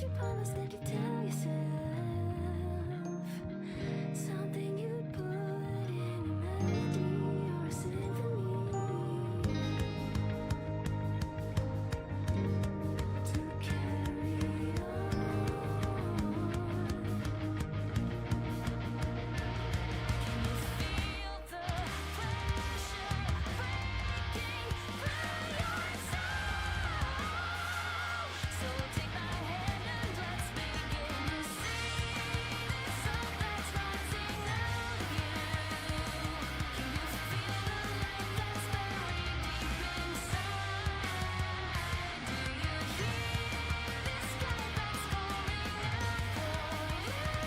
you promise that you tell yourself something you put in a melody or a symphony to carry on. Can you feel the pressure breaking through your soul? So take my hand and let's begin to see this song that's rising out of you. Can you feel the light that's buried deep inside? Do you hear this sky that's calling out for you?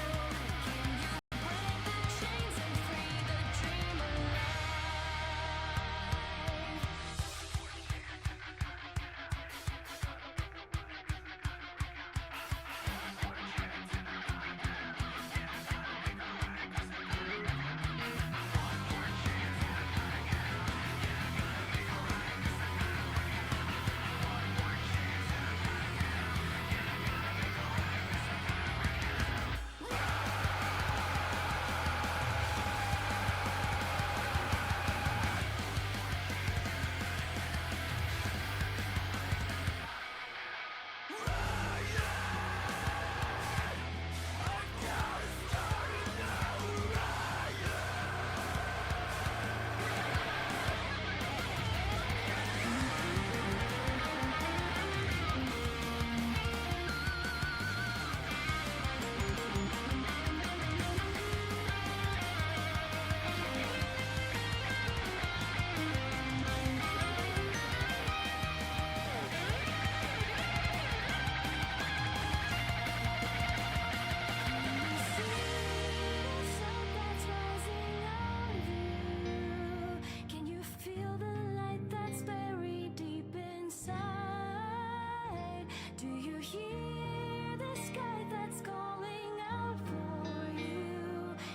Can you break the chains and free the dream alive? Can you feel the light that's buried deep inside? Do you hear the sky that's calling out for you?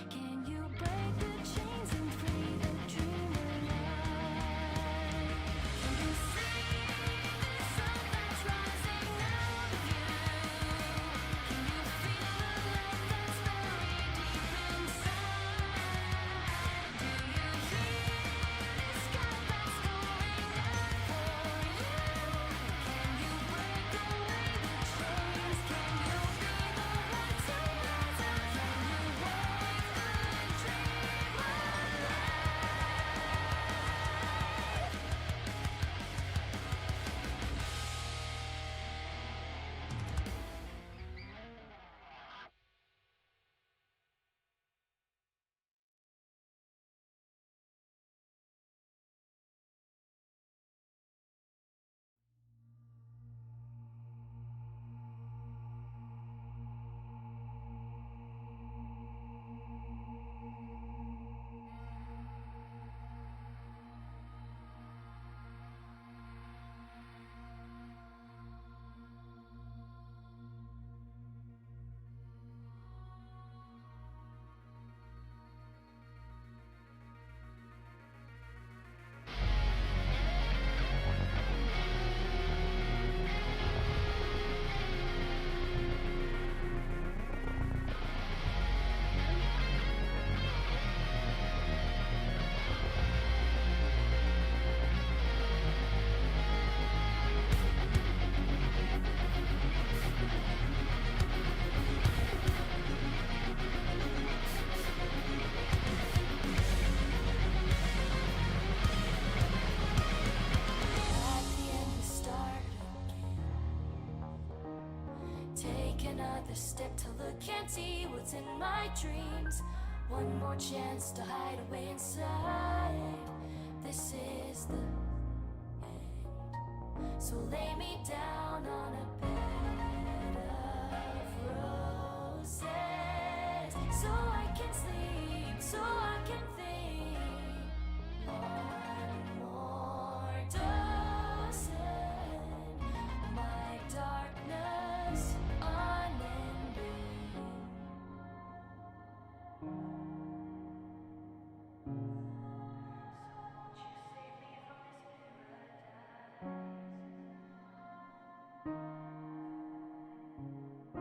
Can you break the chains and free the dream alive? Can you see this sun that's rising out of you? Can you feel the light that's buried deep inside? Do you hear this sky that's calling out for you? Can you break away the chains? Can you be the light to rise up? Can you wake the dream At the end we start again. Take another step to look and see what's in my dreams. One more chance to hide away inside. This is the end. So lay me down on a bed of roses, so I can sleep, so I can think. One more dose and my darkness unending. So won't you save me from this paradise?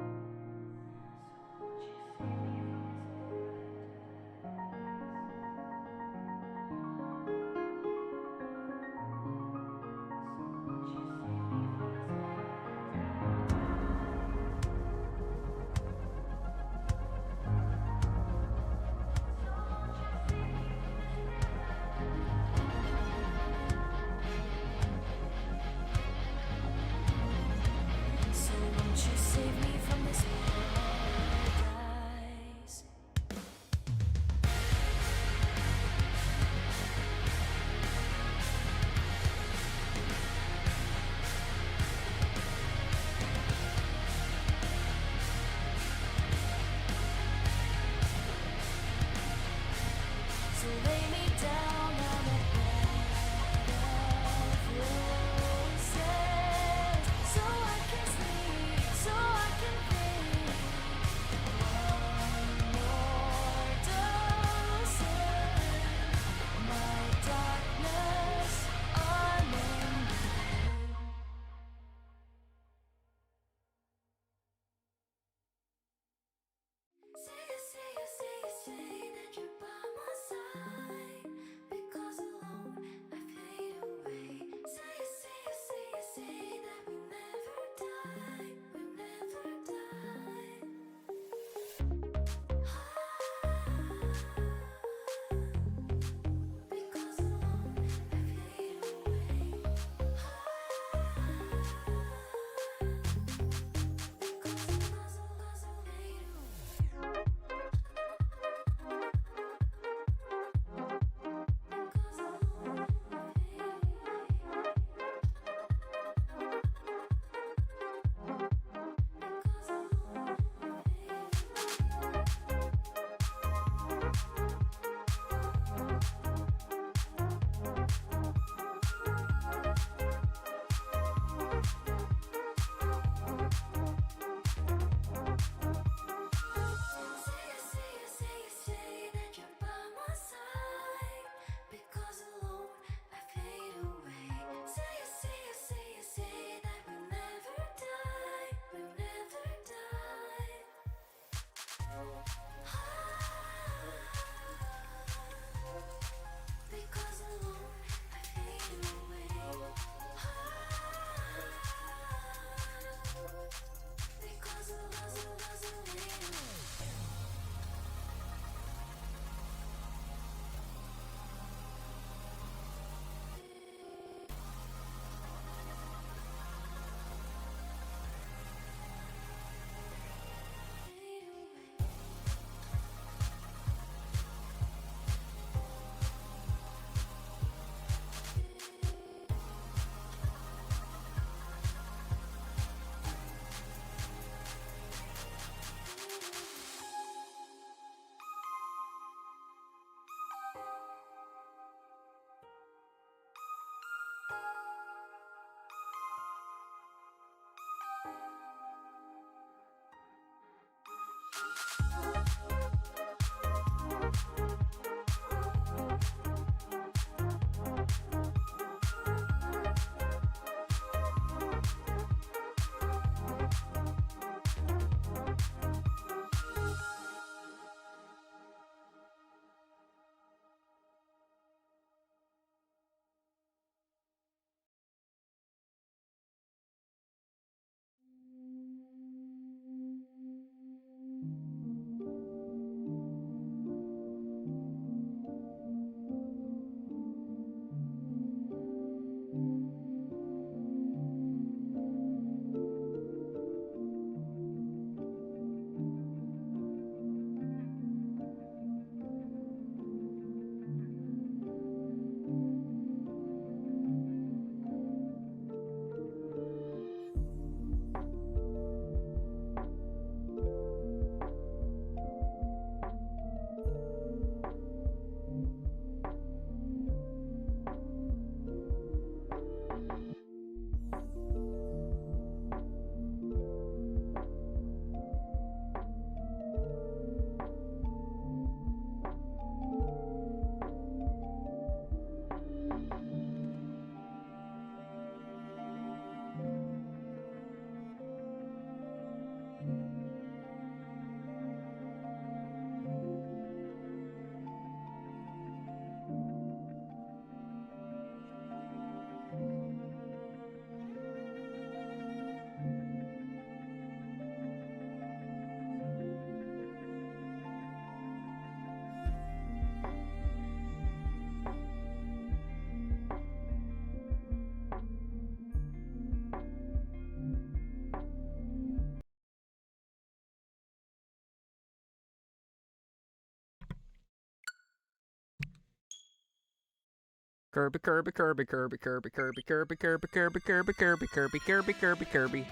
Kirby, Kirby, Kirby, Kirby, Kirby, Kirby, Kirby, Kirby, Kirby, Kirby, Kirby, Kirby, Kirby, Kirby, Kirby.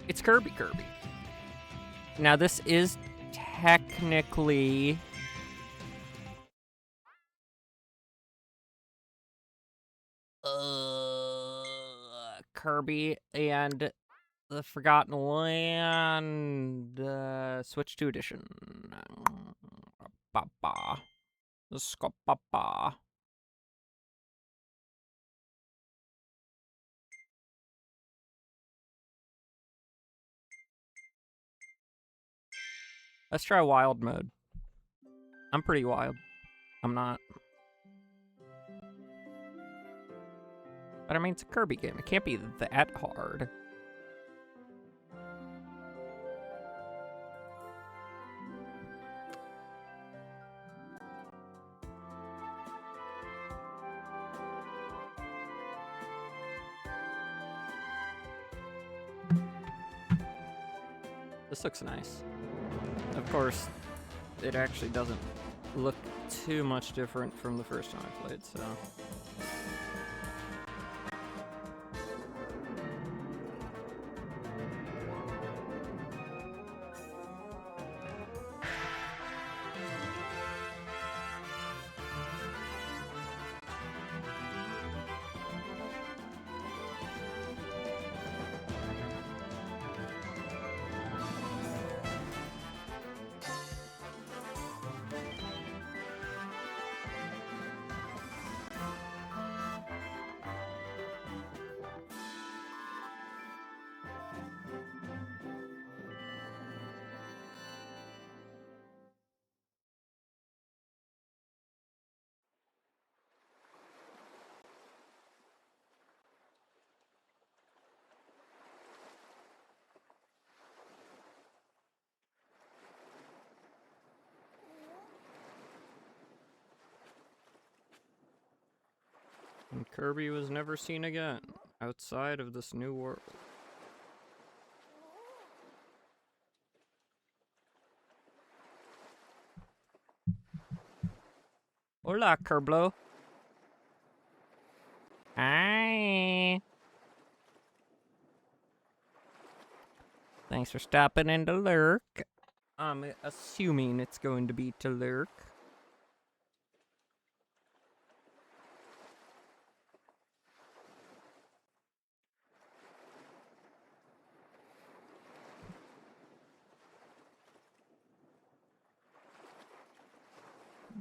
It's Kirby, Kirby. Now this is technically Kirby and the Forgotten Land Switch 2 edition. Ba-ba. Skop-ba-ba. Let's try wild mode. I'm pretty wild. I'm not. But I mean, it's a Kirby game. It can't be that hard. This looks nice. Of course, it actually doesn't look too much different from the first time I played, so... And Kirby was never seen again, outside of this new world. Hola, Kerblo. Hi. Thanks for stopping in to lurk. I'm assuming it's going to be to lurk.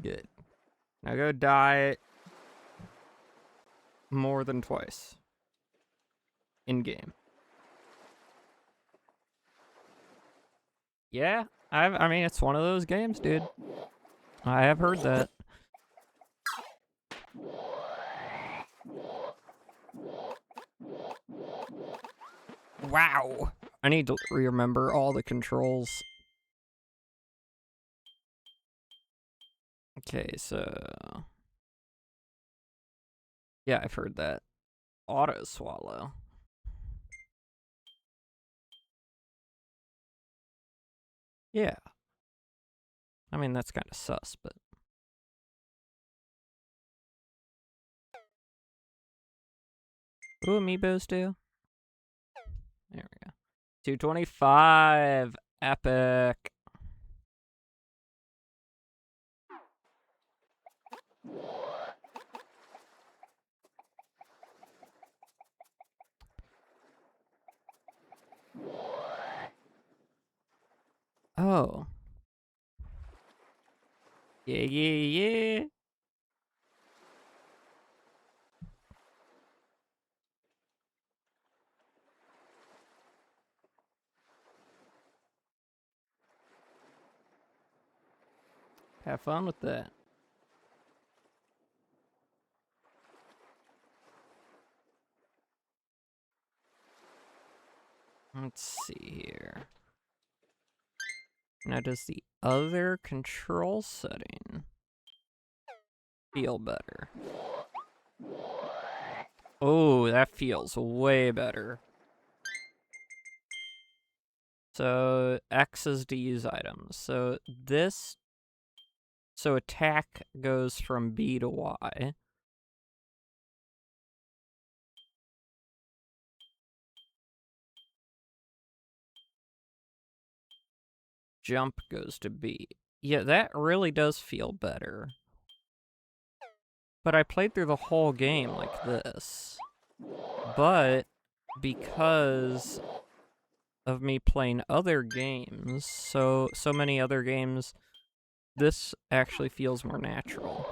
Good. Now go die more than twice. In game. Yeah, I mean, it's one of those games, dude. I have heard that. Wow. I need to remember all the controls. Okay, so... Yeah, I've heard that. Auto swallow. Yeah. I mean, that's kind of sus, but... Ooh, amiibos do. There we go. 225. Epic. Oh. Yeah, yeah, yeah. Have fun with that. Let's see here. Now, does the other control setting feel better? Oh, that feels way better. So X is to use items. So attack goes from B to Y. Jump goes to B. Yeah, that really does feel better. But I played through the whole game like this. But because of me playing other games, so many other games, this actually feels more natural.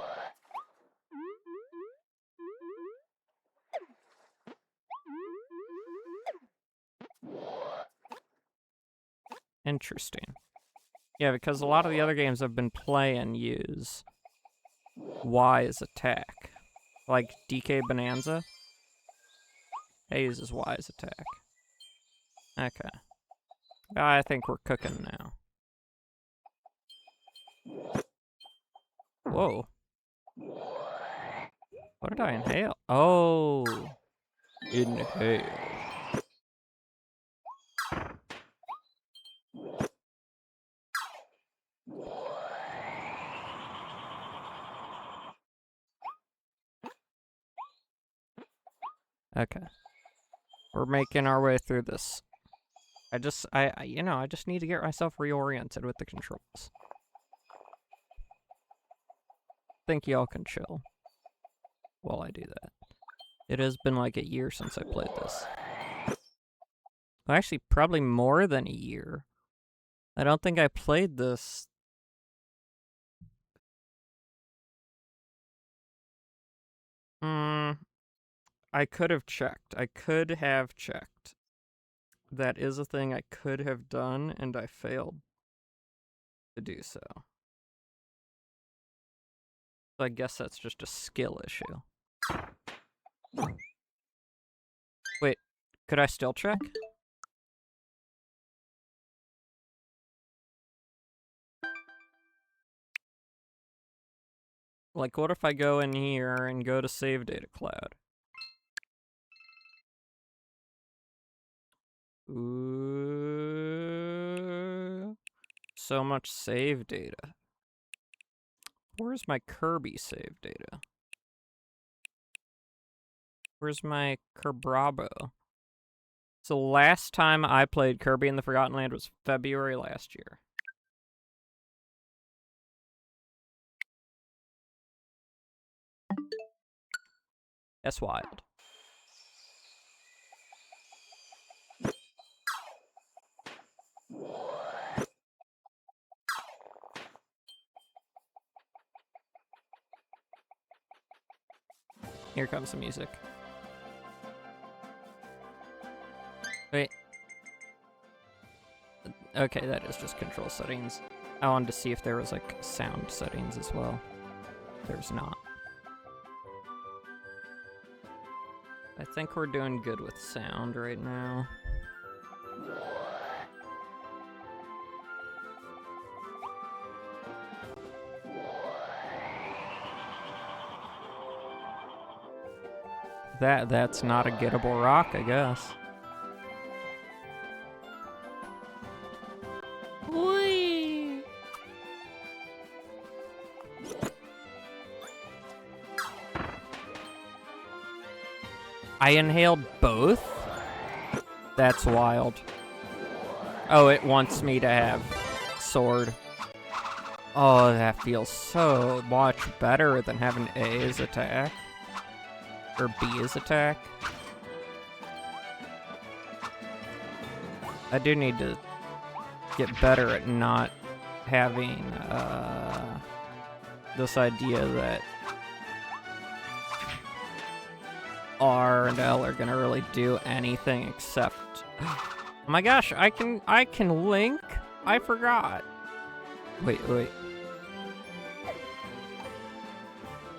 Interesting. Yeah, because a lot of the other games I've been playing use Y as attack. Like DK Bonanza. It uses Y as attack. Okay. I think we're cooking now. Whoa. What did I inhale? Oh. Inhale. Okay. We're making our way through this. I just need to get myself reoriented with the controls. Think y'all can chill while I do that. It has been like a year since I played this. Well, actually, probably more than a year. I don't think I played this. I could have checked. That is a thing I could have done, and I failed to do so. So I guess that's just a skill issue. Wait, could I still check? Like, what if I go in here and go to save data cloud? Ooh. So much save data. Where's my Kirby save data? Where's my Kerbrabo? So last time I played Kirby in the Forgotten Land was February last year. That's wild. Here comes the music. Wait. Okay, that is just control settings. I wanted to see if there was, like, sound settings as well. There's not. I think we're doing good with sound right now. That's not a gettable rock, I guess. Whee! I inhaled both? That's wild. Oh, it wants me to have sword. Oh, that feels so much better than having A as attack. Or B as attack. I do need to get better at not having this idea that R and L are gonna really do anything except... Oh my gosh, I can link? I forgot. Wait.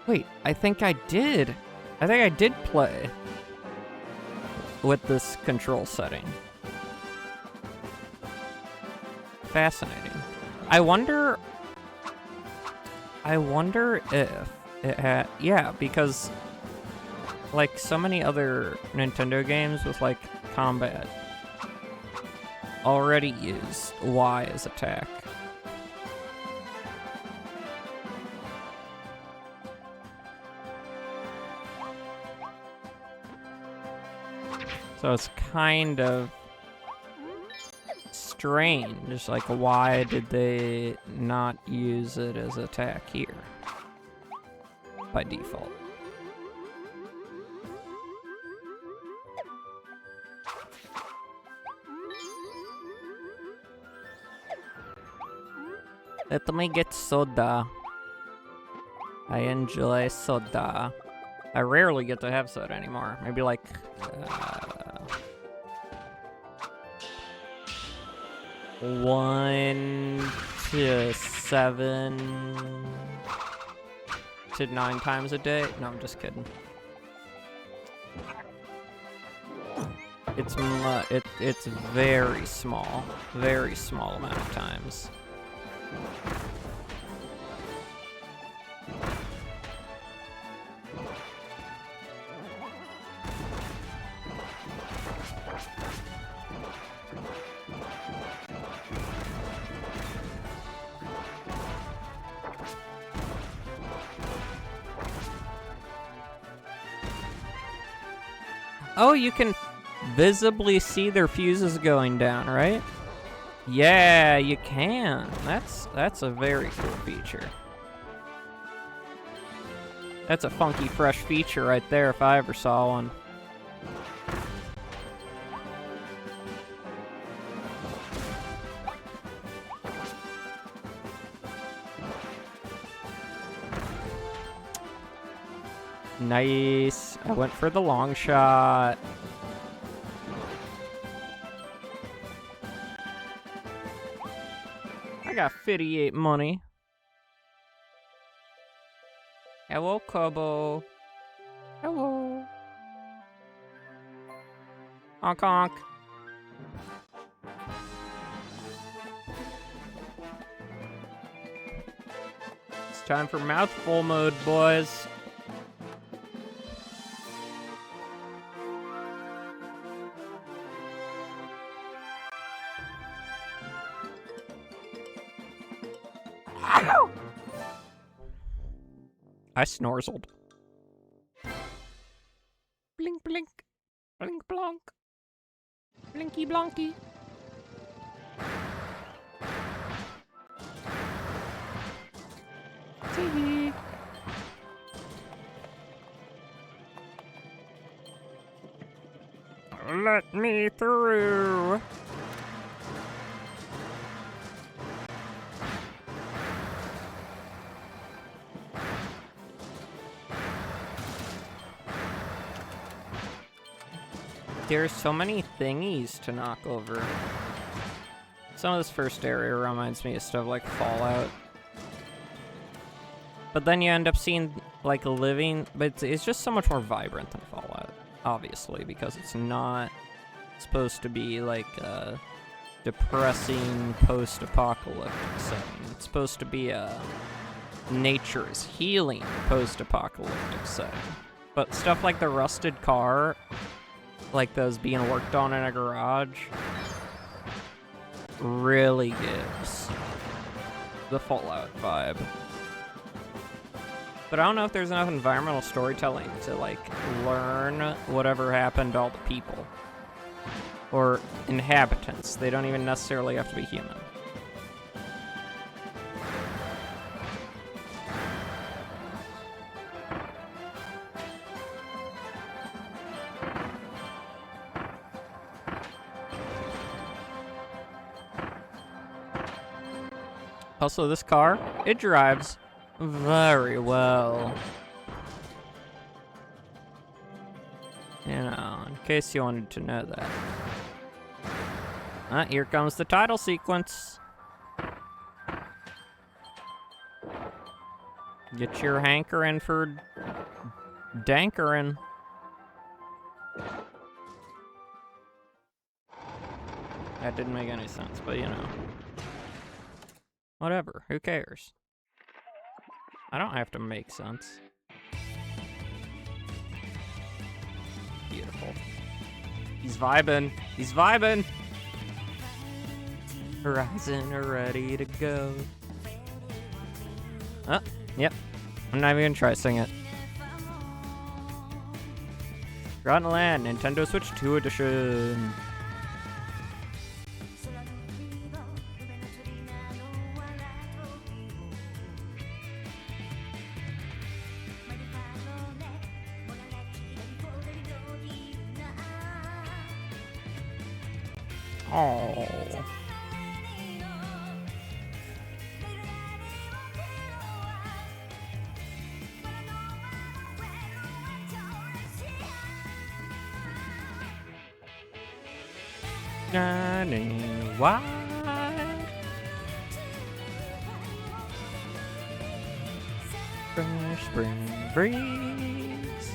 Wait, I think I did. I think I did play with this control setting. Fascinating. I wonder if it had... Yeah, because like so many other Nintendo games with like combat, already use Y as attack. So it's kind of strange, like why did they not use it as attack here by default? Let me get soda. I enjoy soda. I rarely get to have soda anymore. Maybe like 1 to 7 to 9 times a day. No, I'm just kidding. It's very small amount of times. Oh, you can visibly see their fuses going down, right? Yeah, you can. That's a very cool feature. That's a funky, fresh feature right there if I ever saw one. Nice. I went for the long shot. I got 58 money. Hello, Kobo. Hello. Honk honk. It's time for mouthful mode, boys. I snorzled. Blink, blink. Blink, blonk. Blinky, blonky. TV. Let me through. There's so many thingies to knock over. Some of this first area reminds me of stuff like Fallout. But then you end up seeing, like, living... But it's just so much more vibrant than Fallout, obviously, because it's not supposed to be, like, a depressing post-apocalyptic setting. It's supposed to be a nature is healing post-apocalyptic setting. But stuff like the rusted car... like those being worked on in a garage, really gives the Fallout vibe. But I don't know if there's enough environmental storytelling to, like, learn whatever happened to all the people. Or inhabitants. They don't even necessarily have to be human. Also, this car, it drives very well. You know, in case you wanted to know that. Here comes the title sequence. Get your hankering for dankering. That didn't make any sense, but you know. Whatever, who cares? I don't have to make sense. Beautiful. He's vibing. He's vibing. Horizon are ready to go. Oh, yep. I'm not even gonna try to sing it. Forgotten Land, Nintendo Switch 2 edition. Oh. Shining white. Fresh spring breeze.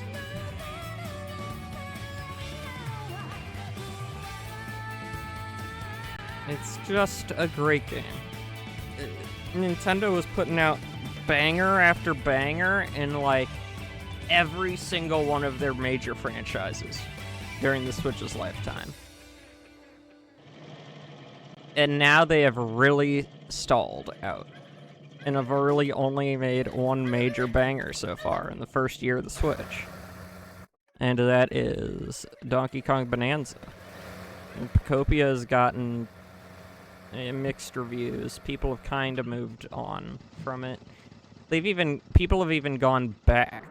It's just a great game. Nintendo was putting out banger after banger in like every single one of their major franchises during the Switch's lifetime. And now they have really stalled out and have really only made one major banger so far in the first year of the Switch. And that is Donkey Kong Bonanza. And Pocopia has gotten mixed reviews. People have kind of moved on from it. People have even gone back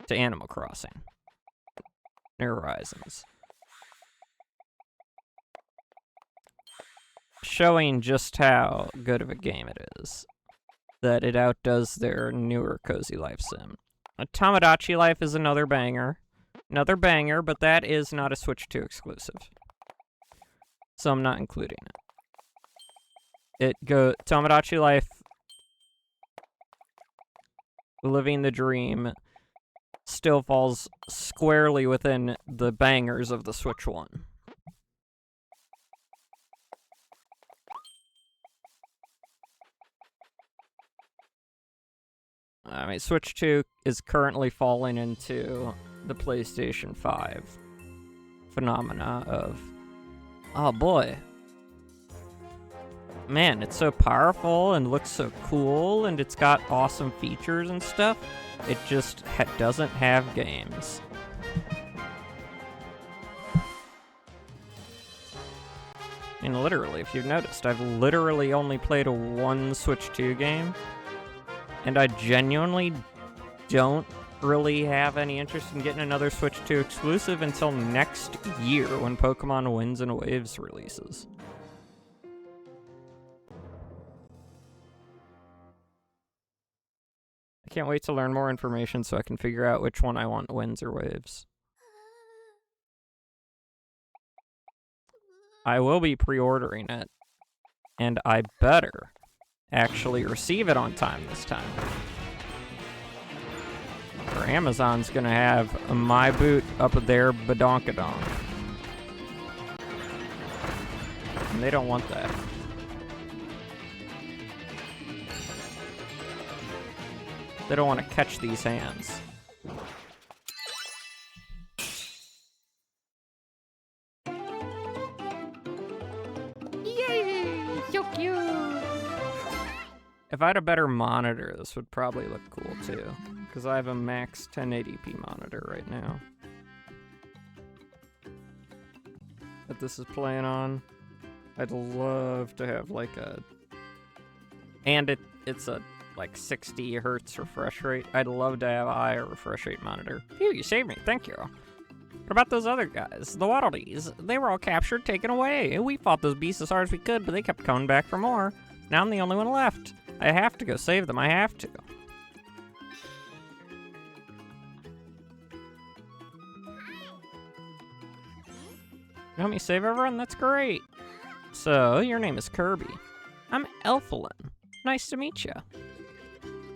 to Animal Crossing New Horizons, showing just how good of a game it is, that it outdoes their newer Cozy Life sim. Tomodachi Life is another banger, but that is not a Switch 2 exclusive, so I'm not including it. Tomodachi Life, Living the Dream, still falls squarely within the bangers of the Switch 1. I mean, Switch 2 is currently falling into the PlayStation 5 phenomena of, oh boy, man, it's so powerful and looks so cool and it's got awesome features and stuff. It just doesn't have games. And literally, if you've noticed, I've literally only played one Switch 2 game. And I genuinely don't really have any interest in getting another Switch 2 exclusive until next year when Pokemon Winds and Waves releases. I can't wait to learn more information so I can figure out which one I want, Winds or Waves. I will be pre-ordering it, and I better actually receive it on time this time. Or Amazon's gonna have my boot up their badonkadonk. And they don't want that. They don't want to catch these hands. Yay! So cute! If I had a better monitor, this would probably look cool too. Because I have a max 1080p monitor right now that this is playing on. I'd love to have like a... And it's a like 60 hertz refresh rate. I'd love to have a higher refresh rate monitor. Phew, you saved me. Thank you. What about those other guys? The Waddle-Dees. They were all captured, taken away. We fought those beasts as hard as we could, but they kept coming back for more. Now I'm the only one left. I have to go save them. I have to. You want me to save everyone? That's great. So, your name is Kirby. I'm Elfalin. Nice to meet you.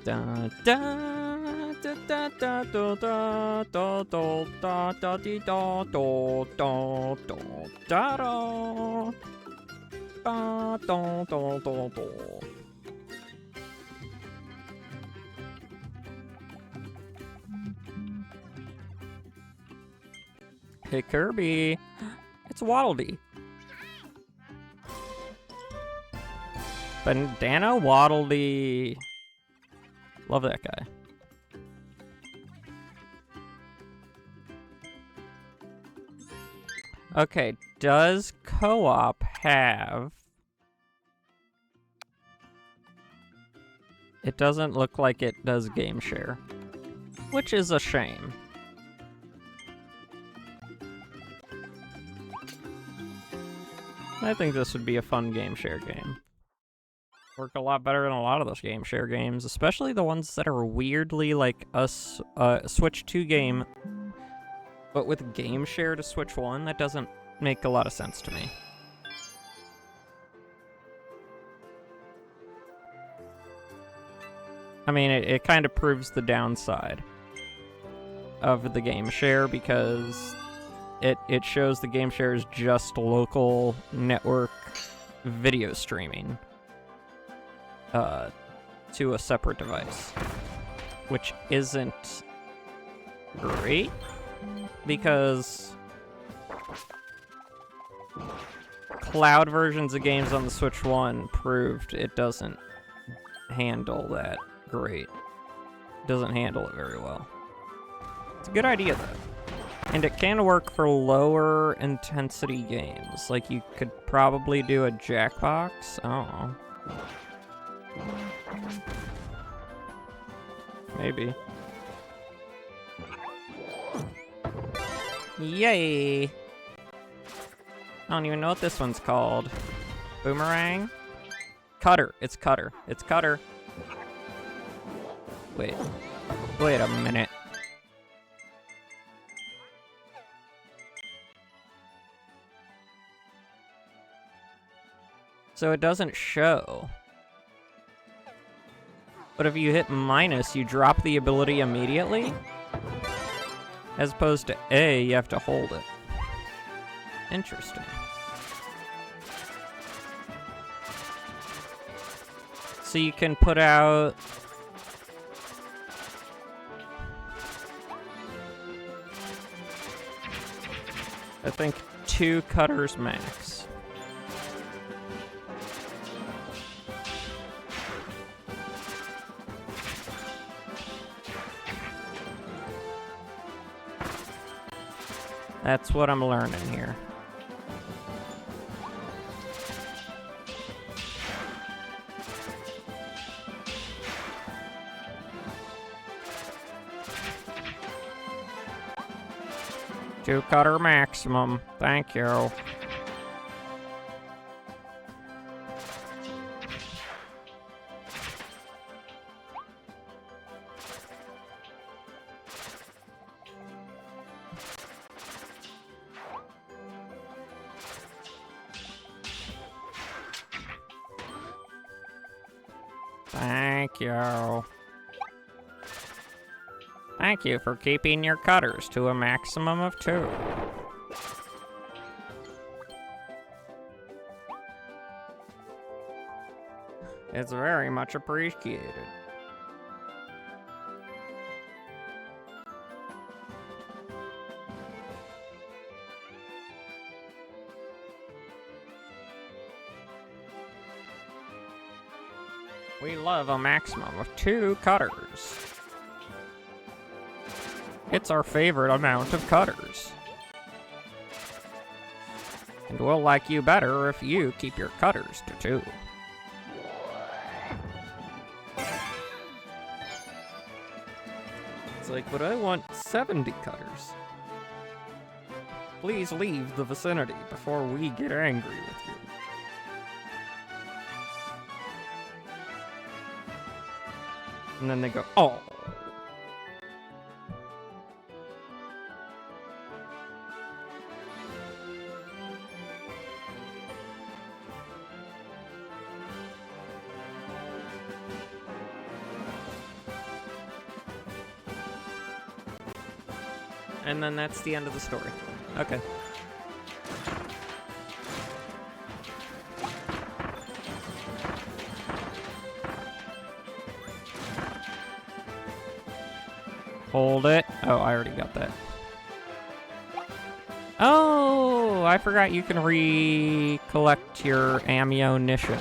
Da da da da da da da da da da dee da da da da da da da da da da da. Hey Kirby, it's Waddle-Dee. Bandana Waddle Dee. Love that guy. Okay, does co-op have... It doesn't look like it does game share, which is a shame. I think this would be a fun game share game. Work a lot better than a lot of those game share games, especially the ones that are weirdly like a Switch 2 game, but with game share to Switch 1, that doesn't make a lot of sense to me. I mean, it kind of proves the downside of the game share because it shows the game share is just local network video streaming to a separate device, which isn't great because cloud versions of games on the Switch 1 proved it doesn't handle that great. It doesn't handle it very well. It's a good idea though. And it can work for lower intensity games. Like you could probably do a Jackbox. Oh. Maybe. Yay! I don't even know what this one's called. Boomerang? Cutter. It's Cutter. It's Cutter. Wait. Wait a minute. So it doesn't show. But if you hit minus, you drop the ability immediately? As opposed to A, you have to hold it. Interesting. So you can put out... I think 2 cutters max. That's what I'm learning here. Two cutter maximum. Thank you. Thank you. Thank you for keeping your cutters to a maximum of 2. It's very much appreciated. We love a maximum of 2 cutters. It's our favorite amount of cutters. And we'll like you better if you keep your cutters to 2. It's like, but I want 70 cutters. Please leave the vicinity before we get angry with you. And then they go, oh. And then that's the end of the story. Okay. Hold it. Oh, I already got that. Oh, I forgot you can recollect your ammunition.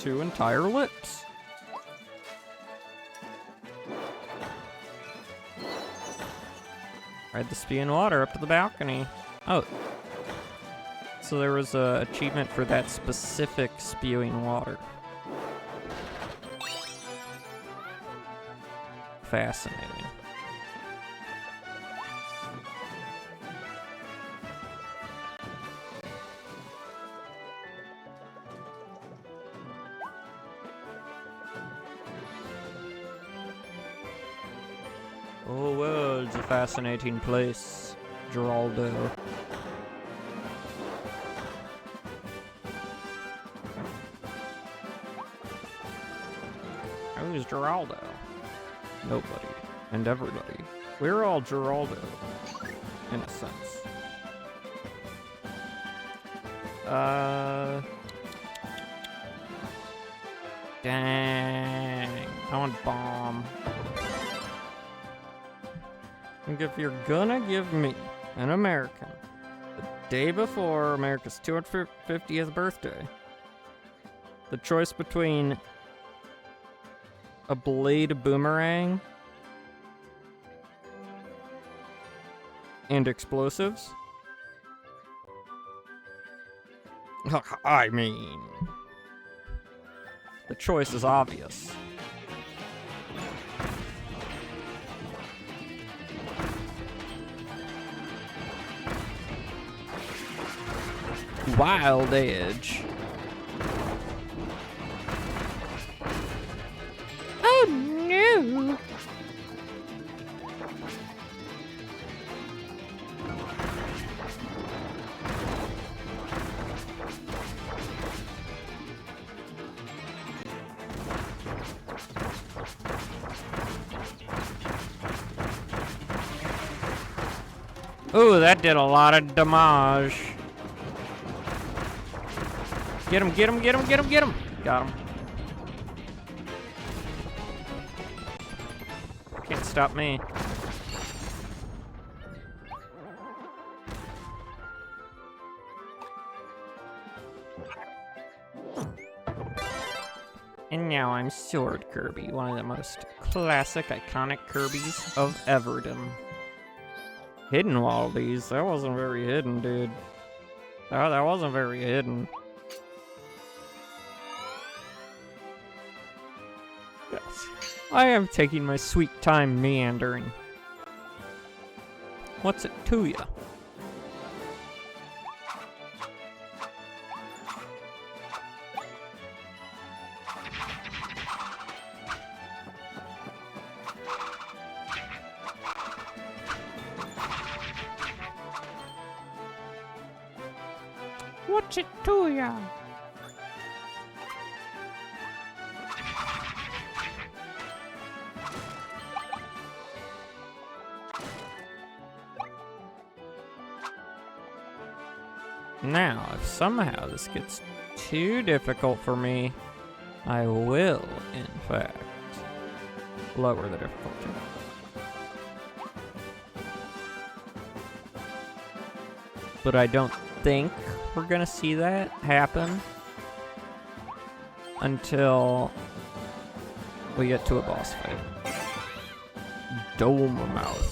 2 entire lips. Ride the spewing water up to the balcony. Oh. So there was a achievement for that specific spewing water. Fascinating. Oh, well, it's a fascinating place, Geraldo. Who's Geraldo? Nobody. And everybody. We're all Geraldo. In a sense. Dang. I want bomb. And if you're gonna give me an American the day before America's 250th birthday, the choice between a blade boomerang and explosives, I mean, the choice is obvious. Wild Edge. Oh no! Ooh, that did a lot of damage. Get him, get him, get him, get him, get him! Got him. Can't stop me. And now I'm Sword Kirby, one of the most classic, iconic Kirbys of Everdom. Hidden Wallabies? That wasn't very hidden, dude. That wasn't very hidden. Yes. I am taking my sweet time meandering. What's it to ya? What's it to ya? Now, if somehow this gets too difficult for me, I will, in fact, lower the difficulty. But I don't think we're gonna see that happen until we get to a boss fight. Dome Mouth.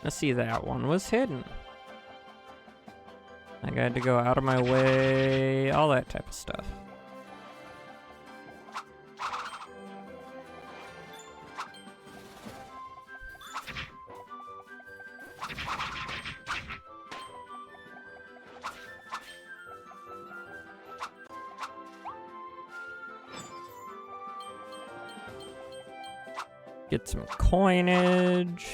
Let's see, that one was hidden. I had to go out of my way, all that type of stuff. Get some coinage.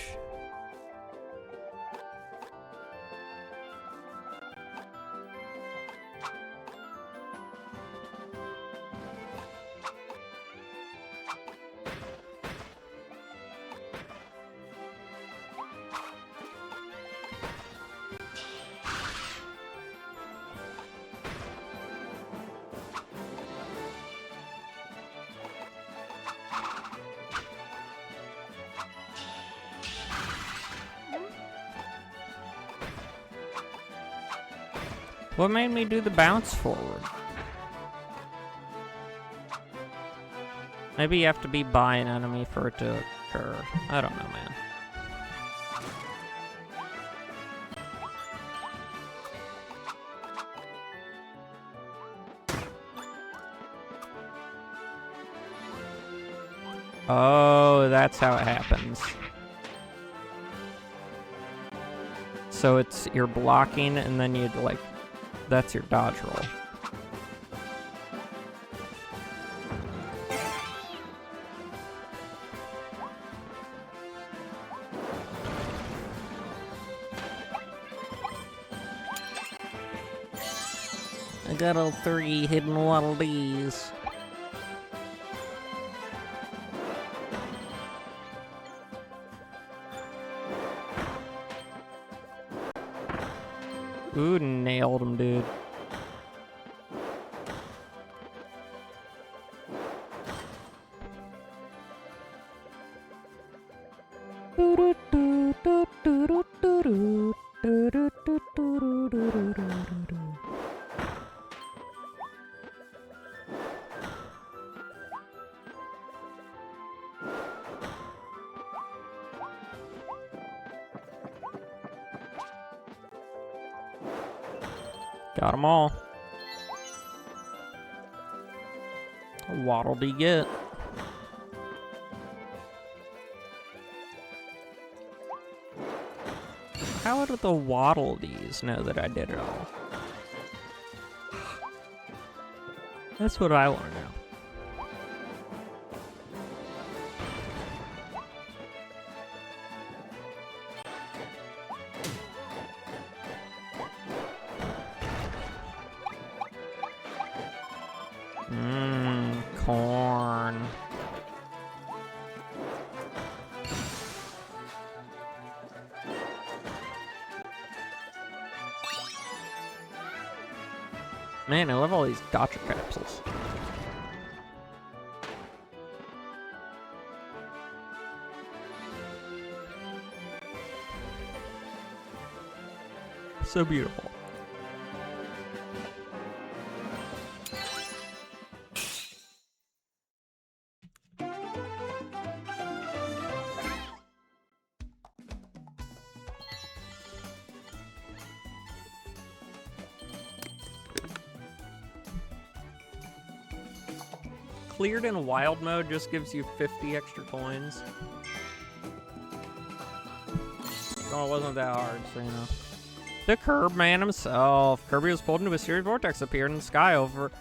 What made me do the bounce forward? Maybe you have to be by an enemy for it to occur. I don't know, man. Oh, that's how it happens. So it's you're blocking and then you'd like, that's your dodge roll. I got all 3 hidden Waddle Dees. Ooh, nailed him, dude. Got them all. What waddle do you get? How would the Waddle Dees know that I did it all? That's what I want to know. Corn. Man, I love all these gotcha capsules. So beautiful. Cleared in wild mode just gives you 50 extra coins. Oh, it wasn't that hard, so you know. The Curb Man himself. Kirby was pulled into a mysterious vortex that appeared in the sky over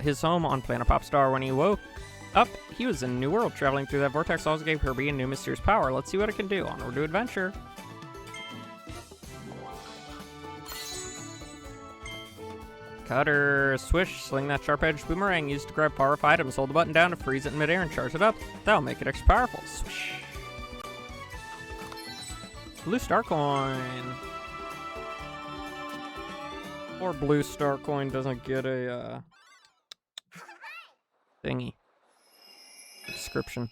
his home on Planet Popstar. When he woke up, he was in a new world. Traveling through that vortex also gave Kirby a new mysterious power. Let's see what it can do. Onward to adventure. Cutter, swish, sling that sharp-edged boomerang used to grab power-up items. Hold the button down to freeze it in midair and charge it up. That'll make it extra powerful. Swish. Blue star coin. Or blue star coin doesn't get a thingy. Description.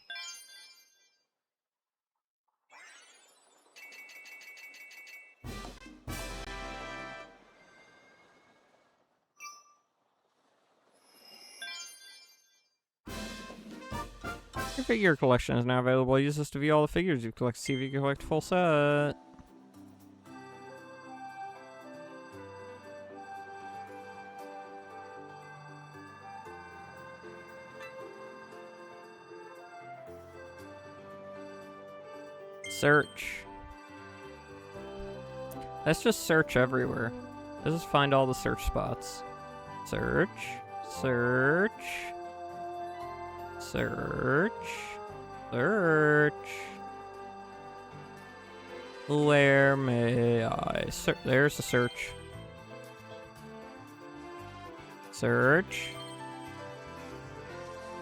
Your figure collection is now available. Use this to view all the figures you've collected. See if you can collect a full set. Search. Let's just search everywhere. Let's just find all the search spots. Search. Search. Search. Search. Where may I search? There's the search. Search.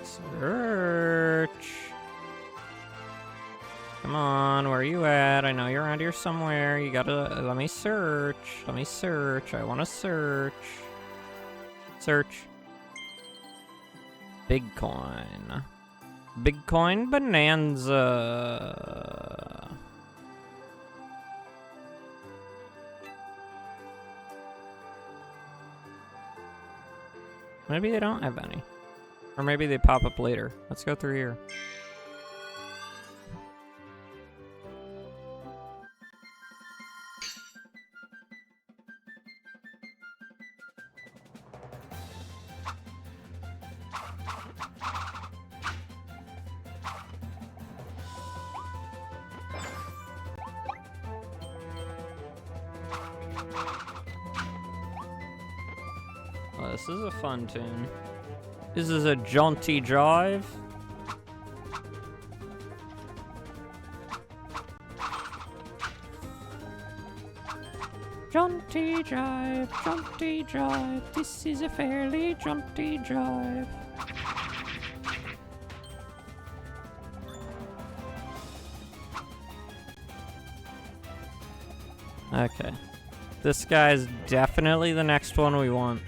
Search. Come on, where are you at? I know you're around here somewhere. You gotta, let me search. Let me search. I wanna search. Search. Big coin. Big coin bonanza. Maybe they don't have any. Or maybe they pop up later. Let's go through here. Well, this is a fun tune. This is a jaunty jive. Jaunty jive, this is a fairly jaunty jive. Okay. This guy's definitely the next one we want.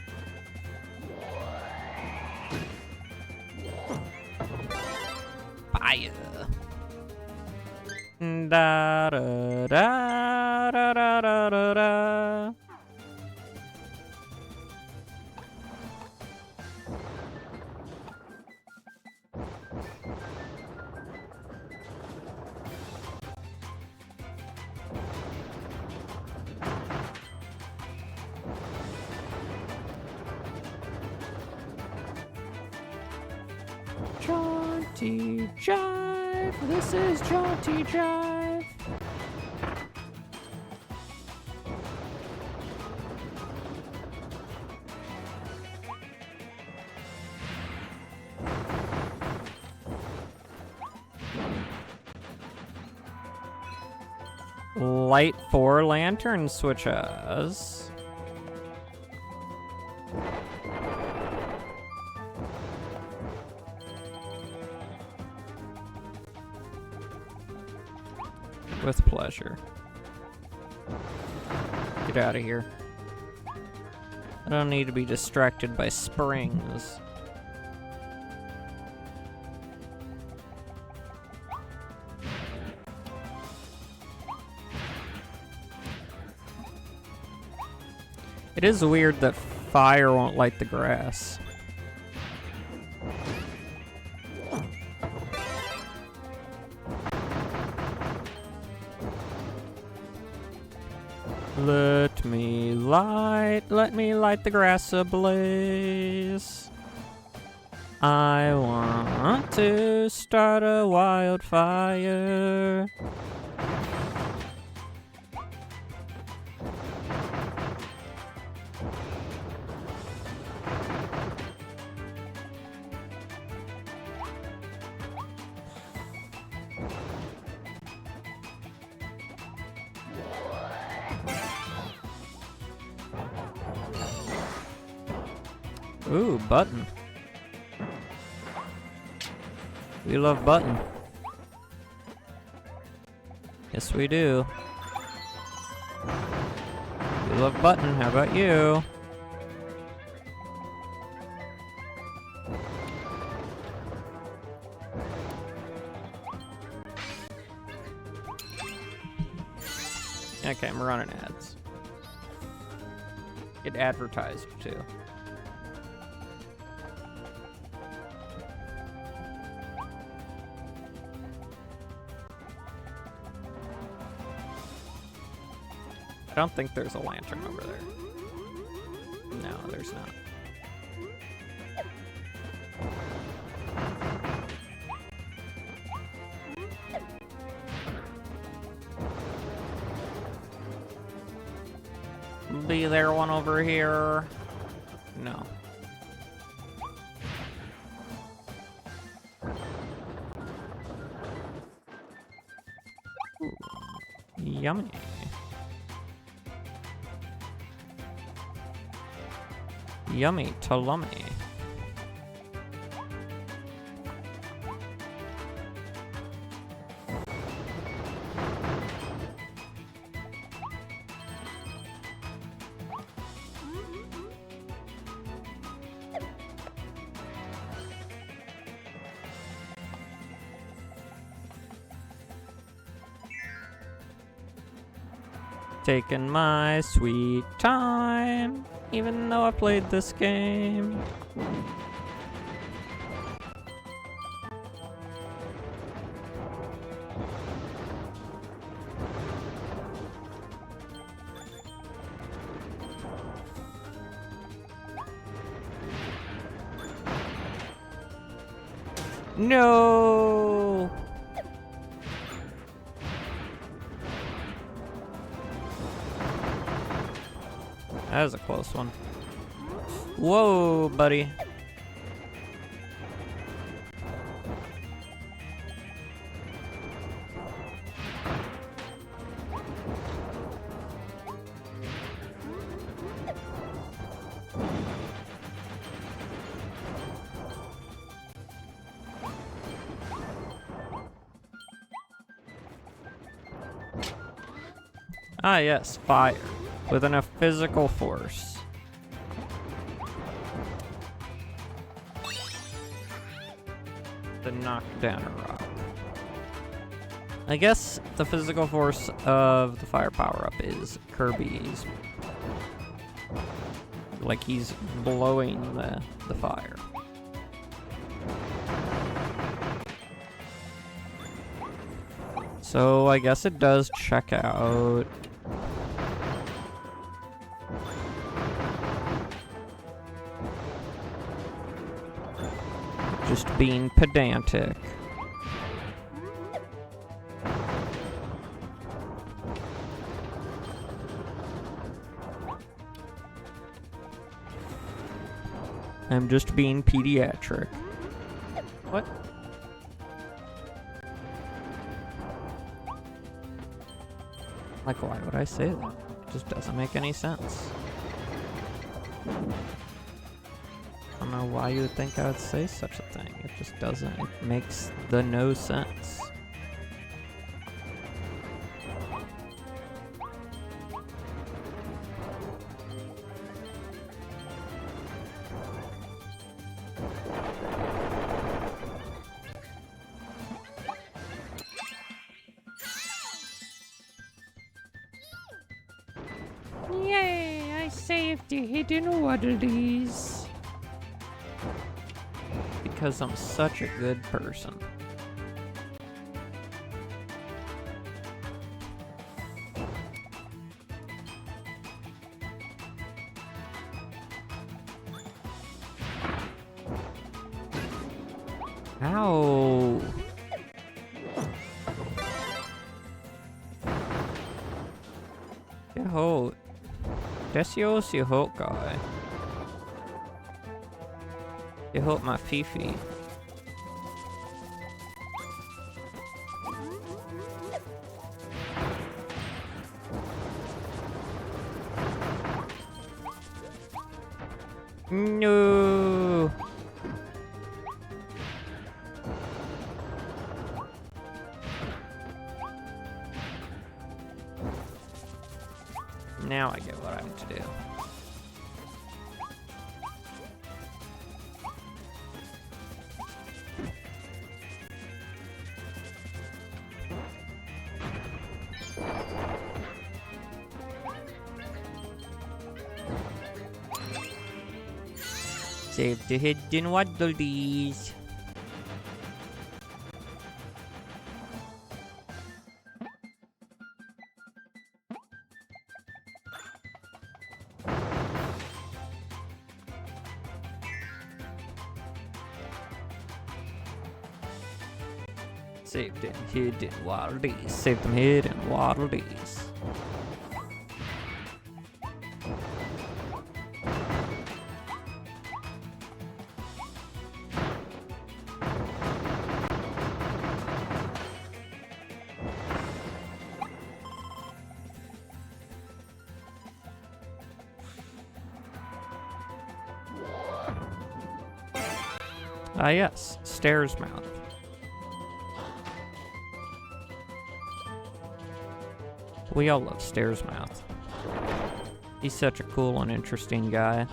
Fire. Da da da da da da da da. Jaunty jive, this is jaunty jive. Light 4 lantern switches. With pleasure. Get out of here. I don't need to be distracted by springs. It is weird that fire won't light the grass. Let me light the grass ablaze. I want to start a wildfire. Ooh, button. We love button. Yes, we do. We love button. How about you? Okay, I'm running ads. Get advertised too. I don't think there's a lantern over there. No, there's not. Be there one over here? No. Ooh, yummy. Yummy Tulummy. Taking my sweet time, even though I played this game. No! That was a close one. Whoa, buddy. Ah, yes, fire. With enough physical force. To knock down a rock. I guess the physical force of the fire power-up is Kirby's. Like he's blowing the fire. So I guess it does check out. Just being pedantic. I'm just being pediatric. What? Like, why would I say that? It just doesn't make any sense. I don't know why you would think I would say such a thing. It just doesn't. It makes the no sense. Yay! I saved the hidden waddlies. Because I'm such a good person. Ow! Yo, Decios, you hope guy. You hope my Fifi. No. Now I get what I have to do. Save the hidden waddlies. Save them hidden waddlies. Save them hidden waddlies. Ah yes, Stairs Mouth. We all love Stairs Mouth. He's such a cool and interesting guy.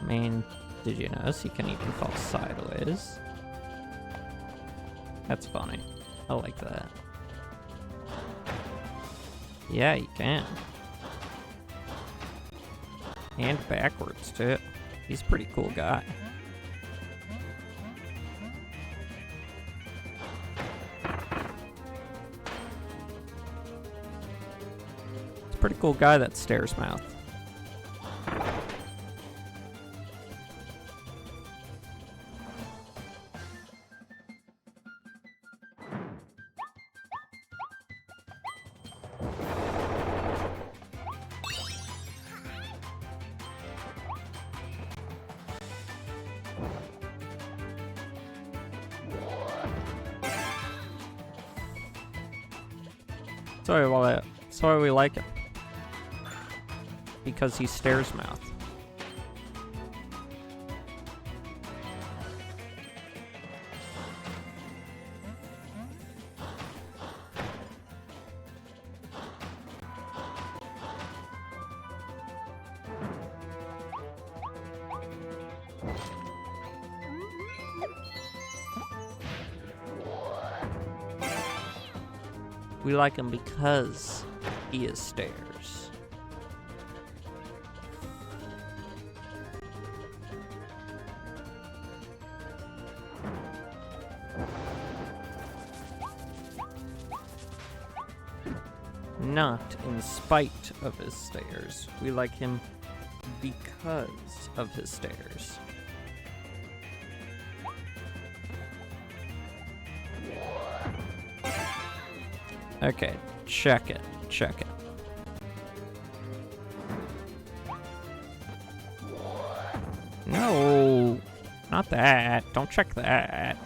I mean, did you notice he can even fall sideways? That's funny. I like that. Yeah, you can. And backwards, too. He's a pretty cool guy. It's a pretty cool guy, that Stairs Mouth. That's why we like him. Because he's Stairs Mouth. We like him because he is stairs. Not in spite of his stairs. We like him because of his stairs. Okay, check it. Check it. No, not that. Don't check that.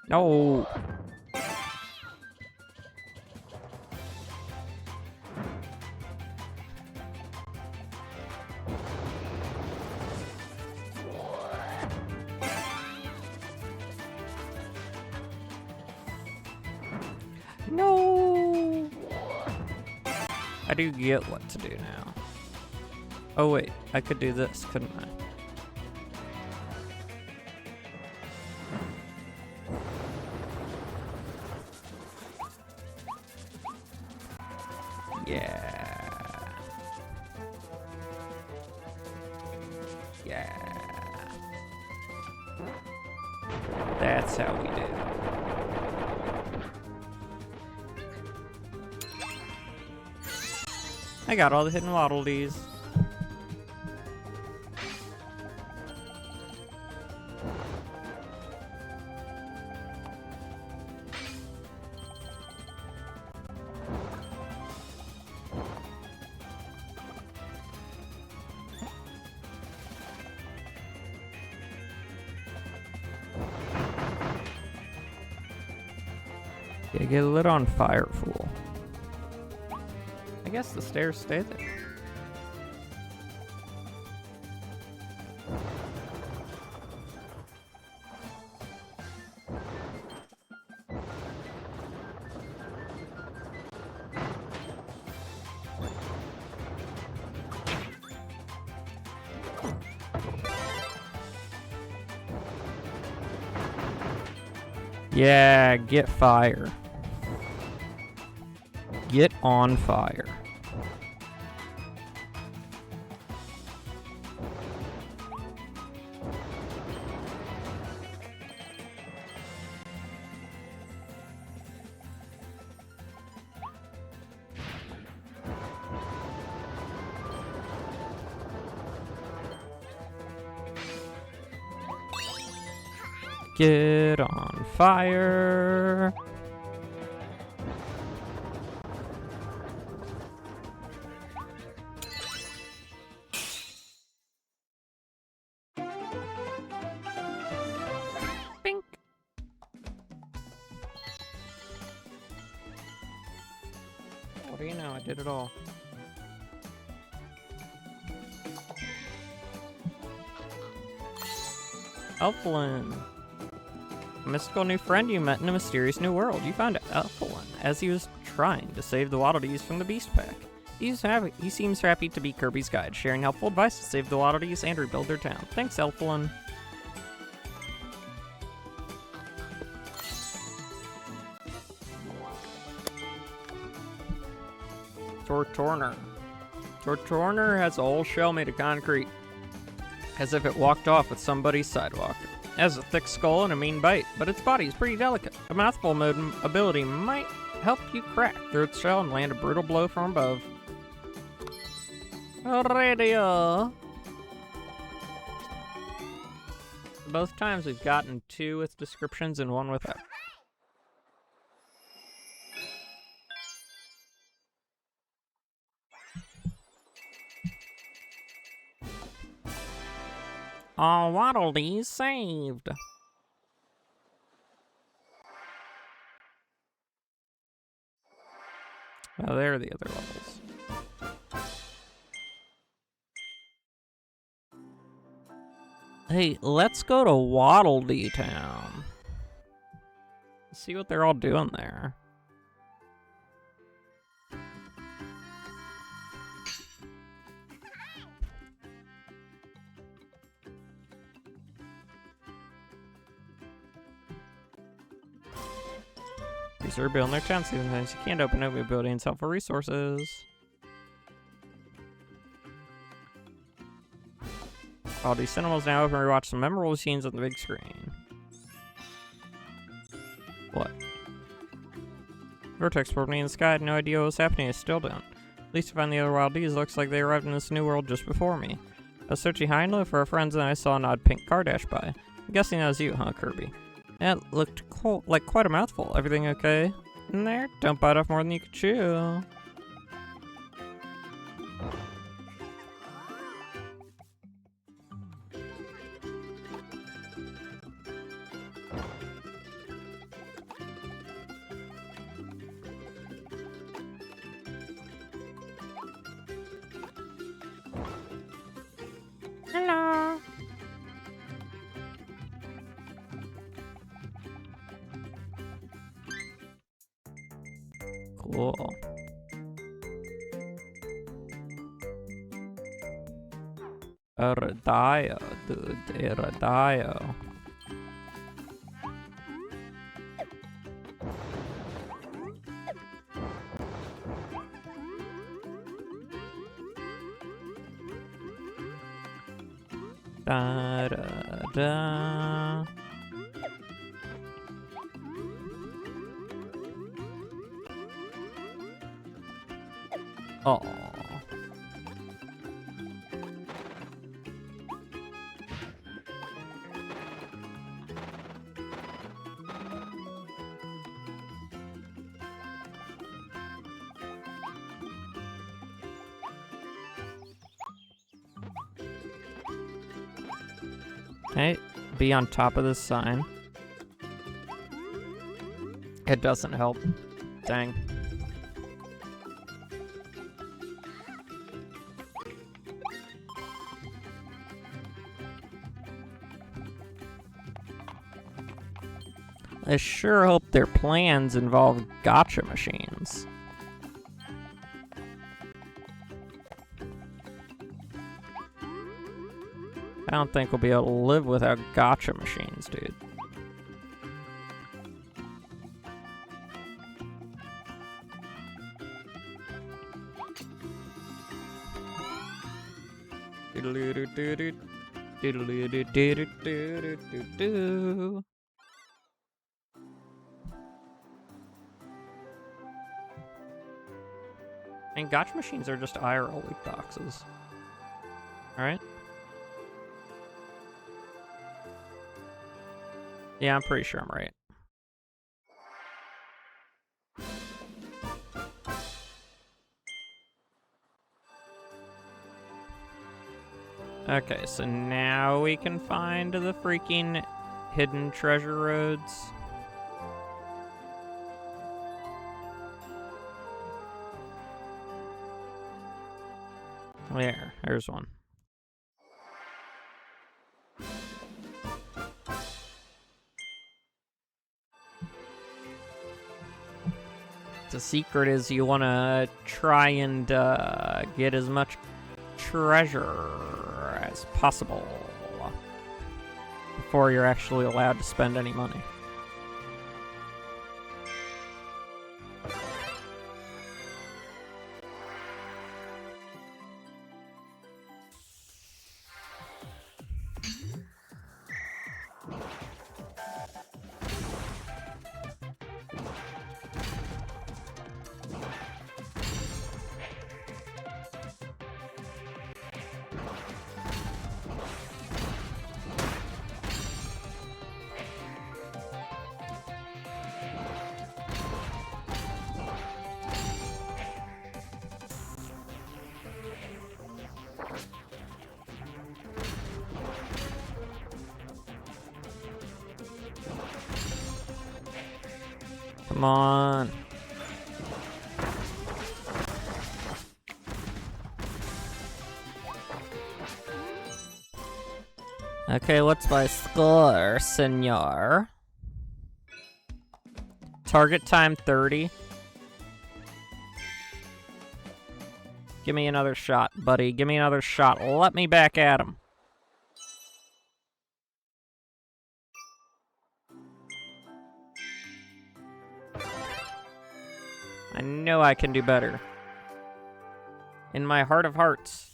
No. No! I do get what to do now. Oh wait, I could do this, couldn't I? Yeah. Yeah. That's how we do it. I got all the hidden Waddle Dees. Yeah, get lit on fire, fool. I guess the stairs stay there. Yeah, get fire. Get on fire. Get on fire. Bink. What do you know? I did it all. Elflin. A mystical new friend you met in a mysterious new world. You found Elflin as he was trying to save the Waddle Dees from the Beast Pack. He seems happy to be Kirby's guide, sharing helpful advice to save the Waddle Dees and rebuild their town. Thanks, Elflin. Tortorner. Tortorner has a whole shell made of concrete, as if it walked off with somebody's sidewalk. It has a thick skull and a mean bite, but its body is pretty delicate. A mouthful mode ability might help you crack through its shell and land a brutal blow from above. Radio. Both times we've gotten 2 with descriptions and 1 without. All Waddle Dees saved. Oh, there are the other levels. Hey, let's go to Waddle Dee Town. See what they're all doing there. These are building their towns, sometimes you can't open up your buildings, helpful resources. All these cinemas now open, rewatch some memorable scenes on the big screen. What? Vortex poured me in the sky, I had no idea what was happening, I still don't. At least to find the other Wild D's, looks like they arrived in this new world just before me. I was searching high and low for our friends and I saw an odd pink car dash by. I'm guessing that was you, huh, Kirby? That looked like quite a mouthful. Everything okay in there? Don't bite off more than you can chew. Hello. Cool. Erdaio, dude, Erdaio. Da da da. Oh. Okay, be on top of this sign. It doesn't help. Dang. I sure hope their plans involve gotcha machines. I don't think we'll be able to live without gotcha machines, dude. Doodle-doo-doo-doo-doo. Doodle-doo-doo-doo-doo-doo-doo-doo. And gotcha machines are just IRL loot boxes. Alright? Yeah, I'm pretty sure I'm right. Okay, so now we can find the freaking hidden treasure roads. There's one. The secret is you want to try and get as much treasure as possible before you're actually allowed to spend any money. Come on. Okay, what's my score, senor? Target time 30. Give me another shot, buddy. Give me another shot. Let me back at him. I know I can do better. In my heart of hearts.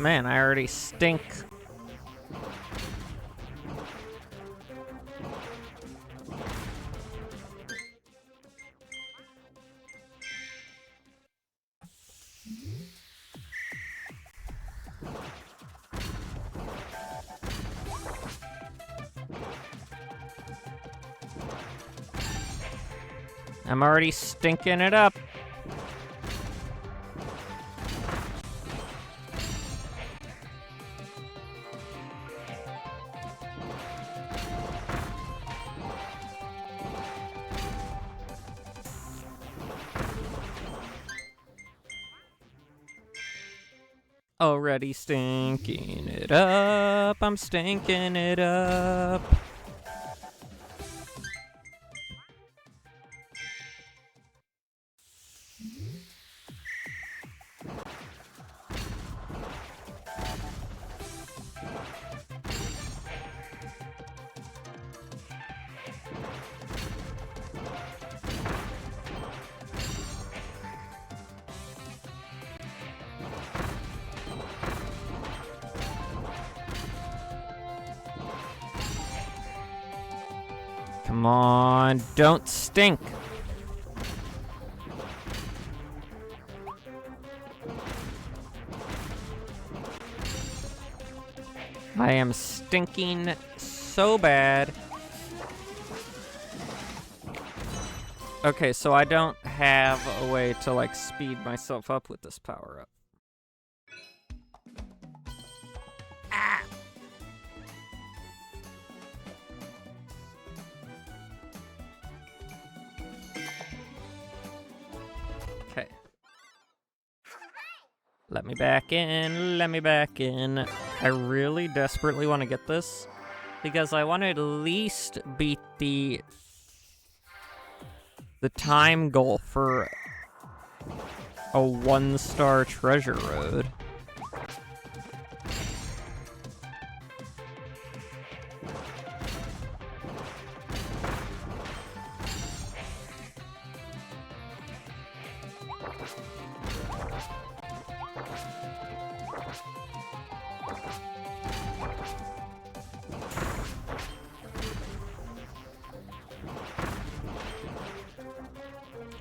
Man, I already stink. I'm already stinking it up. Already stinking it up. I'm stinking it up. Come on, don't stink. I am stinking so bad. Okay, so I don't have a way to, like, speed myself up with this power-up. Ah! Okay. Let me back in, let me back in. I really desperately want to get this because I want to at least beat the time goal for a 1-star treasure road.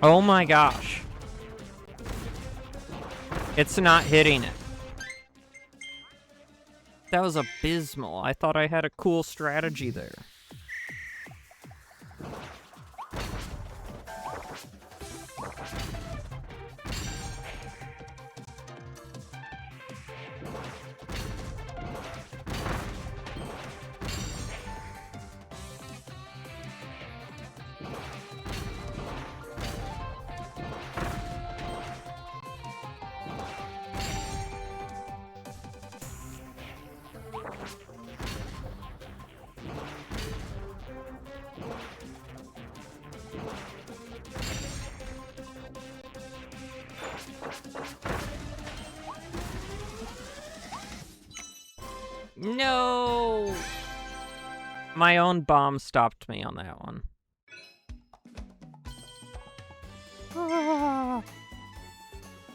Oh my gosh. It's not hitting it. That was abysmal. I thought I had a cool strategy there. No! My own bomb stopped me on that one.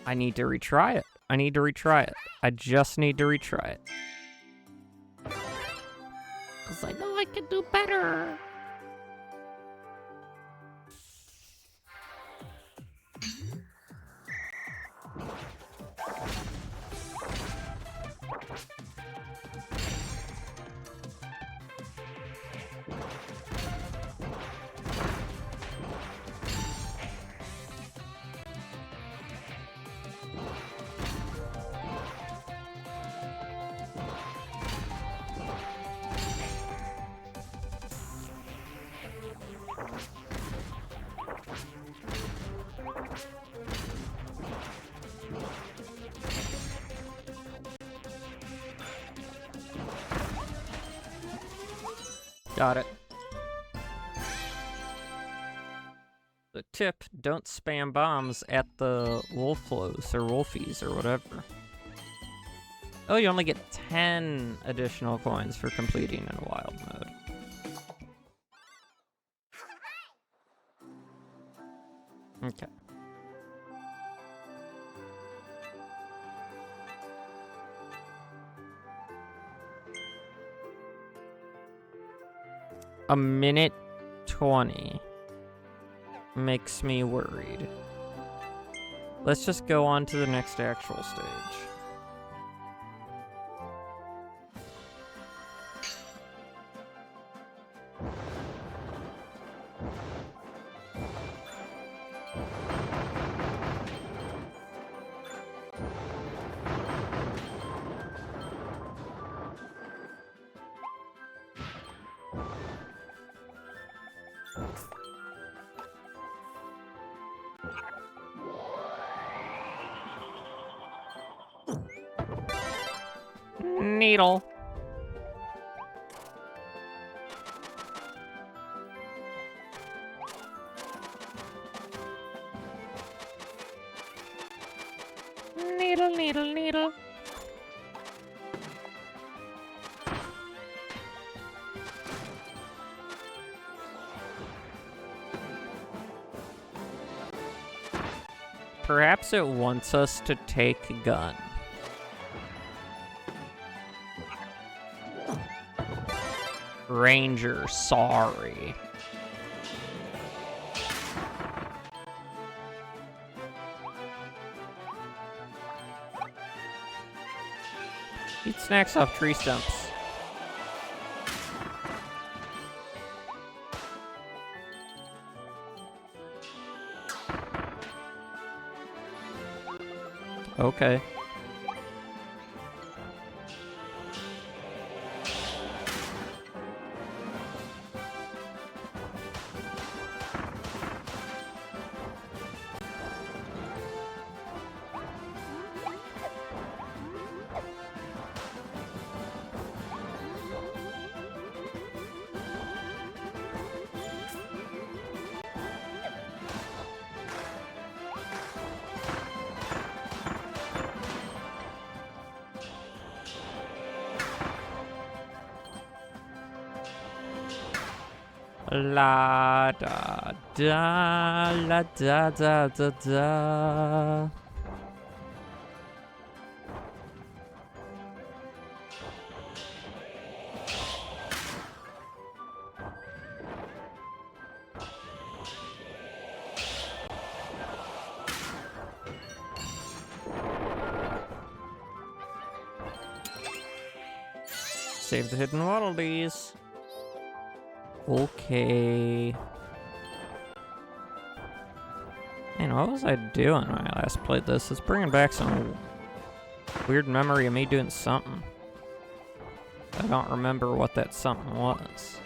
I need to retry it. I need to retry it. I just need to retry it. Because I know I can do better. Got it. The tip, don't spam bombs at the wolflos or wolfies or whatever. Oh, you only get 10 additional coins for completing in a wild mode. Okay. A minute 20 makes me worried. Let's just go on to the next actual stage. Needle. Needle, needle, needle. Perhaps it wants us to take a gun. Ranger, sorry. Eat snacks off tree stumps. Okay. La da da la da da da da. Save the hidden waddledees. Okay. Man, what was I doing when I last played this? It's bringing back some weird memory of me doing something. I don't remember what that something was.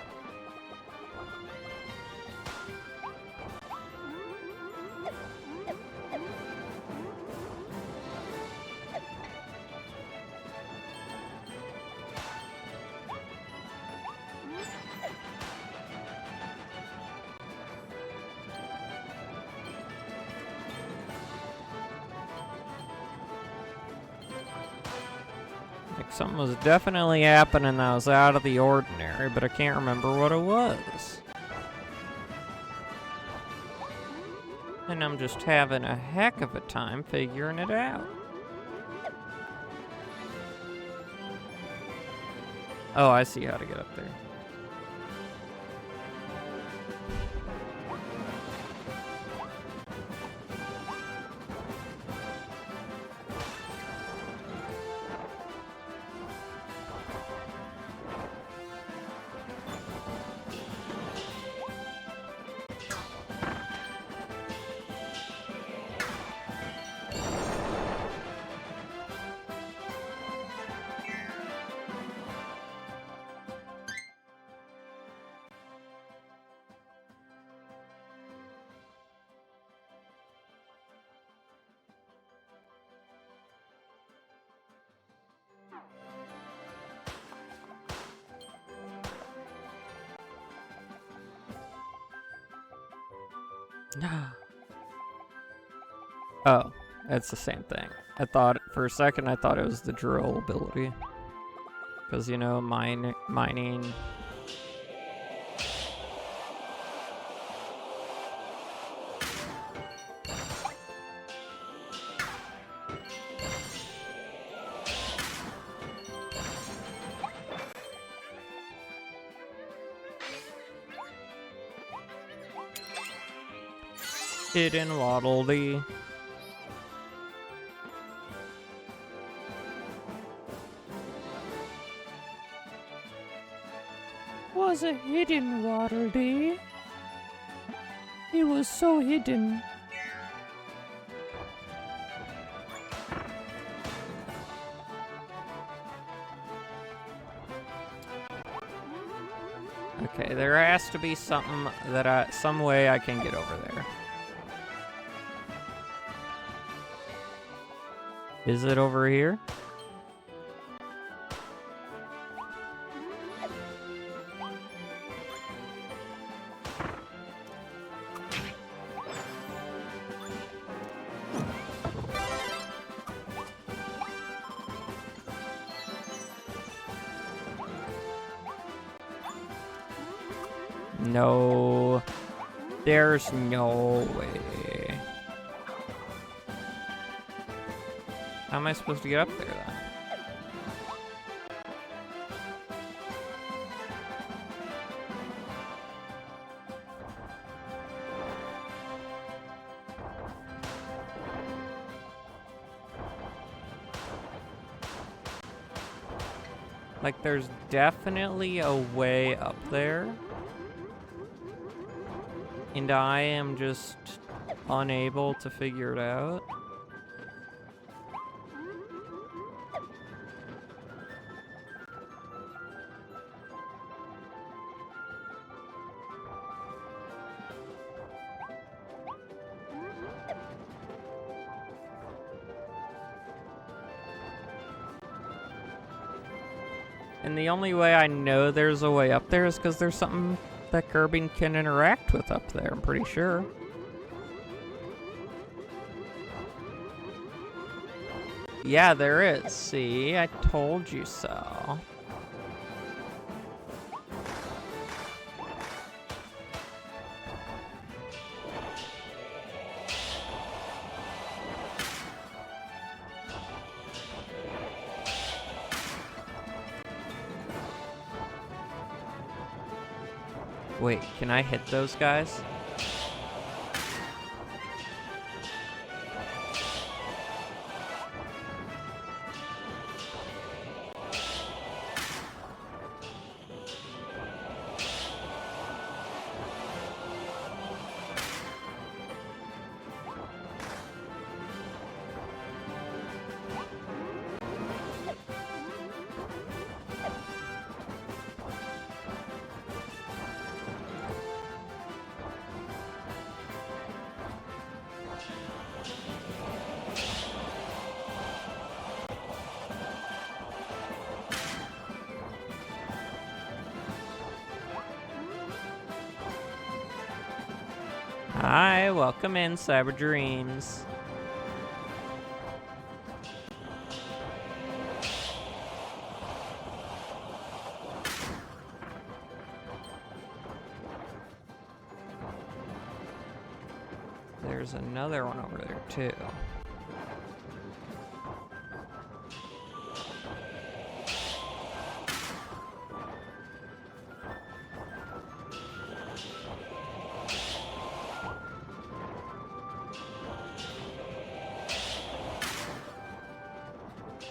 Like something was definitely happening that was out of the ordinary, but I can't remember what it was. And I'm just having a heck of a time figuring it out. Oh, I see how to get up there. Oh, it's the same thing. I thought, for a second, I thought it was the drill ability. Because, you know, mining... Hidden Waddle Dee. Was a hidden Waddle Dee. He was so hidden. Okay, there has to be something that some way I can get over there. Is it over here? No. There's no way. How am I supposed to get up there then? Like, there's definitely a way up there. And I am just unable to figure it out. And the only way I know there's a way up there is because there's something that Kirby can interact with up there, I'm pretty sure. Yeah, there is. See, I told you so. Wait, can I hit those guys? Hi, welcome in, Cyber Dreams. There's another one over there, too.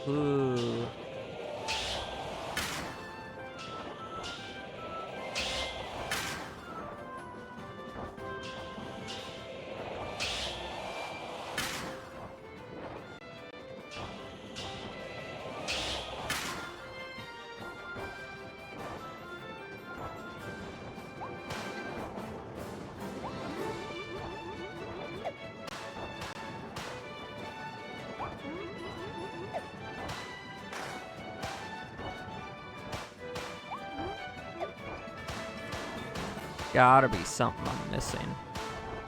Ooh. Gotta be something I'm missing.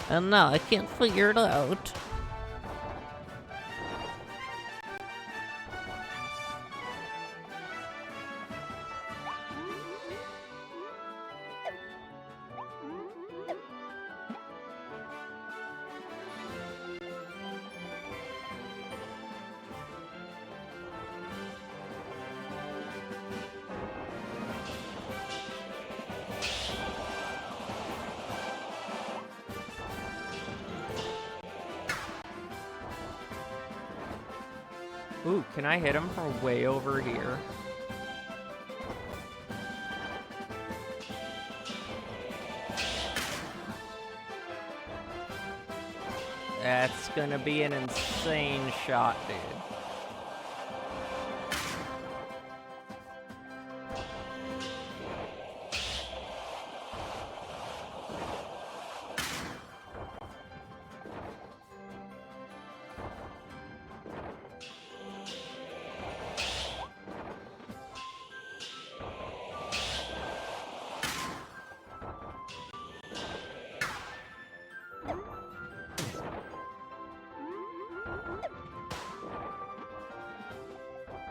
And now I can't figure it out. Ooh, can I hit him from way over here? That's gonna be an insane shot, dude.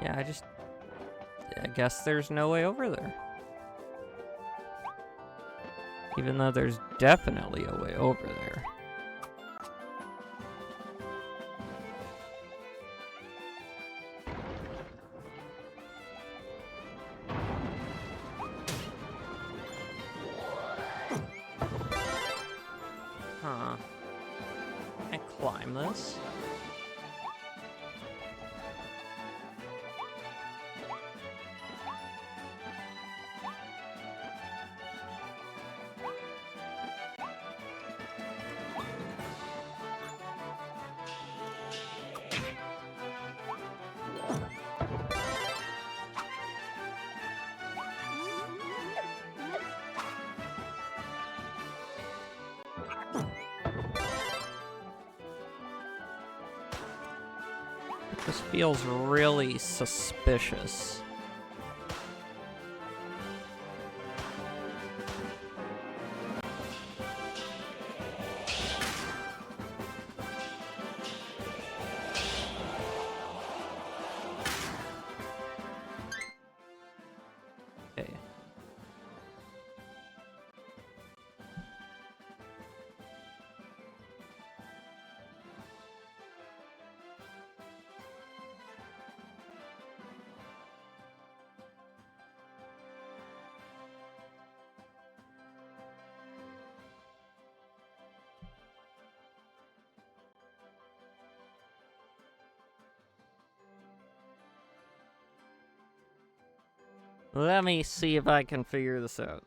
Yeah, I guess there's no way over there. Even though there's definitely a way over there. Huh. Can I climb this? This feels really suspicious. Okay. Let me see if I can figure this out.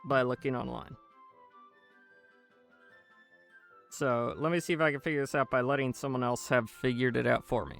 By looking online. So, let me see if I can figure this out by letting someone else have figured it out for me.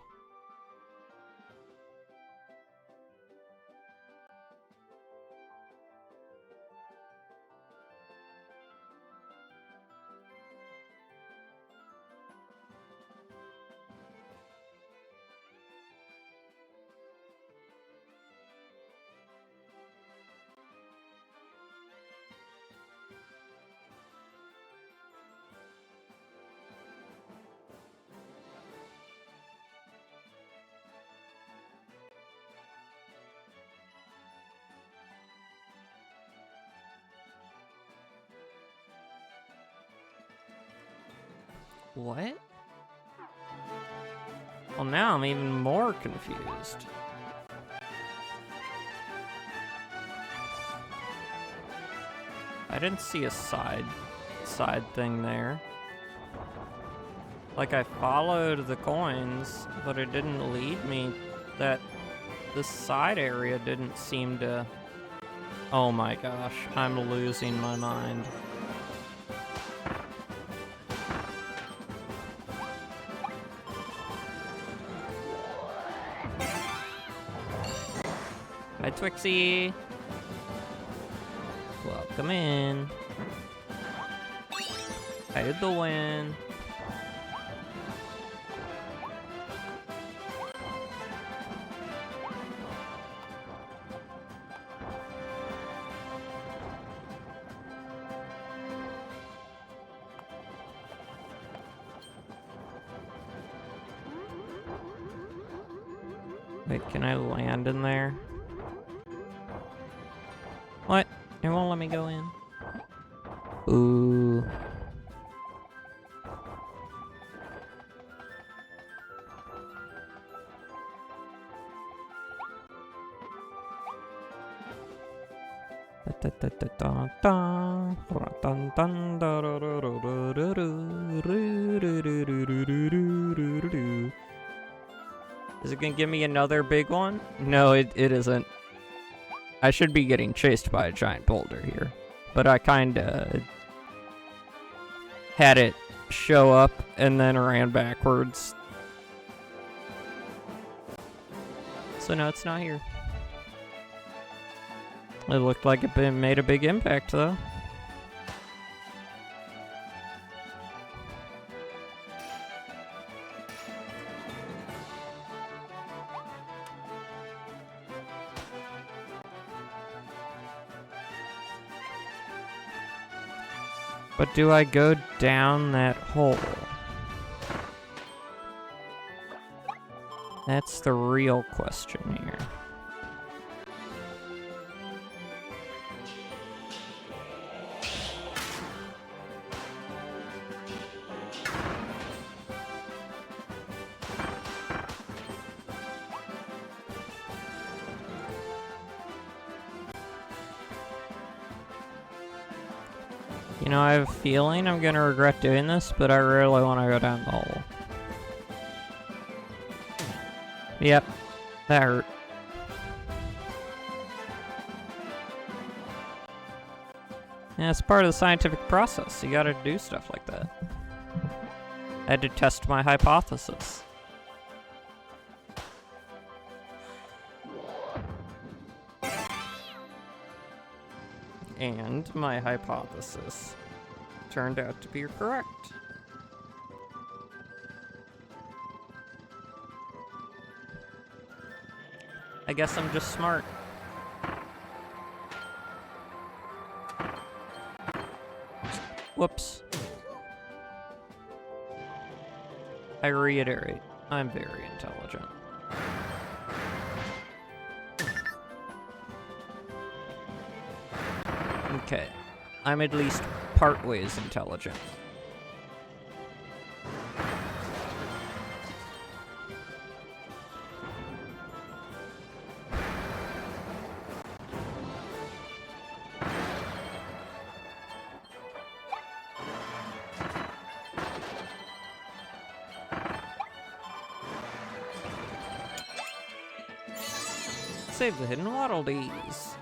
What? Well, now I'm even more confused. I didn't see a side thing there. Like, I followed the coins, but it didn't lead me. This side area didn't seem to... Oh my gosh, I'm losing my mind. Hi, Twixie. Welcome in. I did the win. Wait, can I land in there? What? It won't let me go in. Ooh. Is it gonna give me another big one? No, it isn't. I should be getting chased by a giant boulder here. But I kinda had it show up and then ran backwards. So no, it's not here. It looked like it made a big impact, though. But do I go down that hole? That's the real question here. You know, I have a feeling I'm gonna regret doing this, but I really want to go down the hole. Yep, that hurt. Yeah, it's part of the scientific process. You gotta do stuff like that. I had to test my hypothesis. And my hypothesis turned out to be correct. I guess I'm just smart. Whoops. I reiterate, I'm very intelligent. Okay, I'm at least part ways intelligent. Save the hidden waddle dees.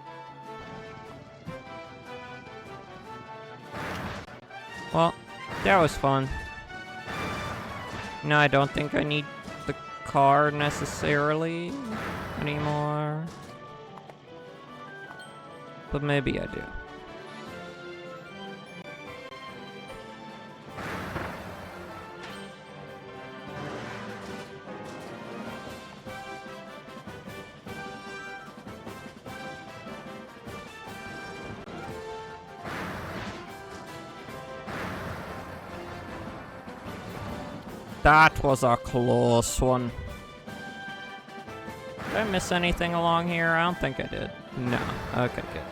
Well, that was fun. No, I don't think I need the car necessarily anymore. But maybe I do. That was a close one. Did I miss anything along here? I don't think I did. No. Okay, good.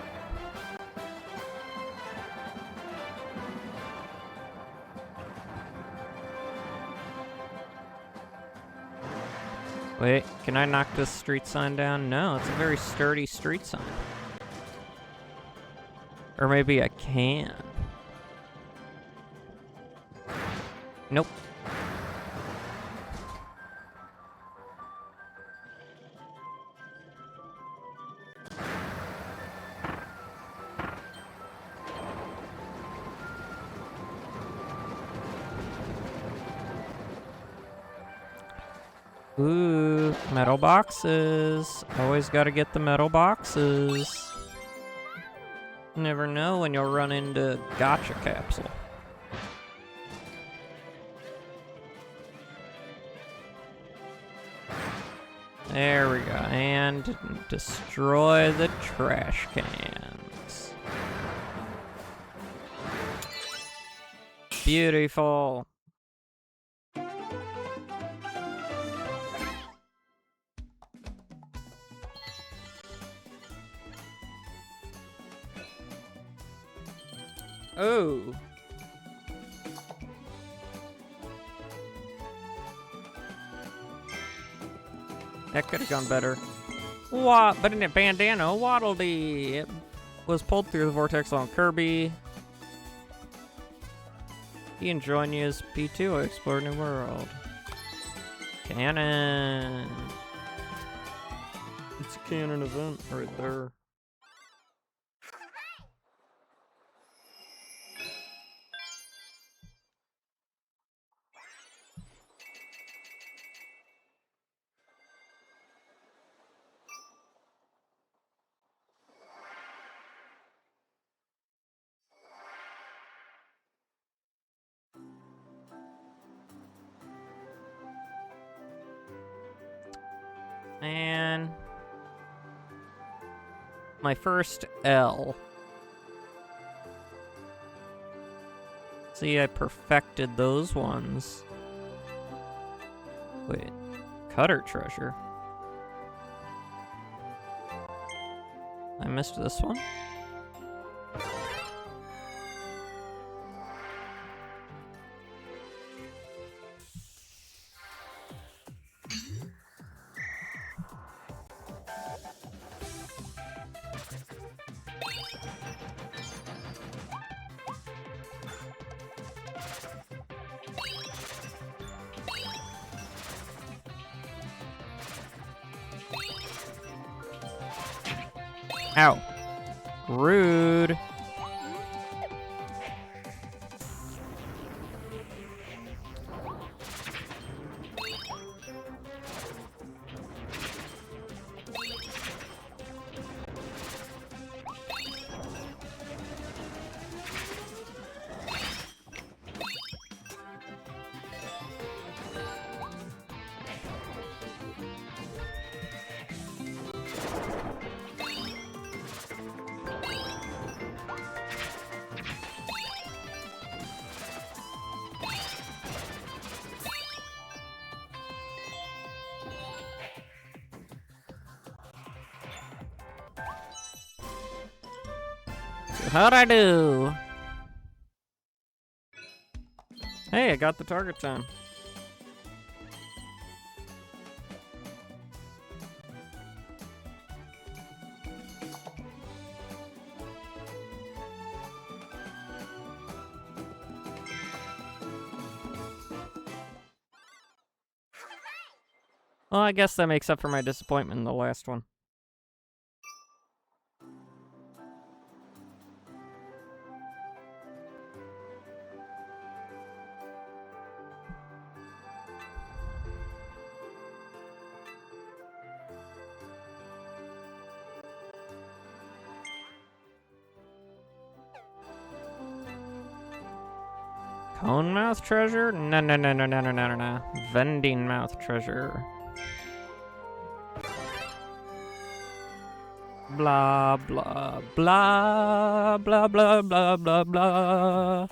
Wait, can I knock this street sign down? No, it's a very sturdy street sign. Or maybe I can. Nope. Ooh, metal boxes. Always gotta get the metal boxes. Never know when you'll run into gotcha capsule. There we go. And destroy the trash cans. Beautiful. Oh. That could have gone better. What? But in a bandana, Waddle Dee. It was pulled through the vortex on Kirby. He and join you as P2 explore new world. Cannon. It's a canon event right there. And my first L. See, I perfected those ones. Wait, Cutter Treasure. I missed this one. Ow. Rude. How'd I do? Hey, I got the target time. Well, I guess that makes up for my disappointment in the last one. Cone mouth treasure? No, no, no, no, no, no, no, no, no. Vending mouth treasure. Blah, blah, blah, blah, blah, blah, blah, blah.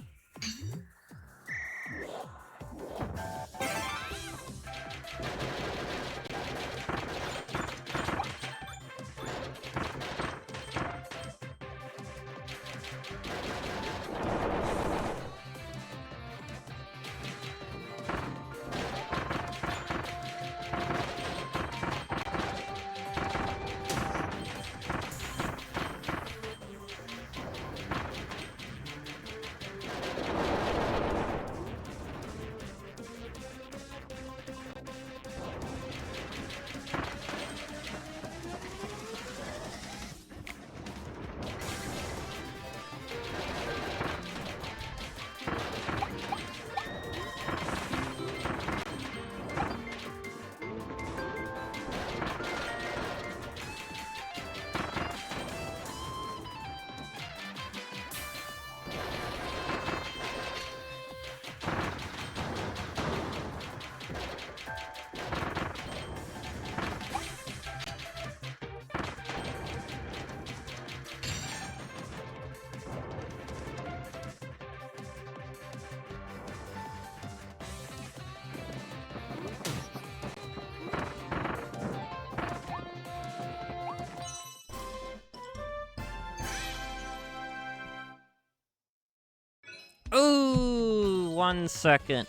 1 second.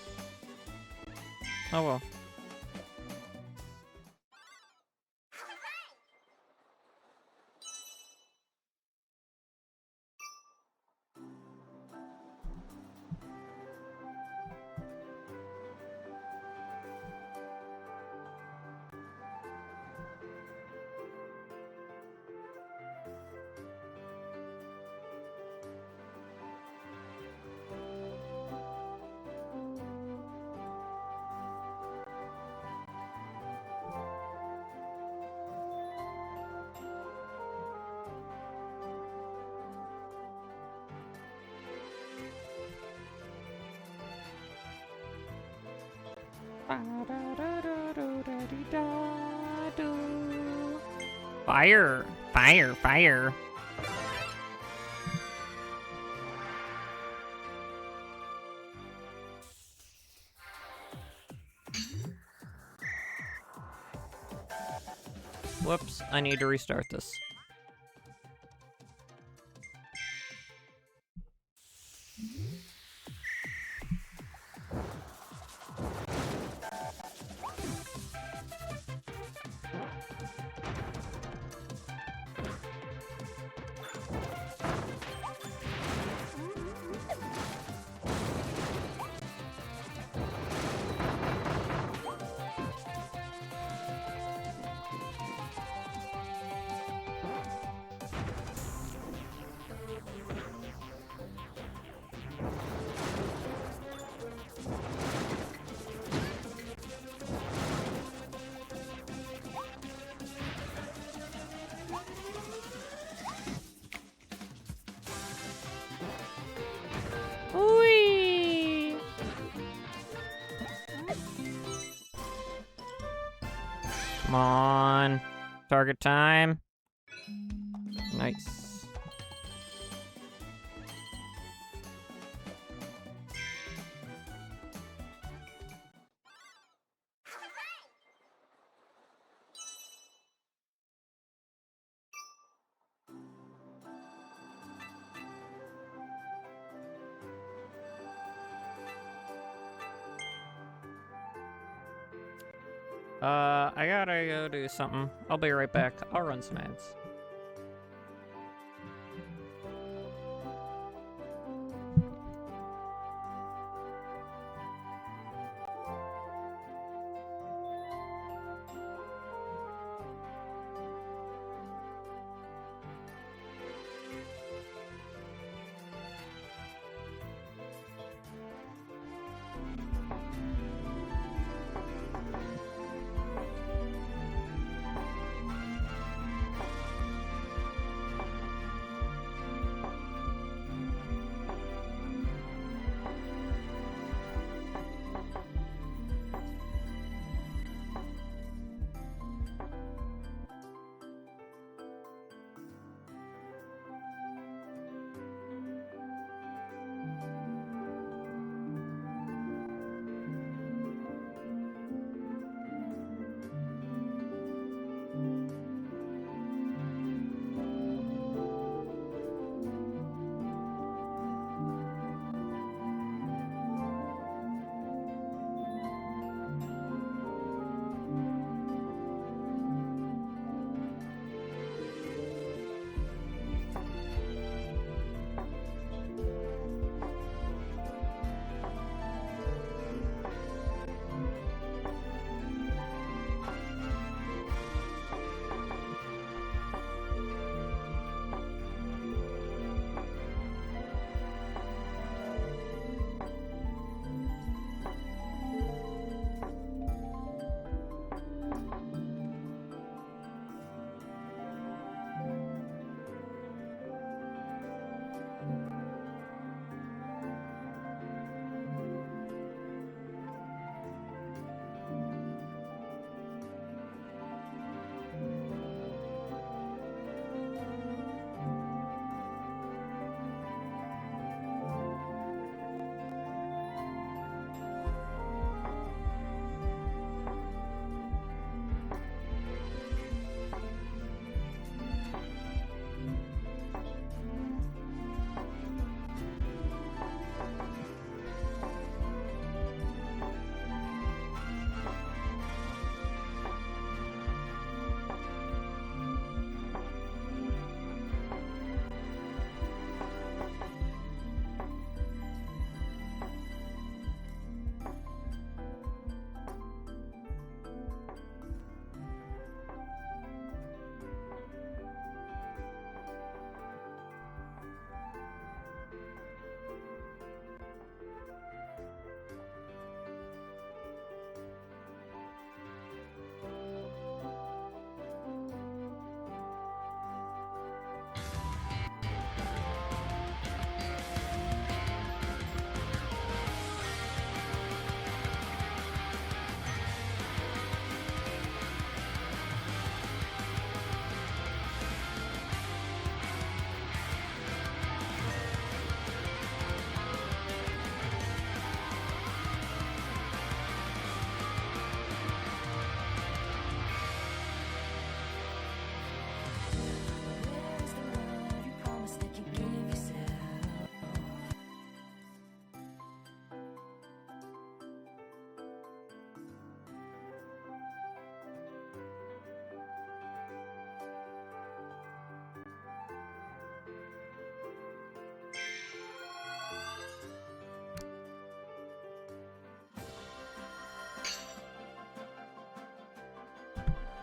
Oh well. Fire! Fire! Fire! Whoops, I need to restart this. Whee! Come on. Target time. Nice. I gotta go do something. I'll be right back. I'll run some ads.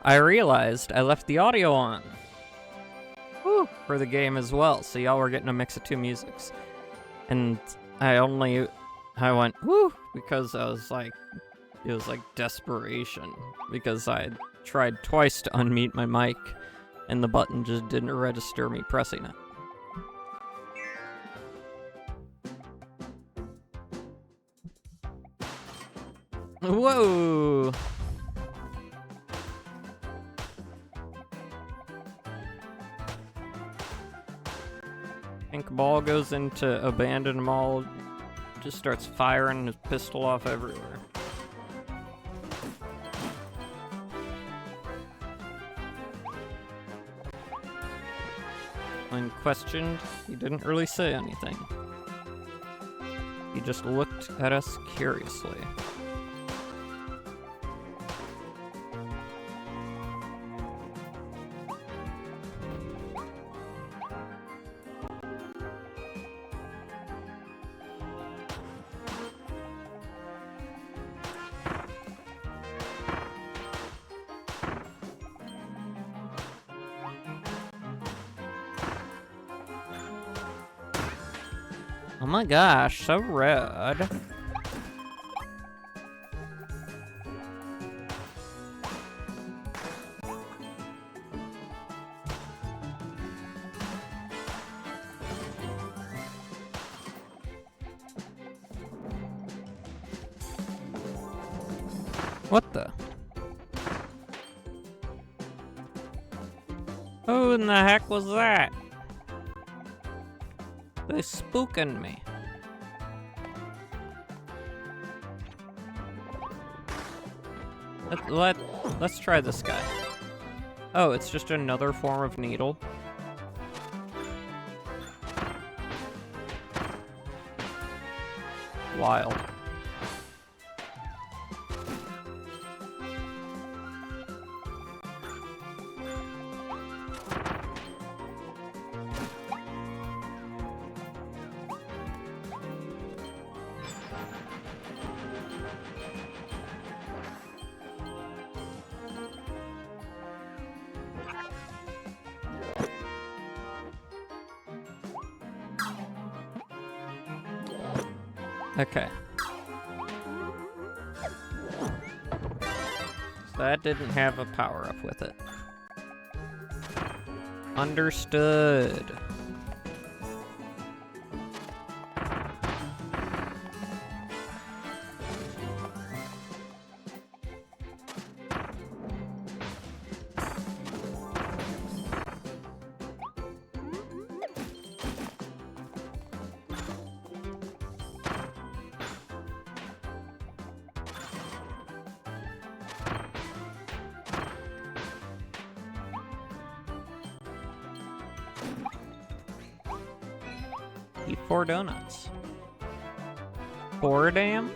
I realized I left the audio on. Woo, for the game as well, so y'all were getting a mix of two musics. And I went, woo, because I was like, it was like desperation. Because I tried twice to unmute my mic, and the button just didn't register me pressing it. Whoa! Pink ball goes into abandoned mall, just starts firing his pistol off everywhere. When questioned, he didn't really say anything. He just looked at us curiously. Oh my gosh, so red. What the? Who in the heck was that? They spooking me. Let's try this guy. Oh, it's just another form of needle. Wild. Okay. So that didn't have a power-up with it. Understood. Eat 4 donuts. 4 damn?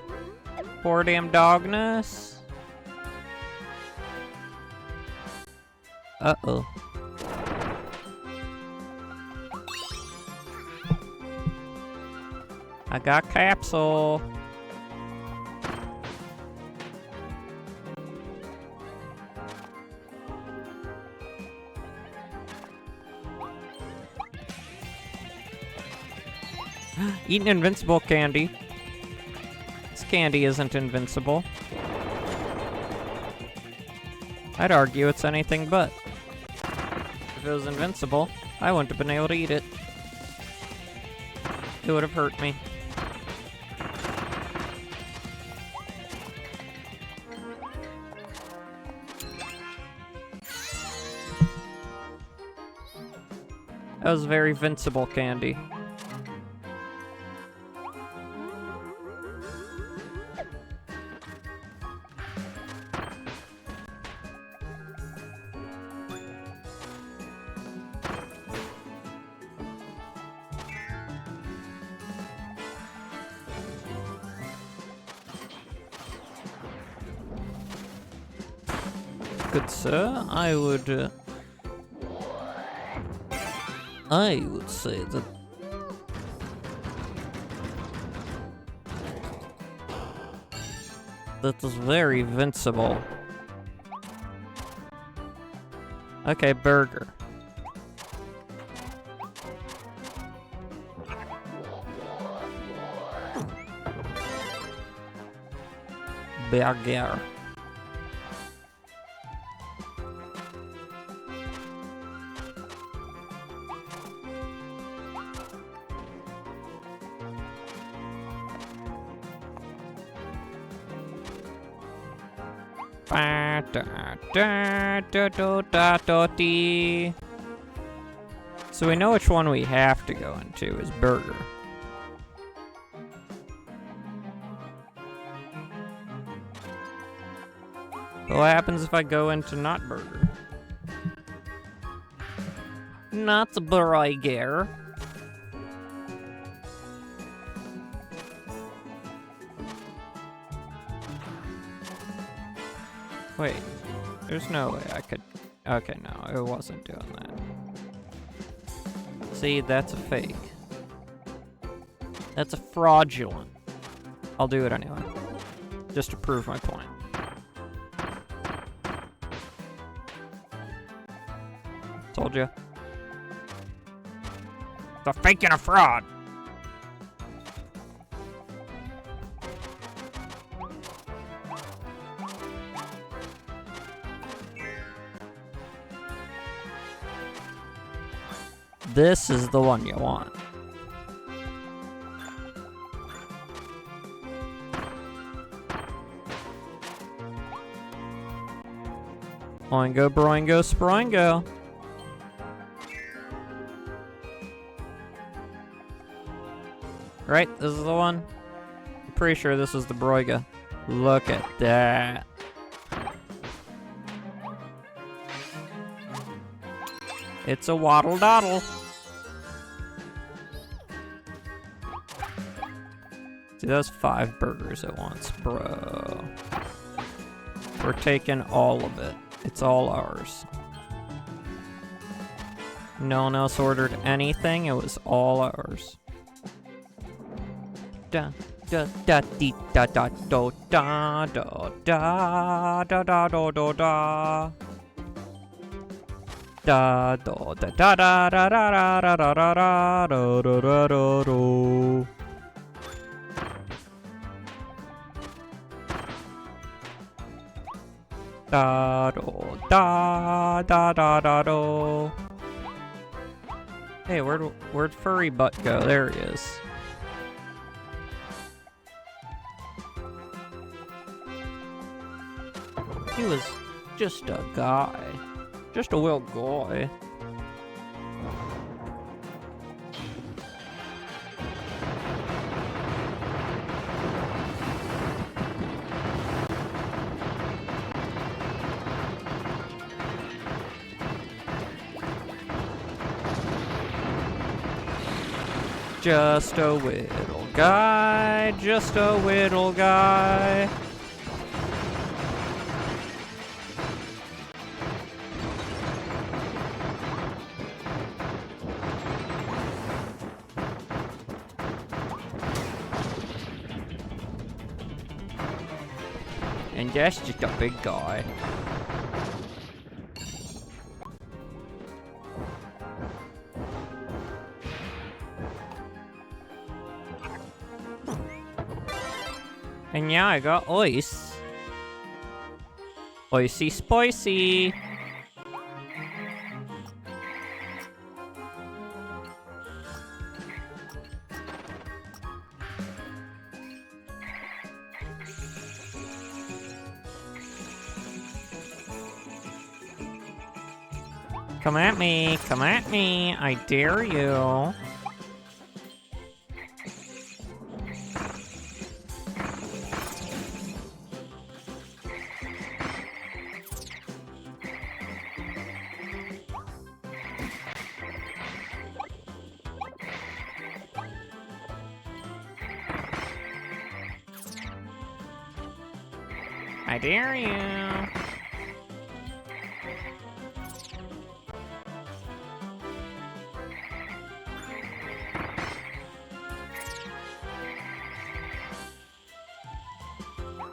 4 damn dogness? Uh-oh. I got capsule. Eating invincible candy. This candy isn't invincible. I'd argue it's anything but. If it was invincible, I wouldn't have been able to eat it. It would have hurt me. That was very invincible candy. Good sir, I would say that that is very invincible. Okay, burger. Burger. So we know which one we have to go into is burger. But what happens if I go into not burger? Not the burger. Wait, there's no way I could... Okay, no, it wasn't doing that. See, that's a fake. That's a fraudulent. I'll do it anyway. Just to prove my point. Told you. It's a fake and a fraud. This is the one you want. Oingo, broingo, sproingo. Right, this is the one? I'm pretty sure this is the broiga. Look at that. It's a waddle doddle. See, that's 5 burgers at once, bro. We're taking all of it. It's all ours. No one else ordered anything. It was all ours. Da da da dee da da do da da da da da do do da. Da do da da da da da da da da da da da da da do. Da do da da da da do. Hey, where'd Furry Butt go? There he is. He was just a guy. Just a little guy. Just a little guy, just a little guy. And that's just a big guy. And yeah, I got ice. Icy spicy. Come at me, I dare you. I dare you.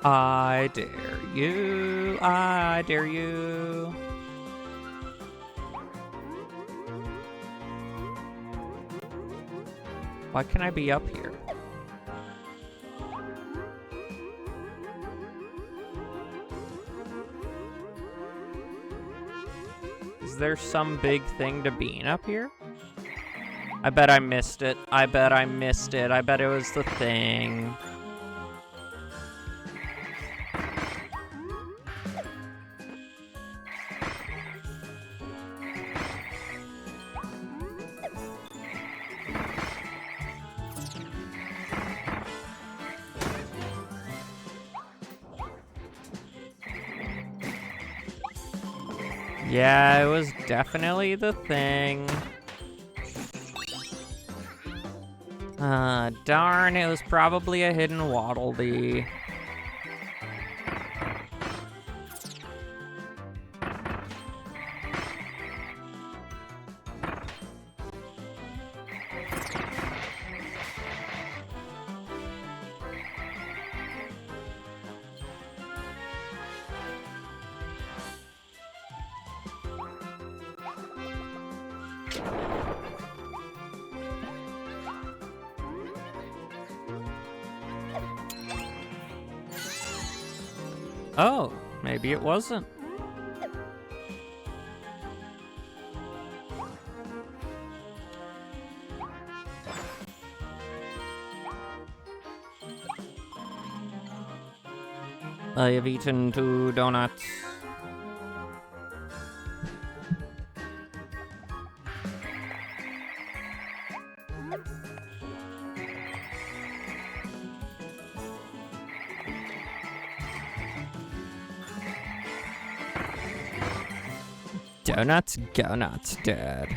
I dare you, I dare you. Why can I be up here? Is there some big thing to being up here? I bet I missed it. I bet I missed it. I bet it was the thing. Yeah, it was definitely the thing. Darn, it was probably a hidden Waddle Dee. Oh, maybe it wasn't. I have eaten 2 donuts. Donuts, go nuts, Dad.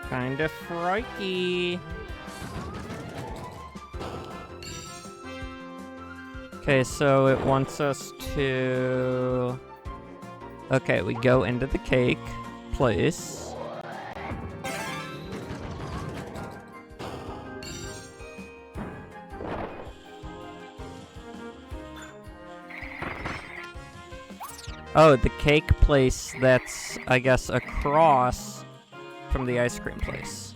Kinda frikey. Okay, so it wants us to... Okay, we go into the cake place. Oh, the cake place that's, I guess, across from the ice cream place.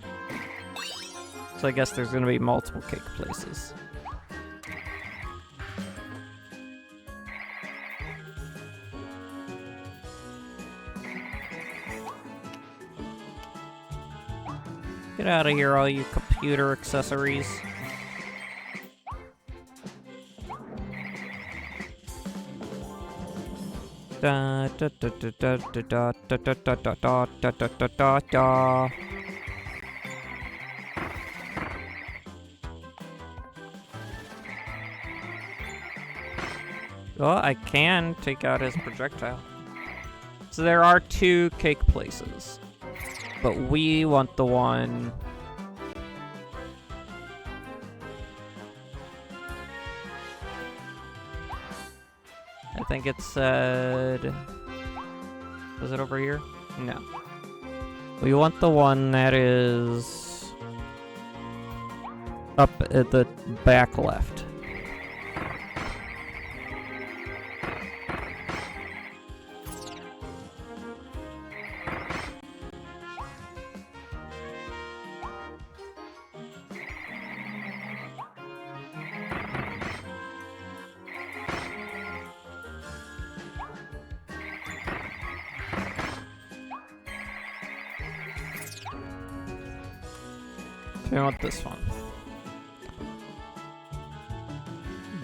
So I guess there's gonna be multiple cake places. Get out of here, all you computer accessories. Da da da da da da da da da da da da da da da da. Well, I can take out his projectile. So there are 2 cake places, but we want the one. I think it said... Was it over here? No. We want the one that is up at the back left. I want this one.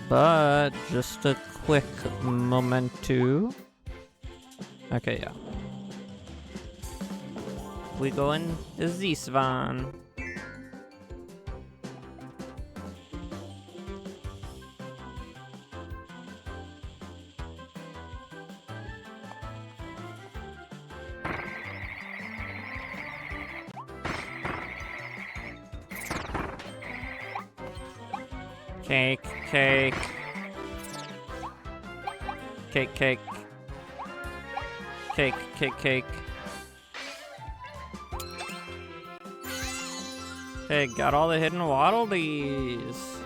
But just a quick momentu. Okay, yeah. We go in this one. Cake, cake. Cake, cake. Cake, cake, cake. Hey, got all the hidden waddle dees.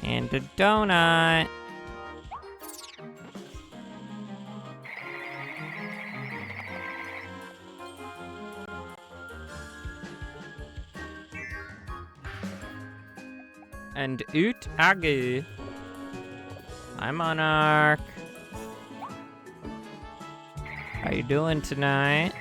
And a donut. And Oot Agu. Hi, Monarch. How you doing tonight?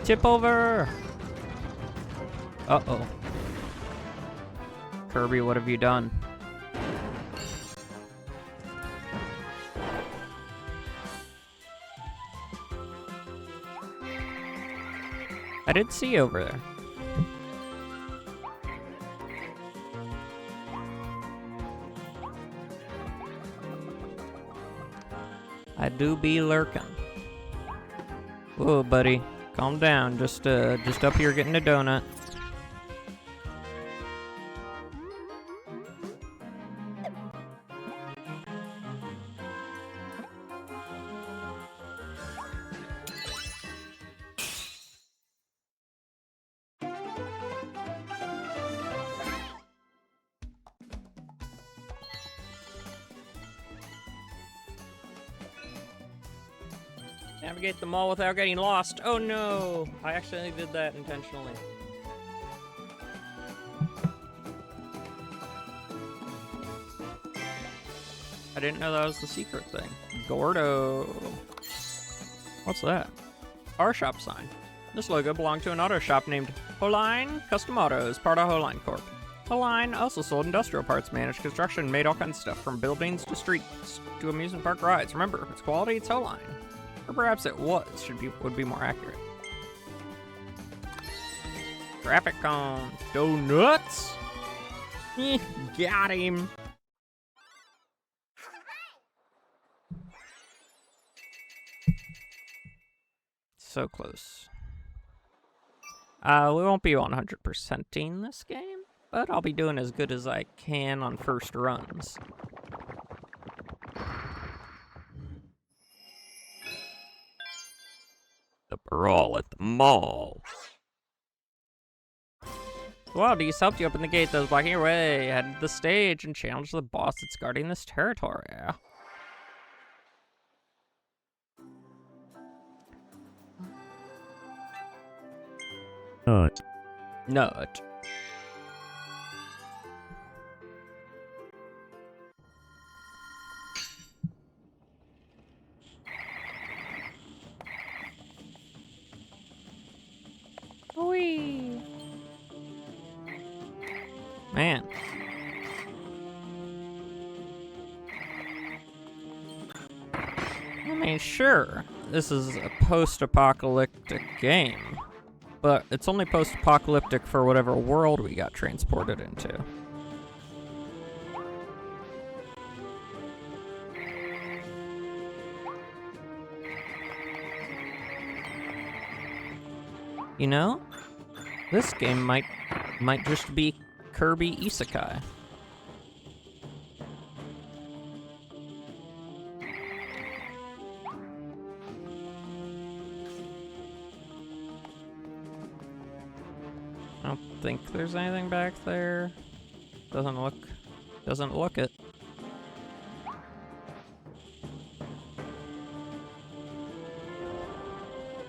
Tip over! Uh-oh. Kirby, what have you done? I did see you over there. I do be lurking. Whoa, buddy. Calm down. Just up here getting a donut. Navigate the mall without getting lost. Oh no! I actually did that intentionally. I didn't know that was the secret thing. Gordo. What's that? Our shop sign. This logo belonged to an auto shop named Holine Custom Autos, part of Holine Corp. Holine also sold industrial parts, managed construction, made all kinds of stuff, from buildings to streets to amusement park rides. Remember, it's quality, it's Holine. Or perhaps it would be more accurate. Traffic cone. Donuts? Got him. So close. We won't be 100%ing this game, but I'll be doing as good as I can on first runs. The brawl at the mall. Well, these helped you open the gate that was blocking your way. Head to the stage and challenge the boss that's guarding this territory. Nut. Nut. Whee! Man. I mean, sure, this is a post-apocalyptic game, but it's only post-apocalyptic for whatever world we got transported into. You know, this game might just be Kirby Isekai. I don't think there's anything back there. Doesn't look it.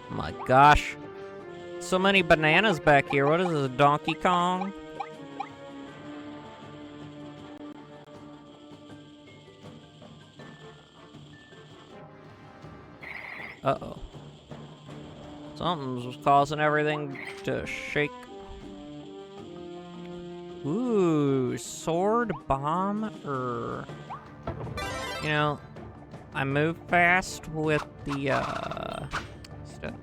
My gosh. So many bananas back here. What is this, Donkey Kong? Uh-oh. Something's causing everything to shake. Ooh, sword bomb, you know, I move fast with the, stuff.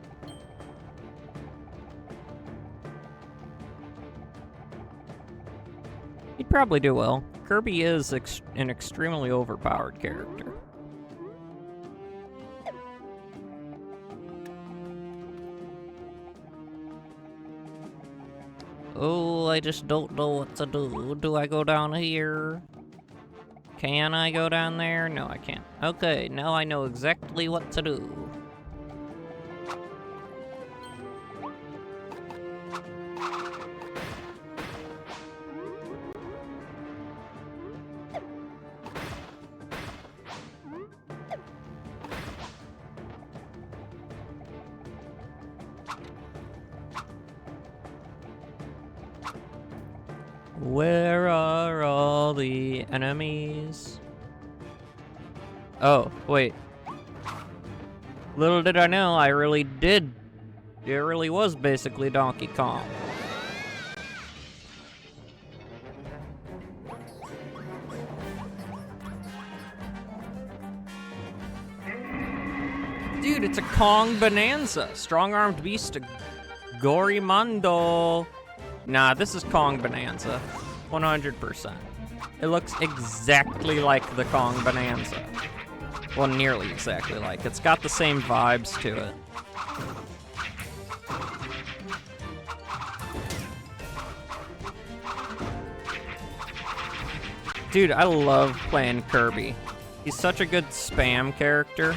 He'd probably do well. Kirby is an extremely overpowered character. Oh, I just don't know what to do. Do I go down here? Can I go down there? No, I can't. Okay, now I know exactly what to do. Where are all the enemies? Oh, wait. Little did I know, I really did. It really was basically Donkey Kong. Dude, it's a Kong Bonanza. Strong-armed beast, Gorimondo. Nah, this is Kong Bonanza. 100%. It looks exactly like the Kong Bonanza. Well, nearly exactly like. It's got the same vibes to it. Dude, I love playing Kirby. He's such a good spam character.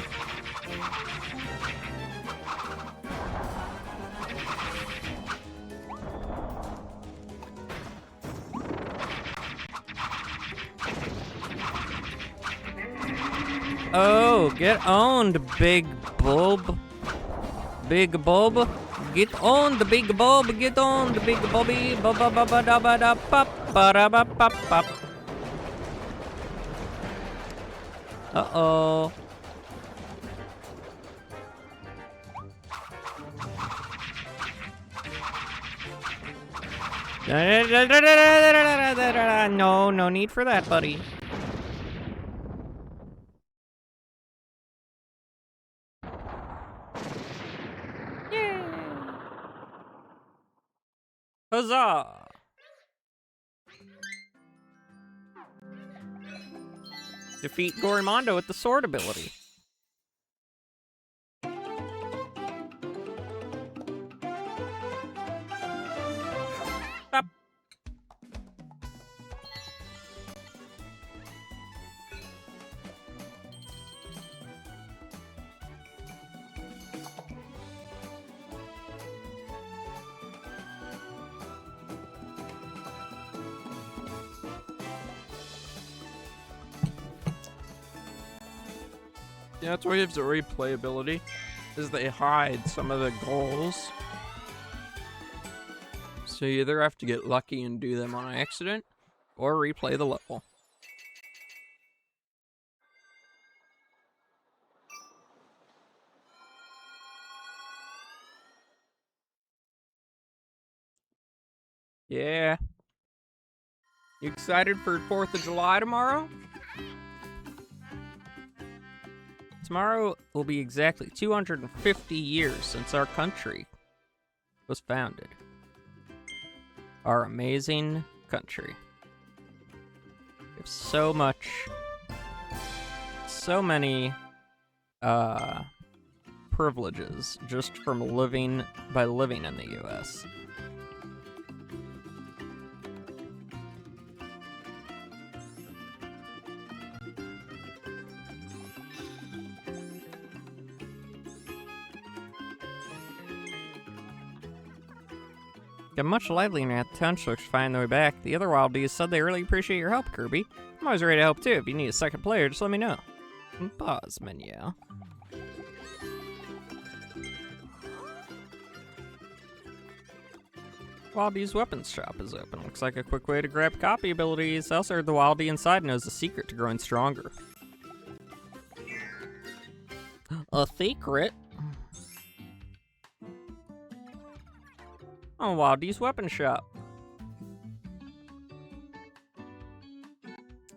Oh, get owned, big bulb. Big bulb. Get owned, big bulb. Get owned, big bulby. Ba ba ba ba da ba da pop ba da ba pop pop. Uh-oh. No, no need for that, buddy. Yay! Huzzah! Defeat Gorimondo with the sword ability. Up. Yeah, that's why you have the replayability, is they hide some of the goals. So you either have to get lucky and do them on accident, or replay the level. Yeah. You excited for 4th of July tomorrow? Tomorrow will be exactly 250 years since our country was founded. Our amazing country. We have so many privileges just from living in the US. Got much livelier now. The townsfolks find their way back. The other wild bees said they really appreciate your help, Kirby. I'm always ready to help too. If you need a second player, just let me know. Pause menu. Wild Bee's weapons shop is open. Looks like a quick way to grab copy abilities. Also heard the Wild Bee inside knows the secret to growing stronger. A secret? Oh, Wildy's Weapon Shop.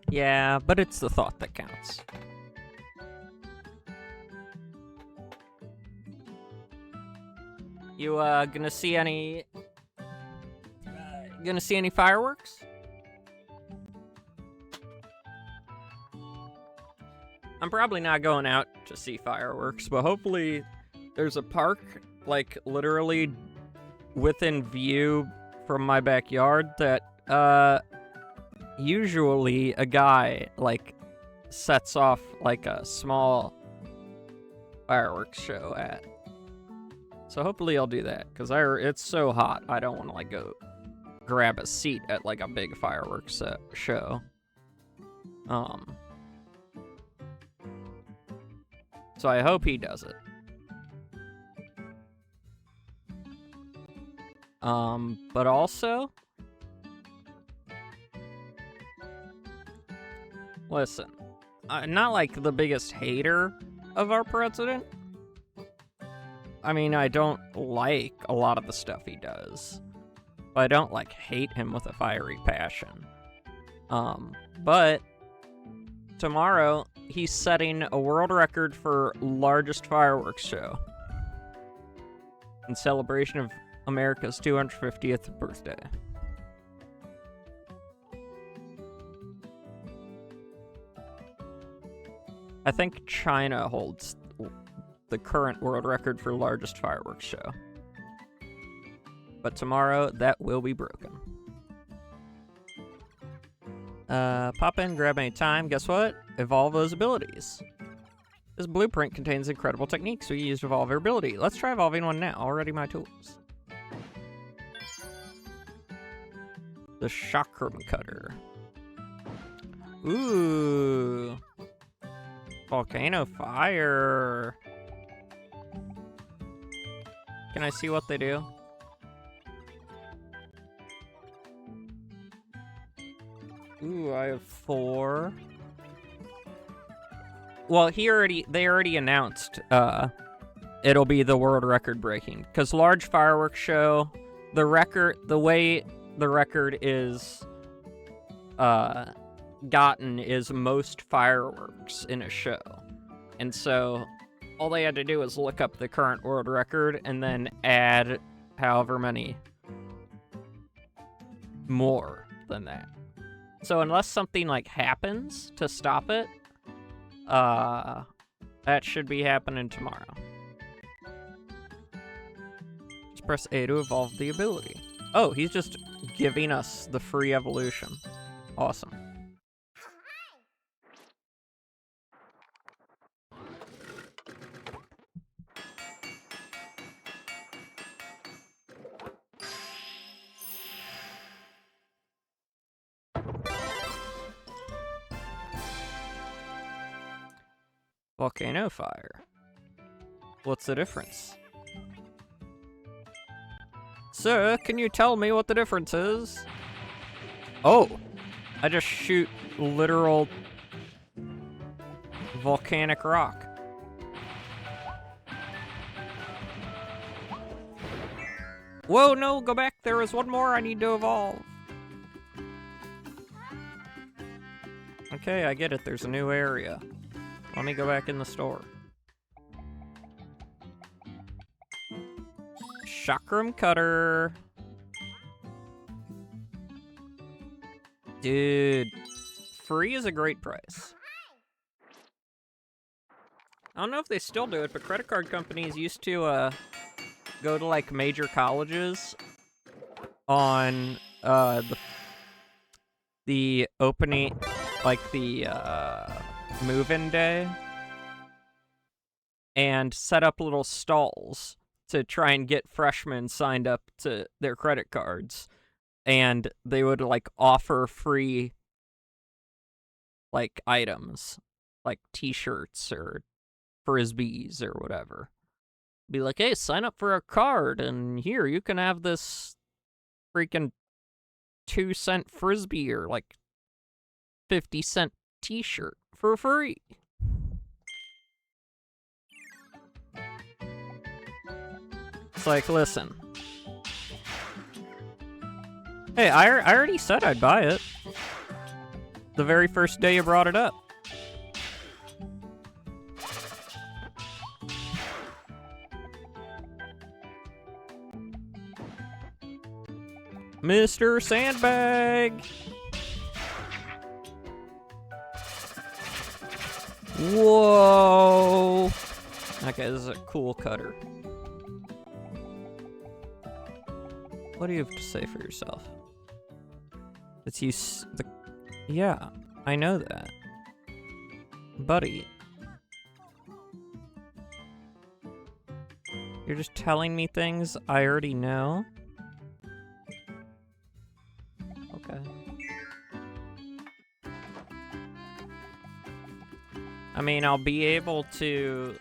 Yeah, but it's the thought that counts. You, gonna see any... gonna see any fireworks? I'm probably not going out to see fireworks, but hopefully there's a park, like, literally within view from my backyard that, usually a guy, like, sets off, like, a small fireworks show at. So hopefully I'll do that, because it's so hot, I don't want to, like, go grab a seat at, like, a big fireworks show. So I hope he does it. But also... Listen, I'm not, like, the biggest hater of our president. I mean, I don't like a lot of the stuff he does. But I don't, like, hate him with a fiery passion. But tomorrow, he's setting a world record for largest fireworks show in celebration of America's 250th birthday. I think China holds the current world record for largest fireworks show. But tomorrow, that will be broken. Pop in, grab any time. Guess what? Evolve those abilities. This blueprint contains incredible techniques we use to evolve our ability. Let's try evolving one now. Already my tools. The Chakram Cutter. Ooh. Volcano Fire. Can I see what they do? Ooh, I have 4. Well, they already announced it'll be the world record breaking. Because large fireworks show, the way the record is gotten is most fireworks in a show. And so all they had to do was look up the current world record and then add however many more than that. So unless something, like, happens to stop it, that should be happening tomorrow. Just press A to evolve the ability. Oh, he's just giving us the free evolution. Awesome. Volcano Fire. What's the difference? Sir, can you tell me what the difference is? Oh, I just shoot literal volcanic rock. Whoa, no, go back. There is one more I need to evolve. Okay, I get it. There's a new area. Let me go back in the store. Chakram Cutter. Dude, free is a great price. I don't know if they still do it, but credit card companies used to go to, like, major colleges on the opening, like, the move-in day, and set up little stalls to try and get freshmen signed up to their credit cards. And they would, like, offer free, like, items, like t-shirts or frisbees or whatever. Be like, hey, sign up for a card, and here, you can have this freaking 2-cent frisbee or, like, 50-cent t-shirt for free. It's like, listen, Hey, I already said I'd buy it. The very first day you brought it up. Mr. Sandbag! Whoa! Okay, this is a cool cutter. What do you have to say for yourself? It's yeah, I know that. Buddy. You're just telling me things I already know? Okay. I mean, I'll be able to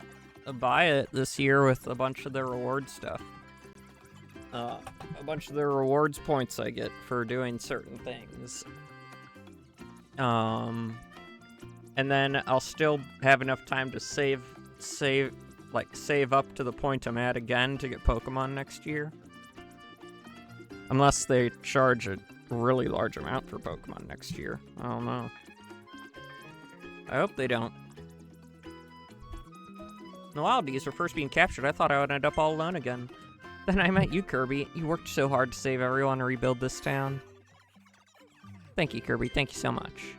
buy it this year with a bunch of the reward stuff. A bunch of the rewards points I get for doing certain things. And then I'll still have enough time to save up to the point I'm at again to get Pokemon next year. Unless they charge a really large amount for Pokemon next year. I don't know. I hope they don't. The Wildies were first being captured. I thought I would end up all alone again. Then I met you, Kirby. You worked so hard to save everyone and rebuild this town. Thank you, Kirby. Thank you so much.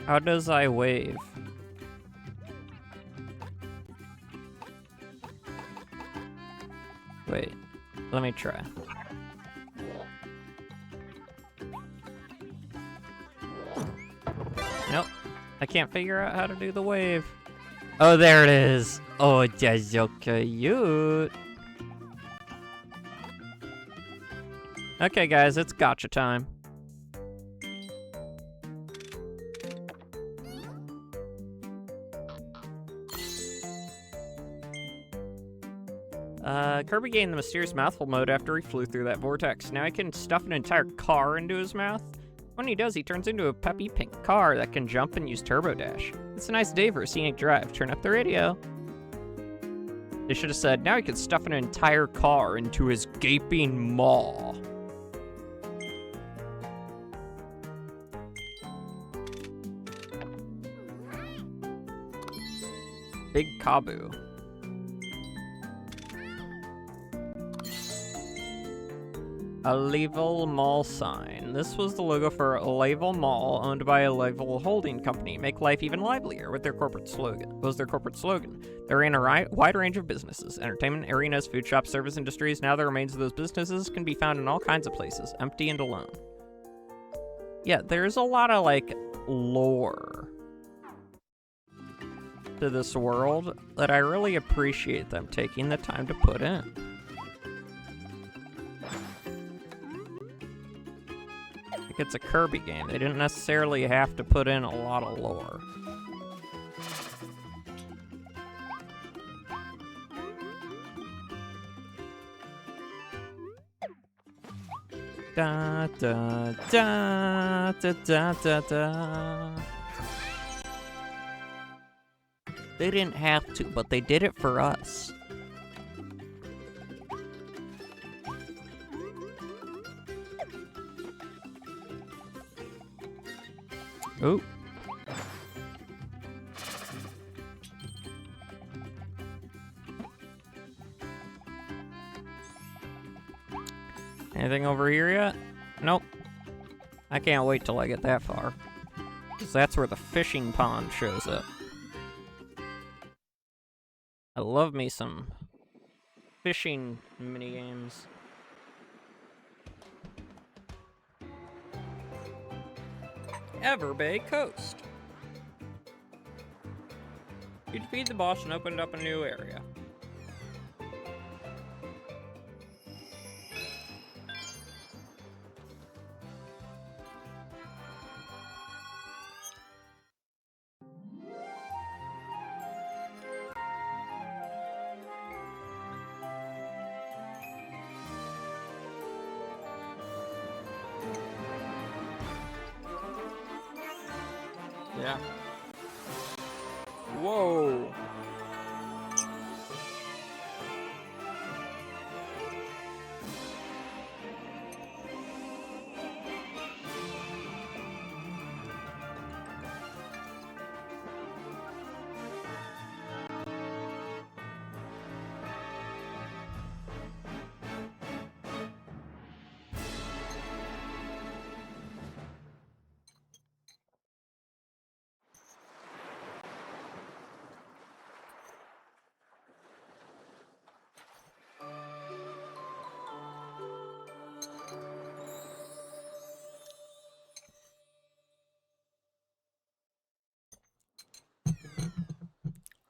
How does I wave? Wait, let me try. Nope, I can't figure out how to do the wave. Oh, there it is. Oh, that's so cute. Okay, guys, it's gotcha time. Kirby gained the mysterious mouthful mode after he flew through that vortex. Now he can stuff an entire car into his mouth. When he does, he turns into a peppy pink car that can jump and use Turbo Dash. It's a nice day for a scenic drive. Turn up the radio. They should have said, now he can stuff an entire car into his gaping maw. Big Kabu. A Level Mall sign. This was the logo for a Level Mall, owned by a Level holding company. Make life even livelier with their corporate slogan. What was their corporate slogan? They ran a wide range of businesses. Entertainment, arenas, food shops, service industries. Now the remains of those businesses can be found in all kinds of places, empty and alone. Yeah, there's a lot of, like, lore to this world that I really appreciate them taking the time to put in. It's a Kirby game. They didn't necessarily have to put in a lot of lore. Da da da da da da da. They didn't have to, but they did it for us. Ooh. Anything over here yet? Nope. I can't wait till I get that far. Because that's where the fishing pond shows up. I love me some fishing minigames. Everbay Coast. You defeated the boss and opened up a new area. Yeah. Whoa.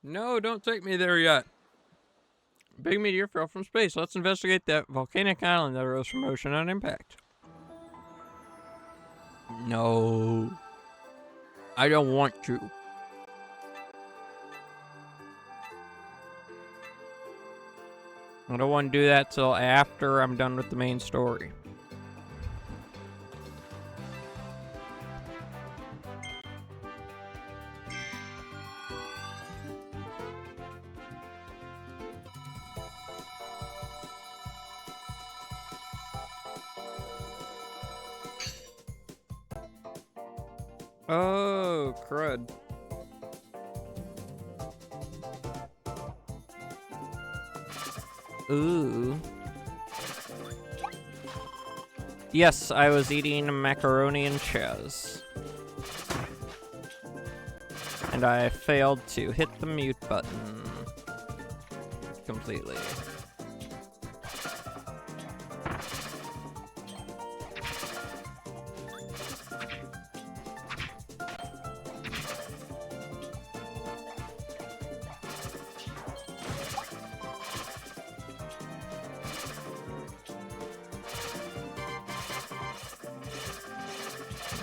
No, don't take me there yet. Big meteor fell from space. Let's investigate that volcanic island that rose from ocean on impact. No. I don't want to. I don't want to do that till after I'm done with the main story. Oh, crud. Ooh. Yes, I was eating macaroni and cheese. And I failed to hit the mute button completely.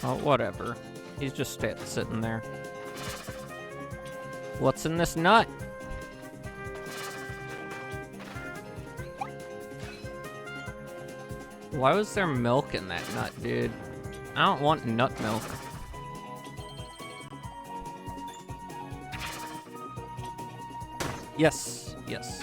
Oh, whatever. He's just sitting there. What's in this nut? Why was there milk in that nut, dude? I don't want nut milk. Yes, yes.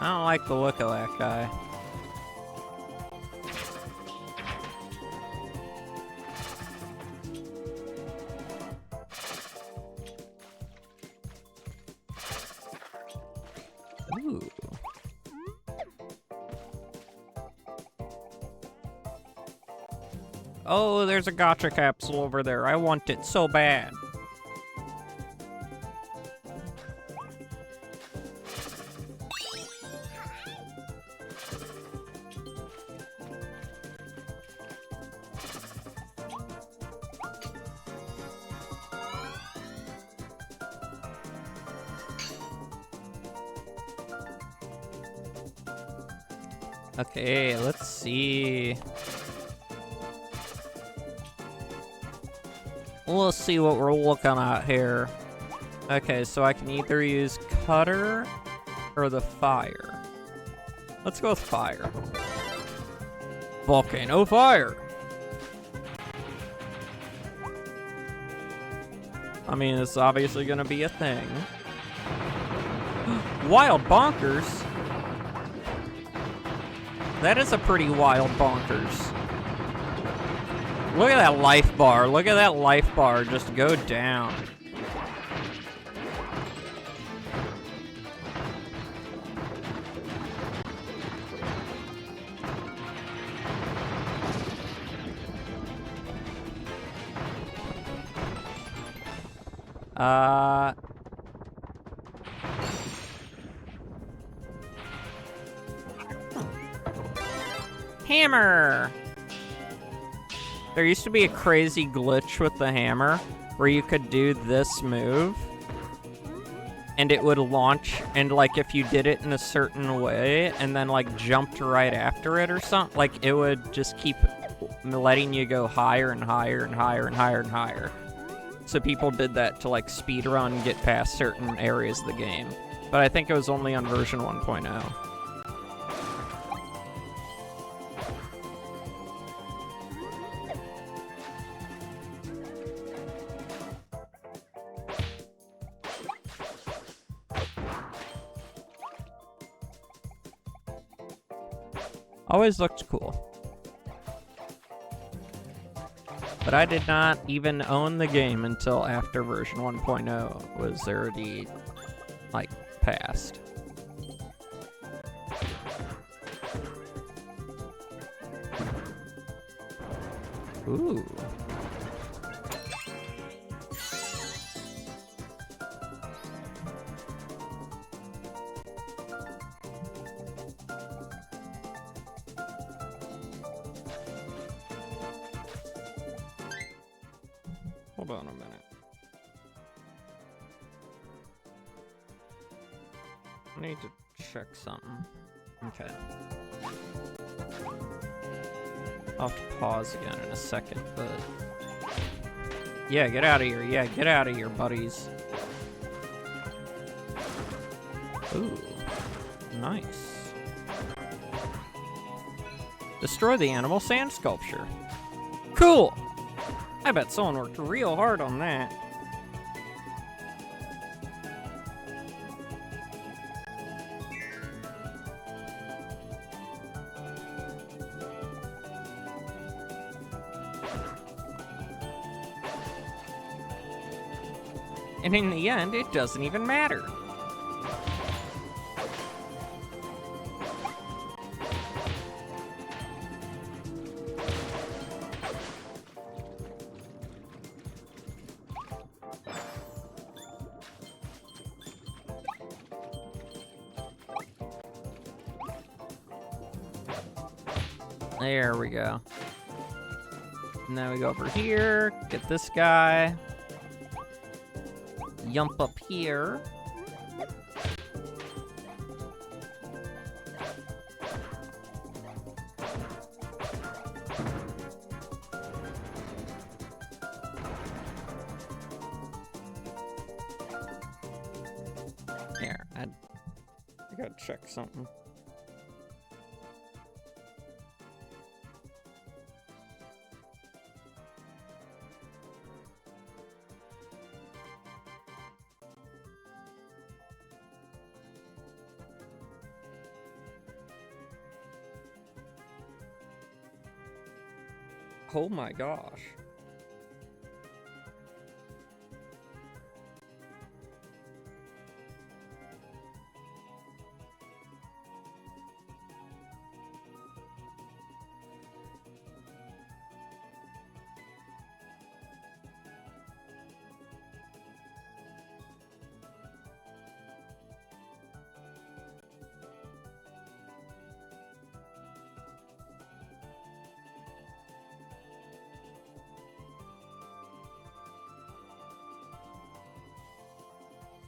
I don't like the look of that guy. Ooh. Oh, there's a gacha capsule over there. I want it so bad. Okay, let's see. Let's see what we're looking at here. Okay, so I can either use cutter or the fire. Let's go with fire. Volcano fire. I mean, it's obviously gonna be a thing. Wild bonkers. That is a pretty wild bonkers. Look at that life bar. Look at that life bar just go down. Hammer! There used to be a crazy glitch with the hammer where you could do this move and it would launch, and like if you did it in a certain way and then like jumped right after it or something, like it would just keep letting you go higher and higher and higher and higher and higher. So people did that to like speedrun and get past certain areas of the game. But I think it was only on version 1.0. Always looked cool. But I did not even own the game until after version 1.0 was already, like, passed. Ooh. Hold on a minute. I need to check something. Okay. I'll have to pause again in a second, but... Yeah, get out of here. Yeah, get out of here, buddies. Ooh. Nice. Destroy the animal sand sculpture. Cool! I bet someone worked real hard on that. And in the end, it doesn't even matter. There we go. Now we go over here, get this guy. Jump up here. Here, I gotta check something. Oh my gosh.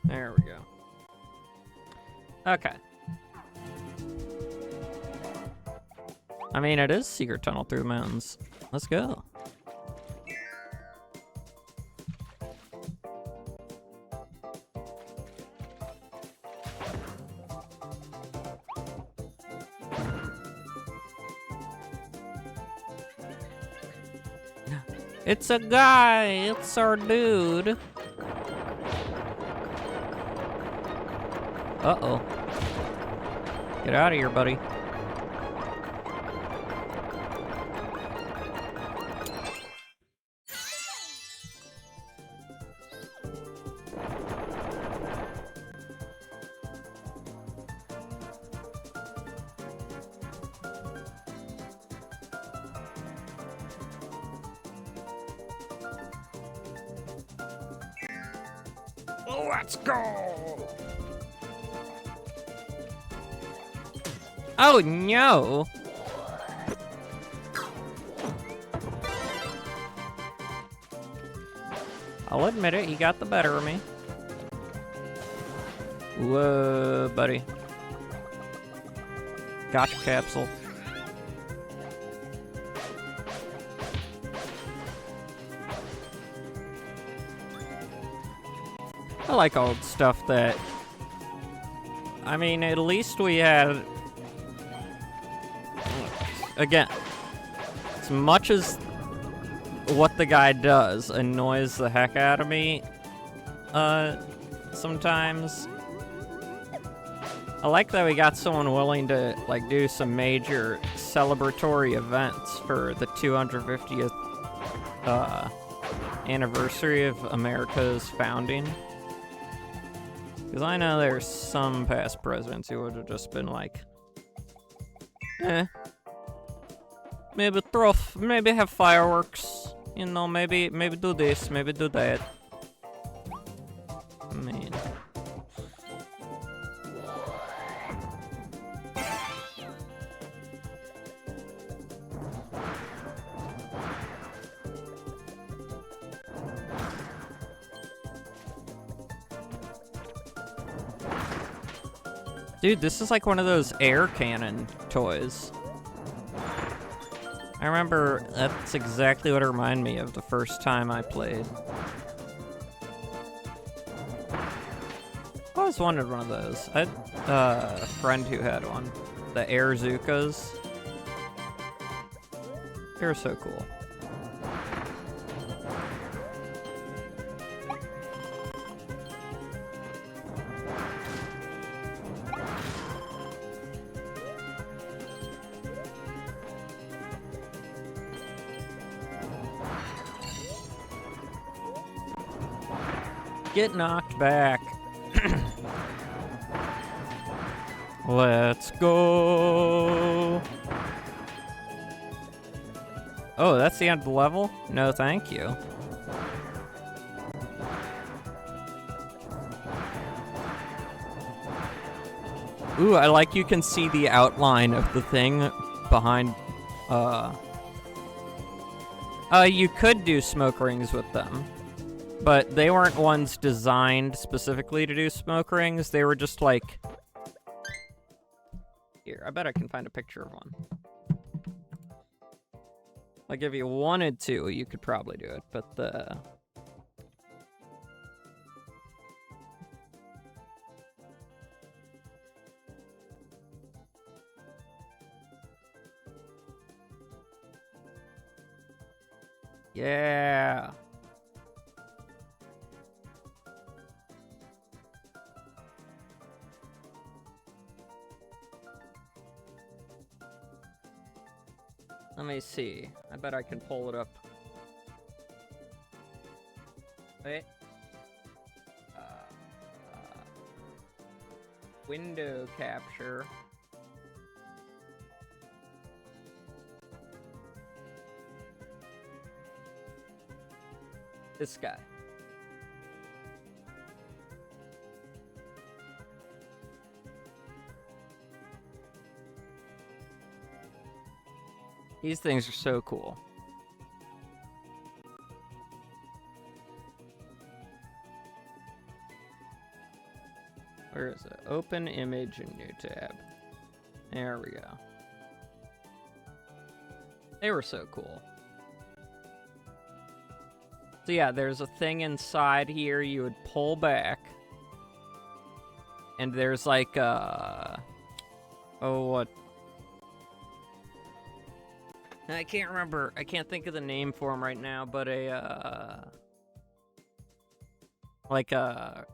There we go. Okay. I mean, it is secret tunnel through the mountains. Let's go. It's a guy. It's our dude. Uh-oh. Get out of here, buddy. Let's go! Oh no! I'll admit it, he got the better of me. Whoa, buddy. Gotcha capsule. I like old stuff that... I mean, at least we had... Again, as much as what the guy does annoys the heck out of me, sometimes, I like that we got someone willing to, like, do some major celebratory events for the 250th, anniversary of America's founding. Because I know there's some past presidents who would have just been like, maybe have fireworks, you know, maybe do this, maybe do that. I mean... Dude, this is like one of those air cannon toys. I remember that's exactly what it reminded me of the first time I played. I always wanted one of those. I had a friend who had one. The air Zukas. They were so cool. Get knocked back. Let's go. Oh, that's the end of the level? No, thank you. Ooh, I like you can see the outline of the thing behind, you could do smoke rings with them. But they weren't ones designed specifically to do smoke rings. They were just like... Here, I bet I can find a picture of one. Like, if you wanted to, you could probably do it, but the... Yeah! Let me see. I bet I can pull it up. Wait. Window capture. This guy. These things are so cool. Where is it? Open image in new tab. There we go. They were so cool. So yeah, there's a thing inside here you would pull back. And there's like oh, what? I can't remember. I can't think of the name for him right now, but a, like a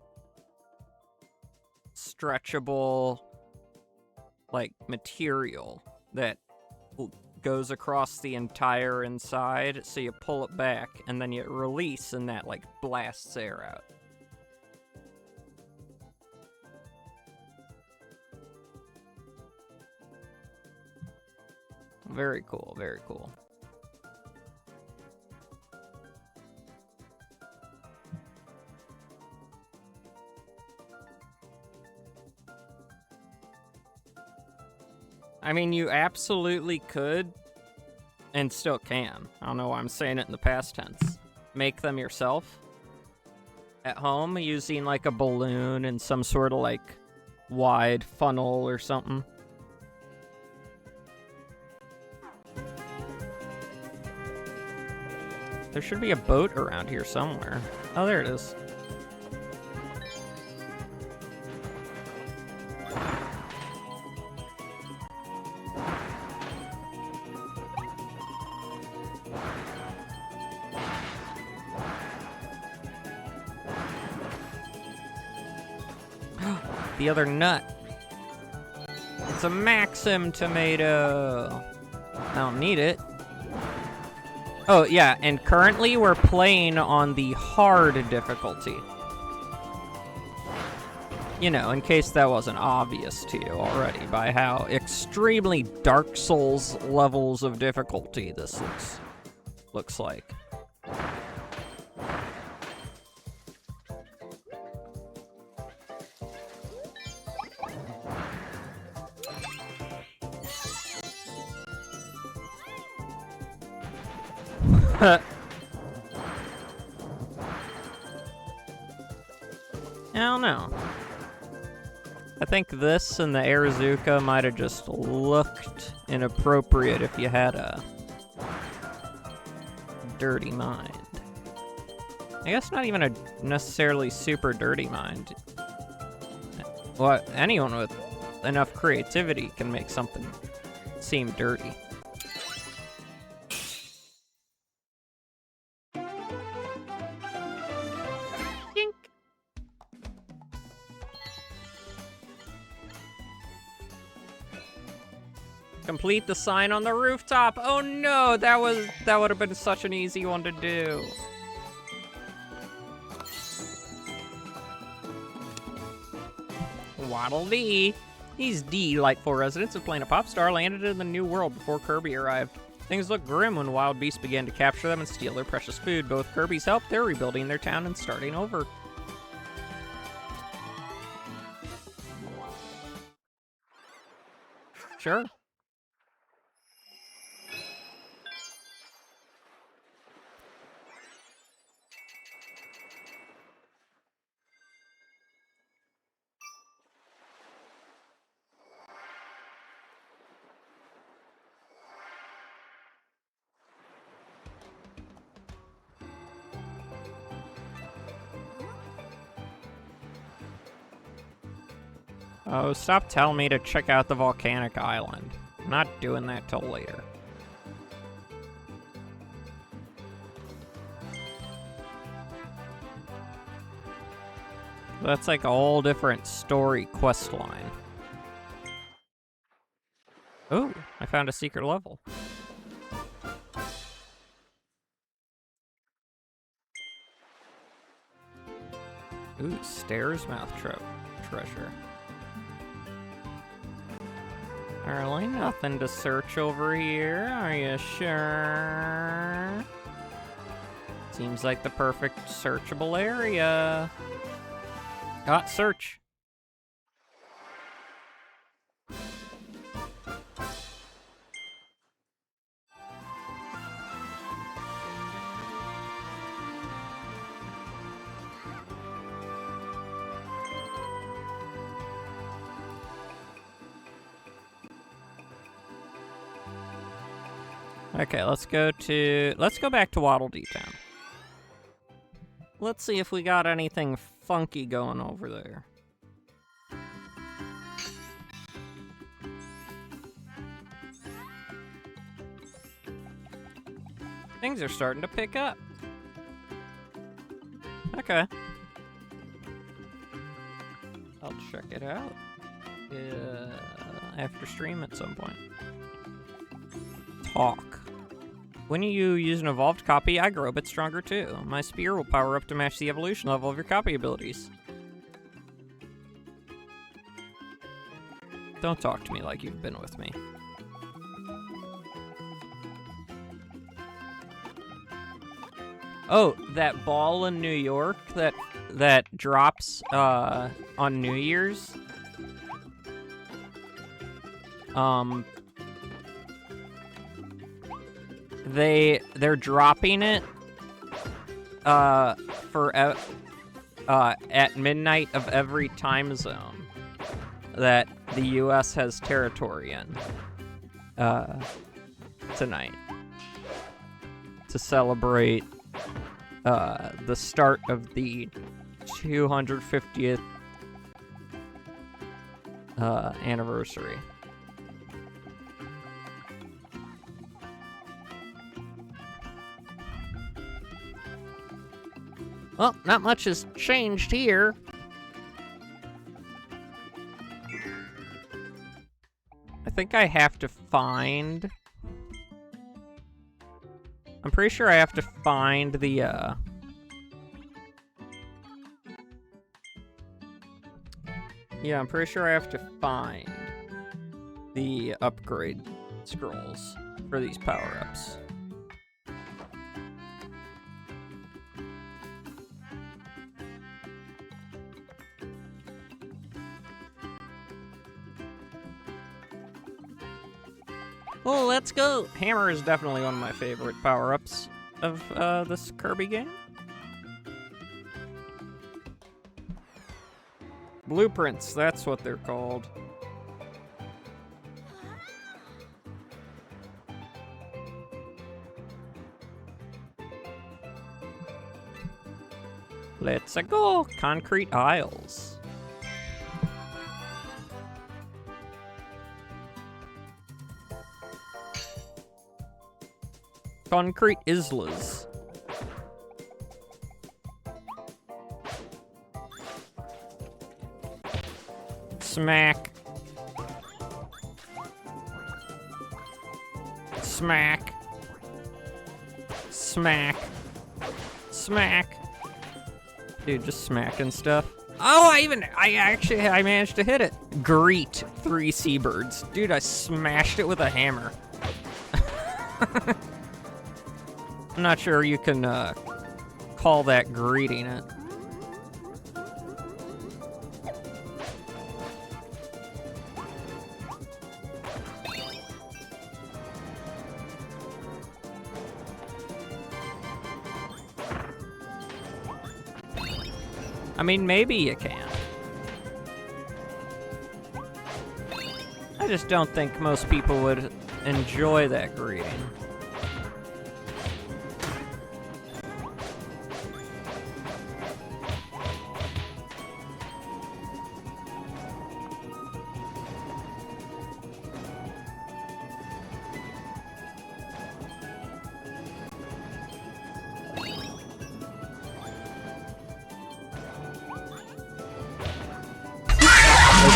stretchable, like, material that goes across the entire inside, so you pull it back, and then you release, and that, like, blasts air out. Very cool, very cool. I mean, you absolutely could, and still can. I don't know why I'm saying it in the past tense. Make them yourself at home using, like, a balloon and some sort of, like, wide funnel or something. There should be a boat around here somewhere. Oh, there it is. the other nut. It's a Maxim tomato. I don't need it. Oh, yeah, and currently we're playing on the hard difficulty. You know, in case that wasn't obvious to you already by how extremely Dark Souls levels of difficulty this looks like. I don't know. I think this and the Airzuka might have just looked inappropriate if you had a dirty mind. I guess not even a necessarily super dirty mind. Well, anyone with enough creativity can make something seem dirty. Complete the sign on the rooftop. Oh no, that would have been such an easy one to do. Waddle Dee. These delightful residents of Planet Popstar landed in the new world before Kirby arrived. Things looked grim when wild beasts began to capture them and steal their precious food. Both Kirby's helped, they're rebuilding their town and starting over. Sure. Oh, stop telling me to check out the volcanic island. I'm not doing that till later. That's like a whole different story quest line. Ooh, I found a secret level. Ooh, Stairs Mouth treasure. Really? Nothing to search over here, are you sure? Seems like the perfect searchable area. Got search. Okay, let's go back to Waddle Dee Town. Let's see if we got anything funky going over there. Things are starting to pick up. Okay. I'll check it out. After stream at some point. Talk. When you use an evolved copy, I grow a bit stronger too. My spear will power up to match the evolution level of your copy abilities. Don't talk to me like you've been with me. Oh, that ball in New York that drops on New Year's. They're dropping it at midnight of every time zone that the US has territory in tonight to celebrate the start of the 250th anniversary. Well, not much has changed here. think I have to find... I'm pretty sure I have to find the, Yeah, I'm pretty sure I have to find the upgrade scrolls for these power-ups. Well, let's go! Hammer is definitely one of my favorite power-ups of this Kirby game. Blueprints, that's what they're called. Let's go! Concrete aisles. Concrete islas. Smack. Smack. Smack. Smack. Dude, just smacking stuff. Oh, I managed to hit it. Greet 3 seabirds. Dude, I smashed it with a hammer. I'm not sure you can call that greeting it. I mean, maybe you can. I just don't think most people would enjoy that greeting.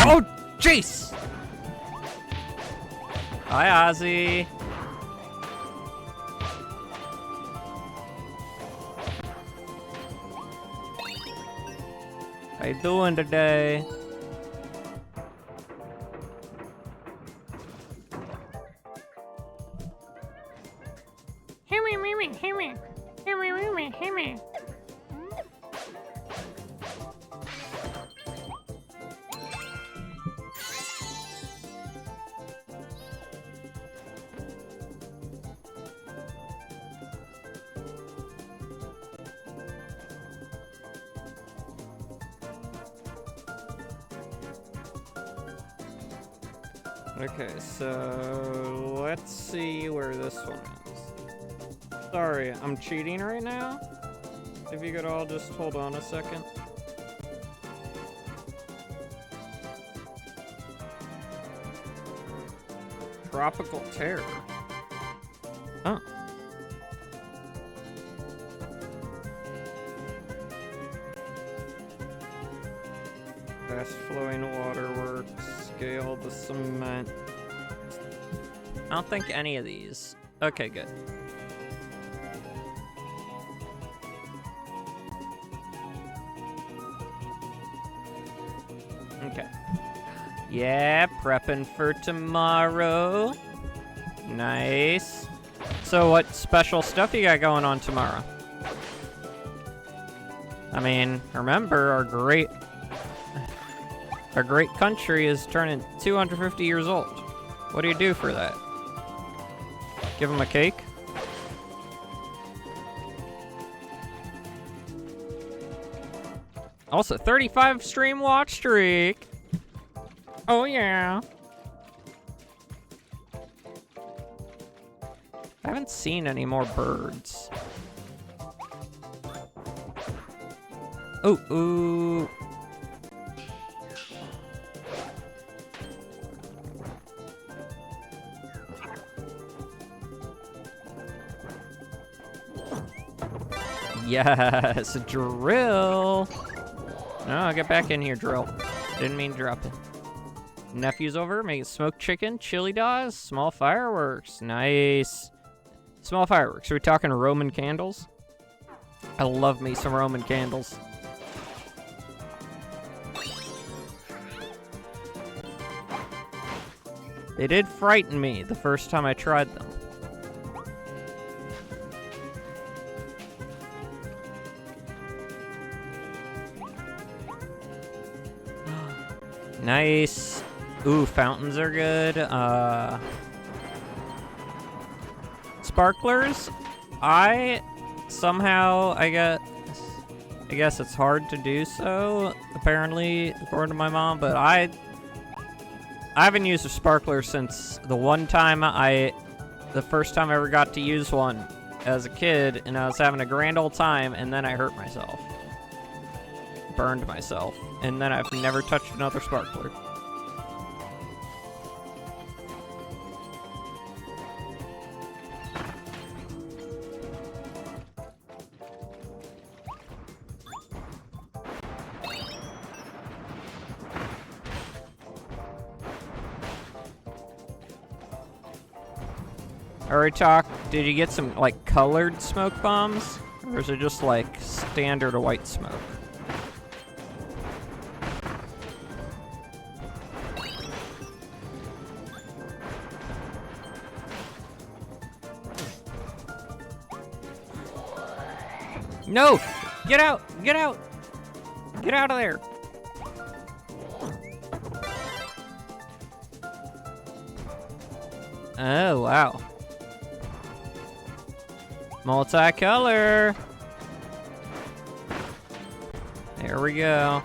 Oh, jeez! Hi, Ozzy. How you doing today? Okay, so let's see where this one is. Sorry, I'm cheating right now. If you could all just hold on a second. Tropical Terror. Oh. Fast flowing waterworks. Scale the cement. I don't think any of these. Okay, good. Okay. Yeah, prepping for tomorrow. Nice. So what special stuff you got going on tomorrow? I mean, remember our great country is turning 250 years old. What do you do for that? Give them a cake? Also, 35 stream watch streak. Oh yeah. I haven't seen any more birds. Oh, ooh. Yes, drill. No, get back in here, drill. Didn't mean drop it. Nephew's over, making smoked chicken, chili dogs, small fireworks. Nice. Small fireworks. Are we talking Roman candles? I love me some Roman candles. They did frighten me the first time I tried them. Nice. Ooh, fountains are good. Sparklers, I guess it's hard to do so, apparently, according to my mom, but I haven't used a sparkler since the first time I ever got to use one as a kid, and I was having a grand old time, and then I hurt myself. Burned myself, and then I've never touched another sparkler. Alright, Talk, did you get some, like, colored smoke bombs? Or is it just, like, standard white smoke? No! Get out! Get out! Get out of there! Oh, wow. Multicolor! There we go.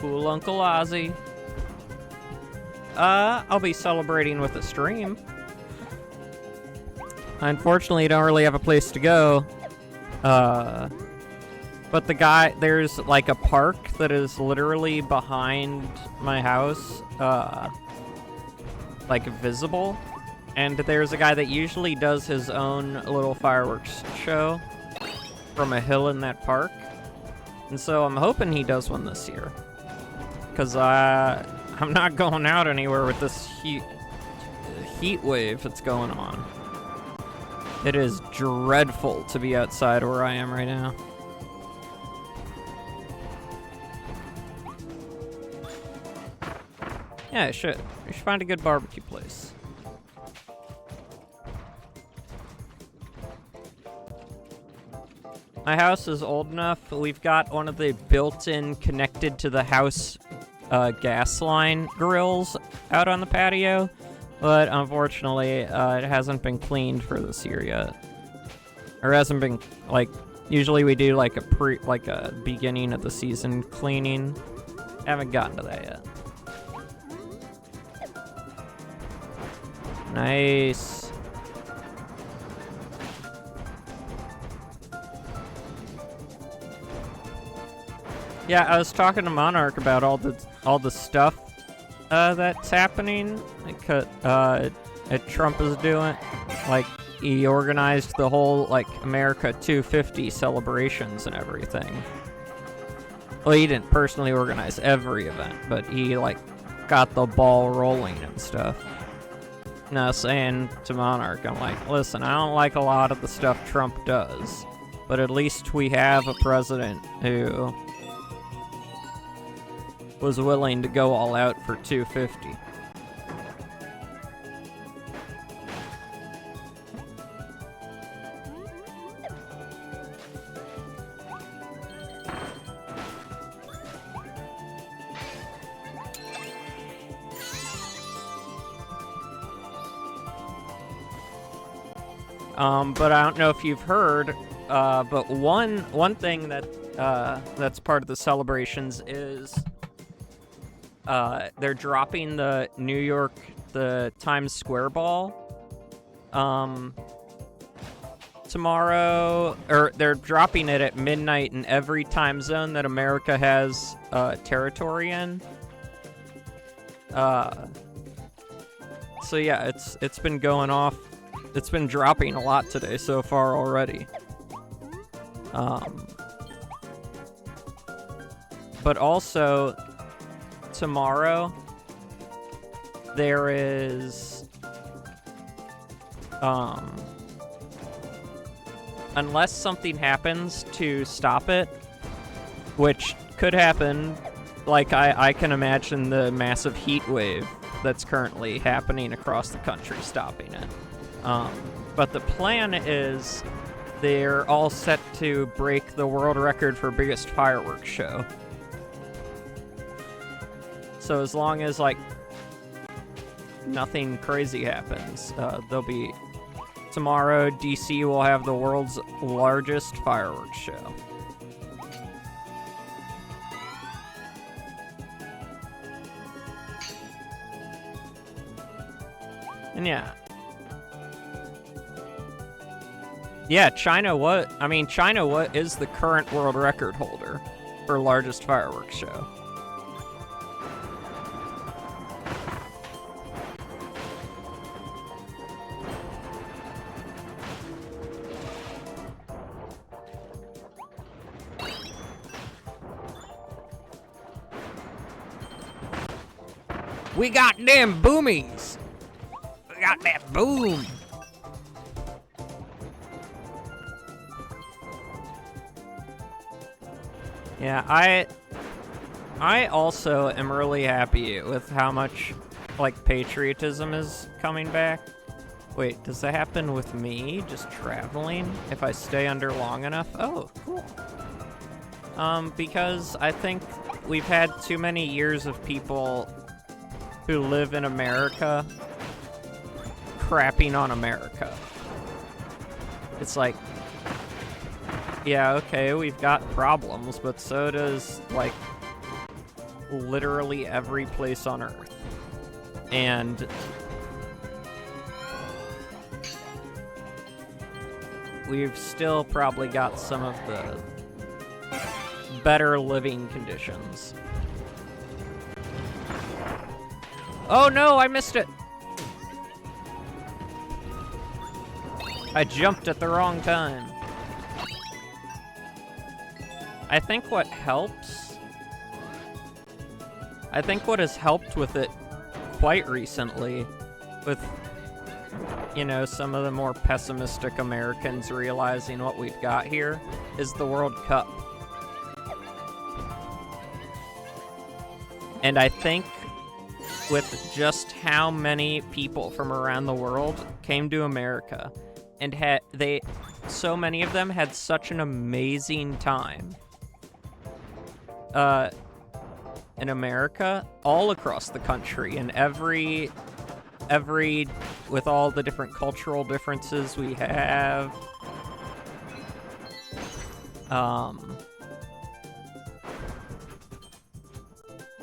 Cool Uncle Ozzy. I'll be celebrating with a stream. Unfortunately, I don't really have a place to go. But there's like a park that is literally behind my house, like visible. And there's a guy that usually does his own little fireworks show from a hill in that park. And so I'm hoping he does one this year. Because I'm not going out anywhere with this heat wave that's going on. It is dreadful to be outside where I am right now. Yeah, I should find a good barbecue place. My house is old enough. We've got one of the built-in connected to the house gas line grills out on the patio. But unfortunately, it hasn't been cleaned for this year yet. Or hasn't been, like, usually we do like a beginning of the season cleaning. Haven't gotten to that yet. Nice. Yeah, I was talking to Monarch about all the stuff that's happening, like that Trump is doing. Like, he organized the whole, like, America 250 celebrations and everything. Well, he didn't personally organize every event, but he, like, got the ball rolling and stuff. And I was saying to Monarch, I'm like, listen, I don't like a lot of the stuff Trump does, but at least we have a president who was willing to go all out for 250. But I don't know if you've heard, but one thing that's part of the celebrations is they're dropping the Times Square ball tomorrow, or they're dropping it at midnight in every time zone that America has territory in. So yeah, it's been going off. It's been dropping a lot today so far already. But also, tomorrow, there is, unless something happens to stop it, which could happen, like I can imagine the massive heat wave that's currently happening across the country stopping it. But the plan is they're all set to break the world record for biggest fireworks show. So as long as, like, nothing crazy happens, they'll be... Tomorrow, DC will have the world's largest fireworks show. And yeah. Yeah, China is the current world record holder for largest fireworks show. We got them boomies. We got that boom. Yeah, I also am really happy with how much, like, patriotism is coming back. Wait, does that happen with me just traveling if I stay under long enough? Oh, cool. Because I think we've had too many years of people who live in America crapping on America. It's like, yeah, okay, we've got problems, but so does, like, literally every place on Earth. And we've still probably got some of the better living conditions. Oh no, I missed it! I jumped at the wrong time. I think what has helped with it quite recently, with, you know, some of the more pessimistic Americans realizing what we've got here, is the World Cup. And I think with just how many people from around the world came to America, and so many of them had such an amazing time in America, all across the country, and every with all the different cultural differences we have,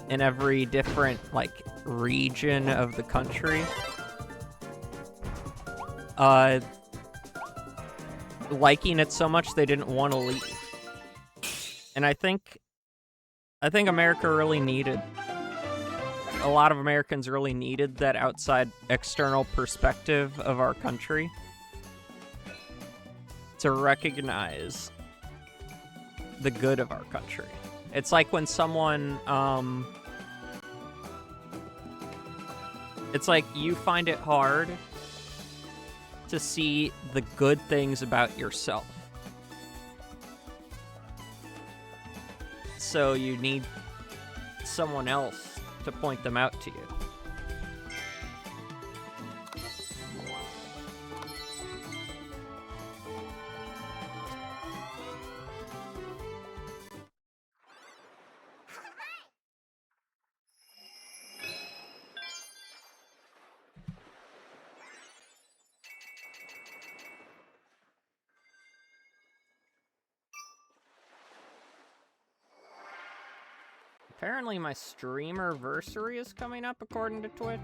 in every different, like, region of the country, liking it so much they didn't want to leave. And I think America really needed, a lot of Americans really needed that outside external perspective of our country to recognize the good of our country. It's like when someone, it's like you find it hard to see the good things about yourself. So you need someone else to point them out to you. Apparently my streamerversary is coming up according to Twitch.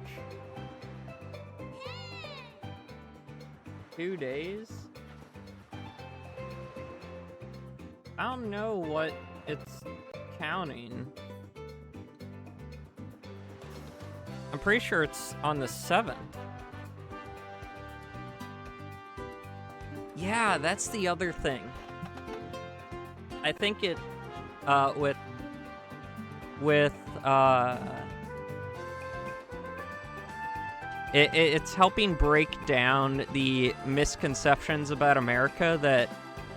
2 days? I don't know what it's counting. I'm pretty sure it's on the 7th. Yeah, that's the other thing. I think it, with with it's helping break down the misconceptions about America that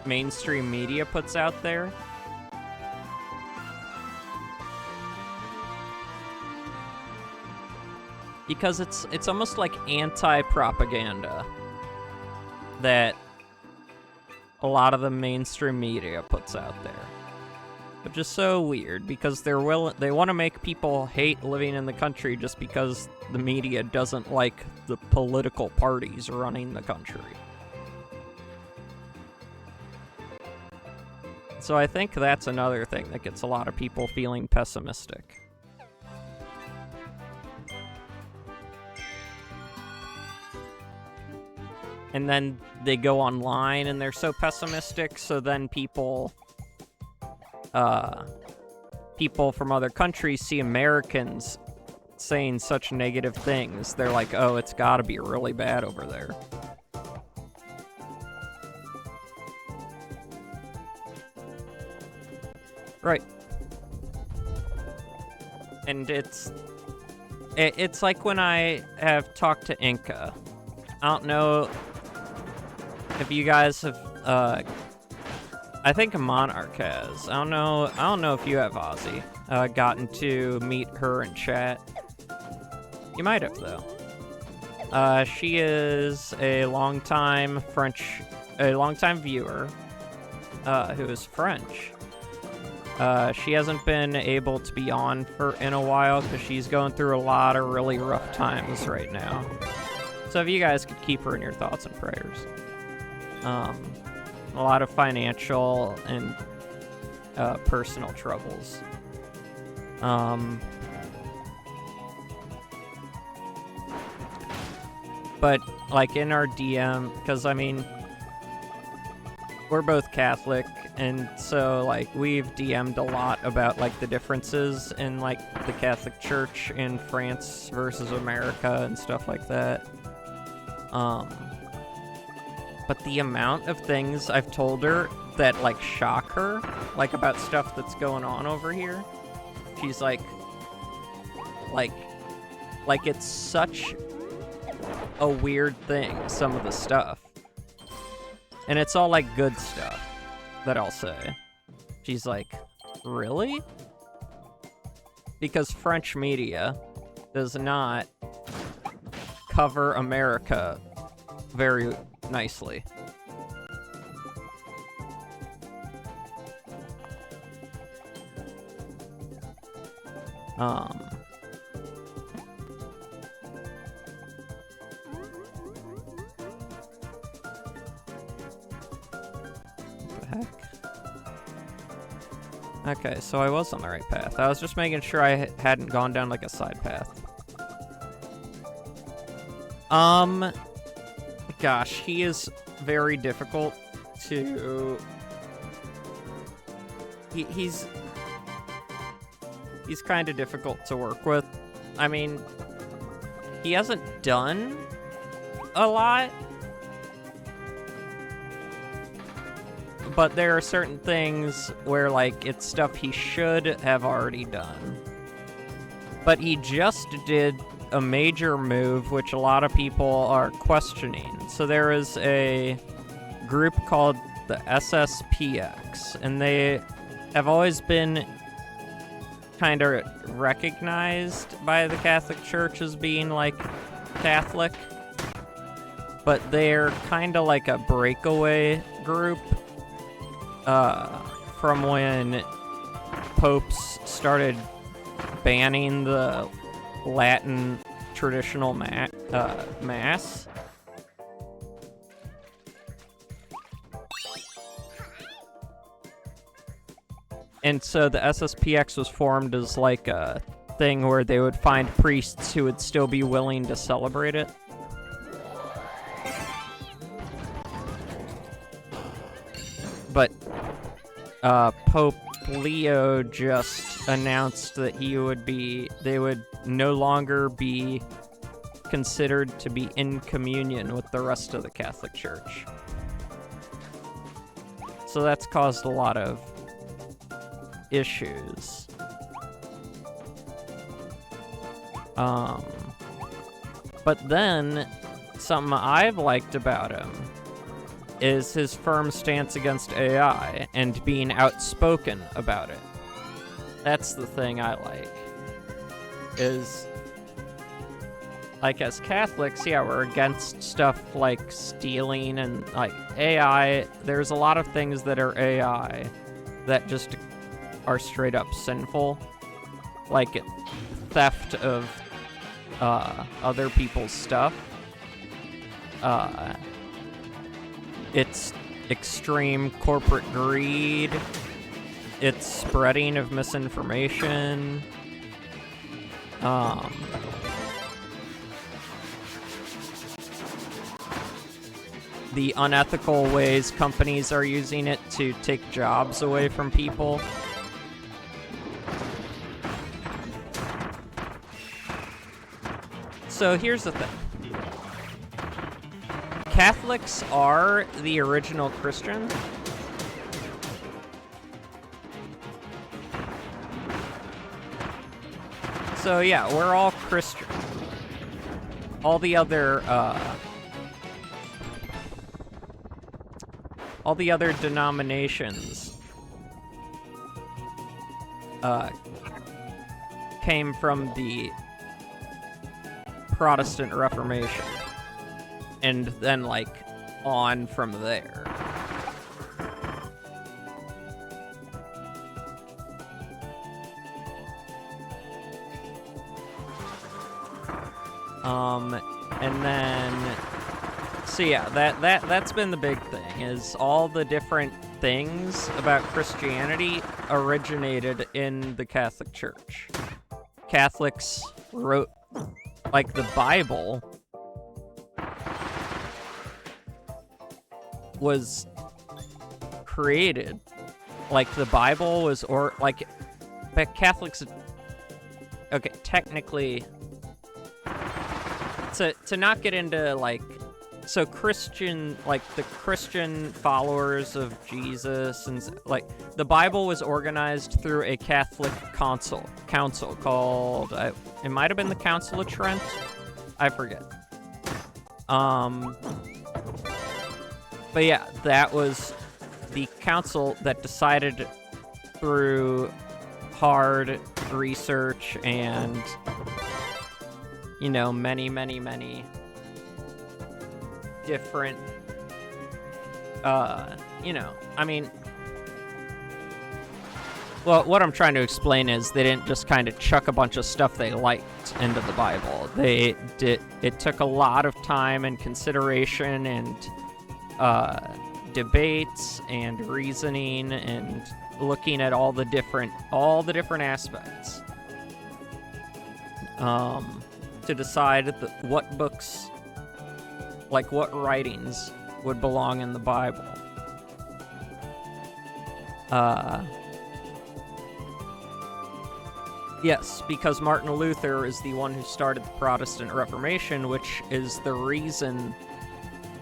mainstream media puts out there. Because it's almost like anti-propaganda that a lot of the mainstream media puts out there. Which is so weird, because they want to make people hate living in the country just because the media doesn't like the political parties running the country. So I think that's another thing that gets a lot of people feeling pessimistic. And then they go online and they're so pessimistic, so then people from other countries see Americans saying such negative things. They're like, oh, it's gotta be really bad over there. Right. And it's like when I have talked to Inca. I don't know if you guys have, I think Monarch has. I don't know if you have, Ozzy, gotten to meet her and chat. You might have, though. She is a longtime viewer, who is French. She hasn't been able to be on in a while because she's going through a lot of really rough times right now. So if you guys could keep her in your thoughts and prayers. A lot of financial and personal troubles. But like in our DM, because I mean, we're both Catholic, and so like we've DM'd a lot about like the differences in like the Catholic Church in France versus America and stuff like that. But the amount of things I've told her that like shock her, like about stuff that's going on over here, she's like it's such a weird thing, some of the stuff. And it's all like good stuff that I'll say. She's like, really? Because French media does not cover America very nicely. What the heck? Okay, so I was on the right path. I was just making sure I hadn't gone down like a side path. Gosh, he is very difficult to... He's kind of difficult to work with. I mean, he hasn't done a lot, but there are certain things where, like, it's stuff he should have already done. But he just did a major move, which a lot of people are questioning. So there is a group called the SSPX, and they have always been kind of recognized by the Catholic Church as being, like, Catholic. But they're kind of like a breakaway group from when popes started banning the Latin traditional mass. And so the SSPX was formed as like a thing where they would find priests who would still be willing to celebrate it. But Pope Leo just announced that they would no longer be considered to be in communion with the rest of the Catholic Church. So that's caused a lot of issues. But then, something I've liked about him is his firm stance against AI and being outspoken about it. That's the thing I like. Is, like, as Catholics, yeah, we're against stuff like stealing and, like, AI. There's a lot of things that are AI that just are straight up sinful. Like, theft of other people's stuff. It's extreme corporate greed. It's spreading of misinformation. The unethical ways companies are using it to take jobs away from people. So here's the thing. Catholics are the original Christian. So yeah, we're all Christian. All the other denominations came from the Protestant Reformation, and then, like, on from there. And then, so yeah, that's been the big thing, is all the different things about Christianity originated in the Catholic Church. Catholics wrote, like, the Bible was created. Like, the Bible was, but Catholics, okay, technically, to not get into, like, so Christian, like, the Christian followers of Jesus, and, like, the Bible was organized through a Catholic council called, it might have been the Council of Trent? I forget. But yeah, that was the council that decided through hard research and, you know, many different, you know, I mean, well, what I'm trying to explain is they didn't just kind of chuck a bunch of stuff they liked into the Bible. It took a lot of time and consideration and debates and reasoning and looking at all the different aspects to decide what books, like what writings would belong in the Bible. Yes, because Martin Luther is the one who started the Protestant Reformation, which is the reason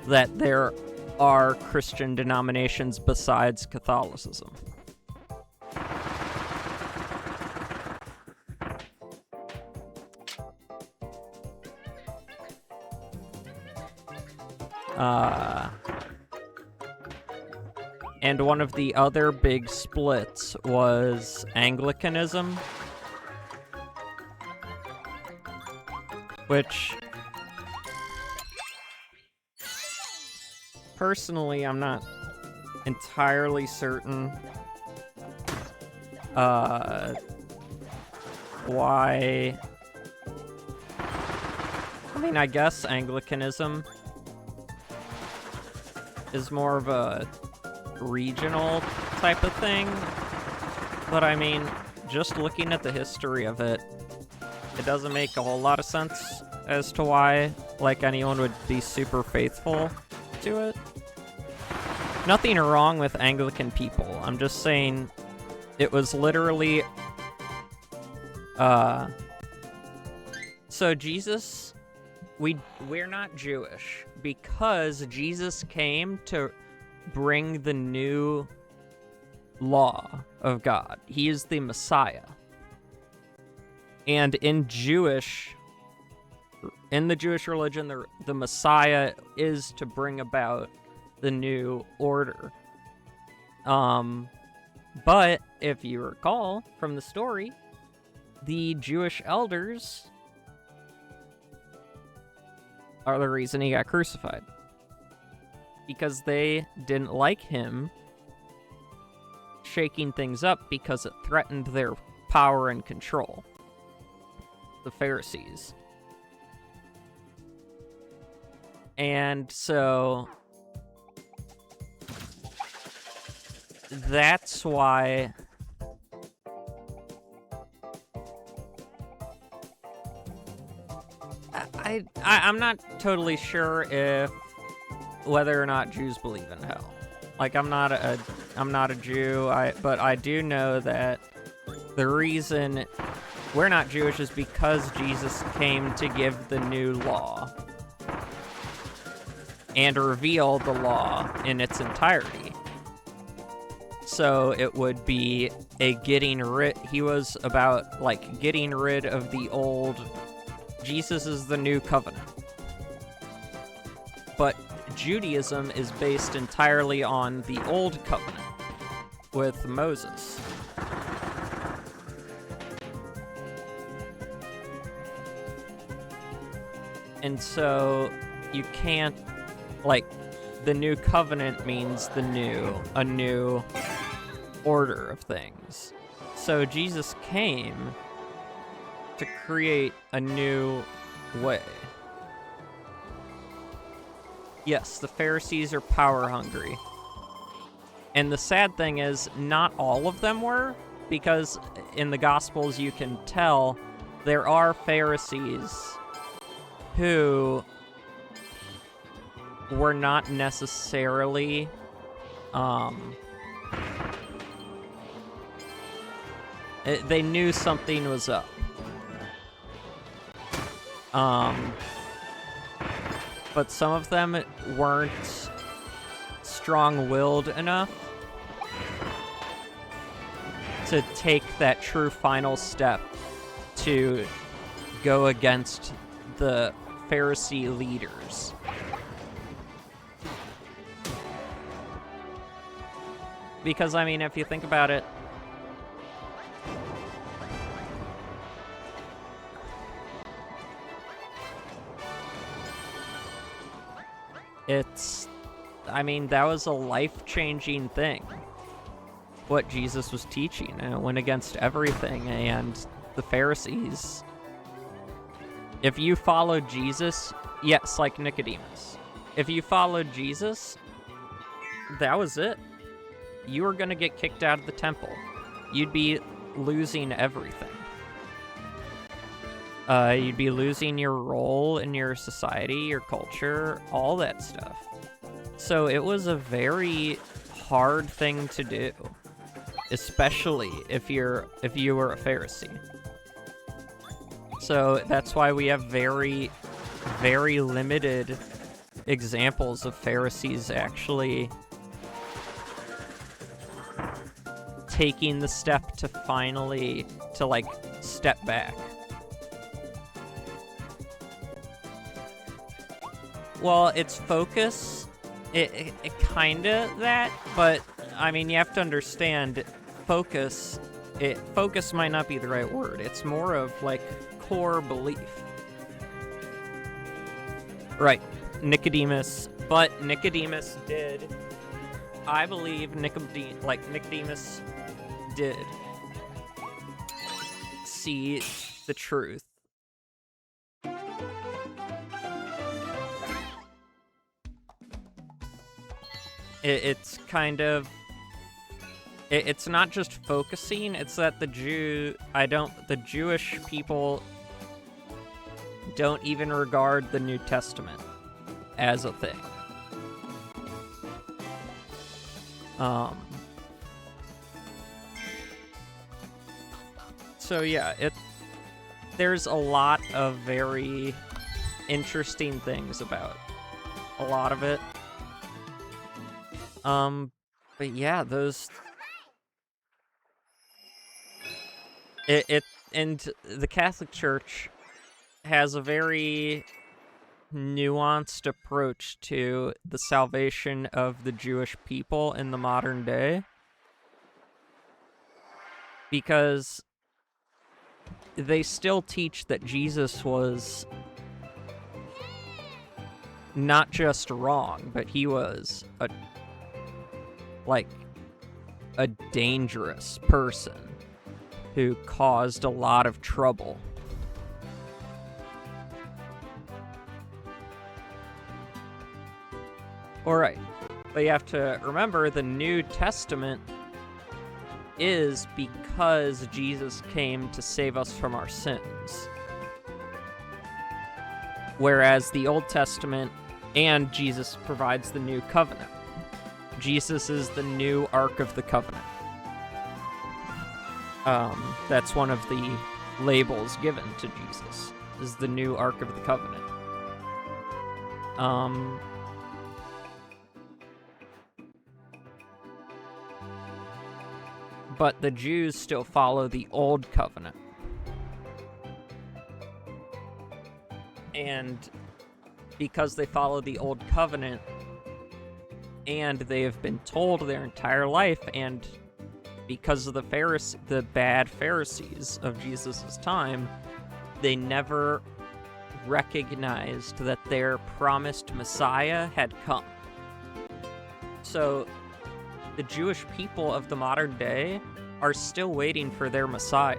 that there are Christian denominations besides Catholicism. And one of the other big splits was Anglicanism, which, personally, I'm not entirely certain why. I mean, I guess Anglicanism is more of a regional type of thing, but I mean, just looking at the history of it, it doesn't make a whole lot of sense as to why, like, anyone would be super faithful to it. Nothing wrong with Anglican people. I'm just saying it was literally, so Jesus, we're not Jewish because Jesus came to bring the new law of God. He is the Messiah. And in Jewish in the Jewish religion, the Messiah is to bring about the new order. But if you recall from the story, the Jewish elders are the reason he got crucified. Because they didn't like him shaking things up because it threatened their power and control. The Pharisees. And so that's why I'm not totally sure if whether or not Jews believe in hell. Like, I'm not a Jew, but I do know that the reason we're not Jewish is because Jesus came to give the new law and reveal the law in its entirety. So it would be a he was about, like, getting rid of the old. Jesus is the new covenant. But Judaism is based entirely on the old covenant with Moses. And so you can't, like, the new covenant means a new order of things. So Jesus came to create a new way. Yes, the Pharisees are power hungry. And the sad thing is, not all of them were, because in the Gospels you can tell there are Pharisees who were not necessarily they knew something was up. But some of them weren't strong-willed enough to take that true final step to go against the Pharisee leaders. Because, I mean, if you think about it, that was a life-changing thing, what Jesus was teaching, and it went against everything, and the Pharisees. If you followed Jesus, yes, like Nicodemus, if you followed Jesus, that was it. You were going to get kicked out of the temple. You'd be losing everything. You'd be losing your role in your society, your culture, all that stuff. So it was a very hard thing to do, especially if you were a Pharisee. So that's why we have very, very limited examples of Pharisees actually taking the step to finally step back. Well, it's focus. It kinda that, but I mean, you have to understand, focus might not be the right word. It's more of like core belief. Right, Nicodemus, but Nicodemus did, I believe Nicodemus did see the truth. It's kind of, it's not just focusing, it's that the Jewish people don't even regard the New Testament as a thing. So yeah, there's a lot of very interesting things about a lot of it. But yeah, and the Catholic Church has a very nuanced approach to the salvation of the Jewish people in the modern day. Because they still teach that Jesus was not just wrong, but he was a dangerous person who caused a lot of trouble. Alright, but you have to remember the New Testament is because Jesus came to save us from our sins. Whereas the Old Testament and Jesus provides the New Covenant. Jesus is the new Ark of the Covenant. That's one of the labels given to Jesus, is the new Ark of the Covenant. But the Jews still follow the Old Covenant. And because they follow the Old Covenant, and they have been told their entire life, and because of the bad Pharisees of Jesus' time, they never recognized that their promised Messiah had come. So the Jewish people of the modern day are still waiting for their Messiah.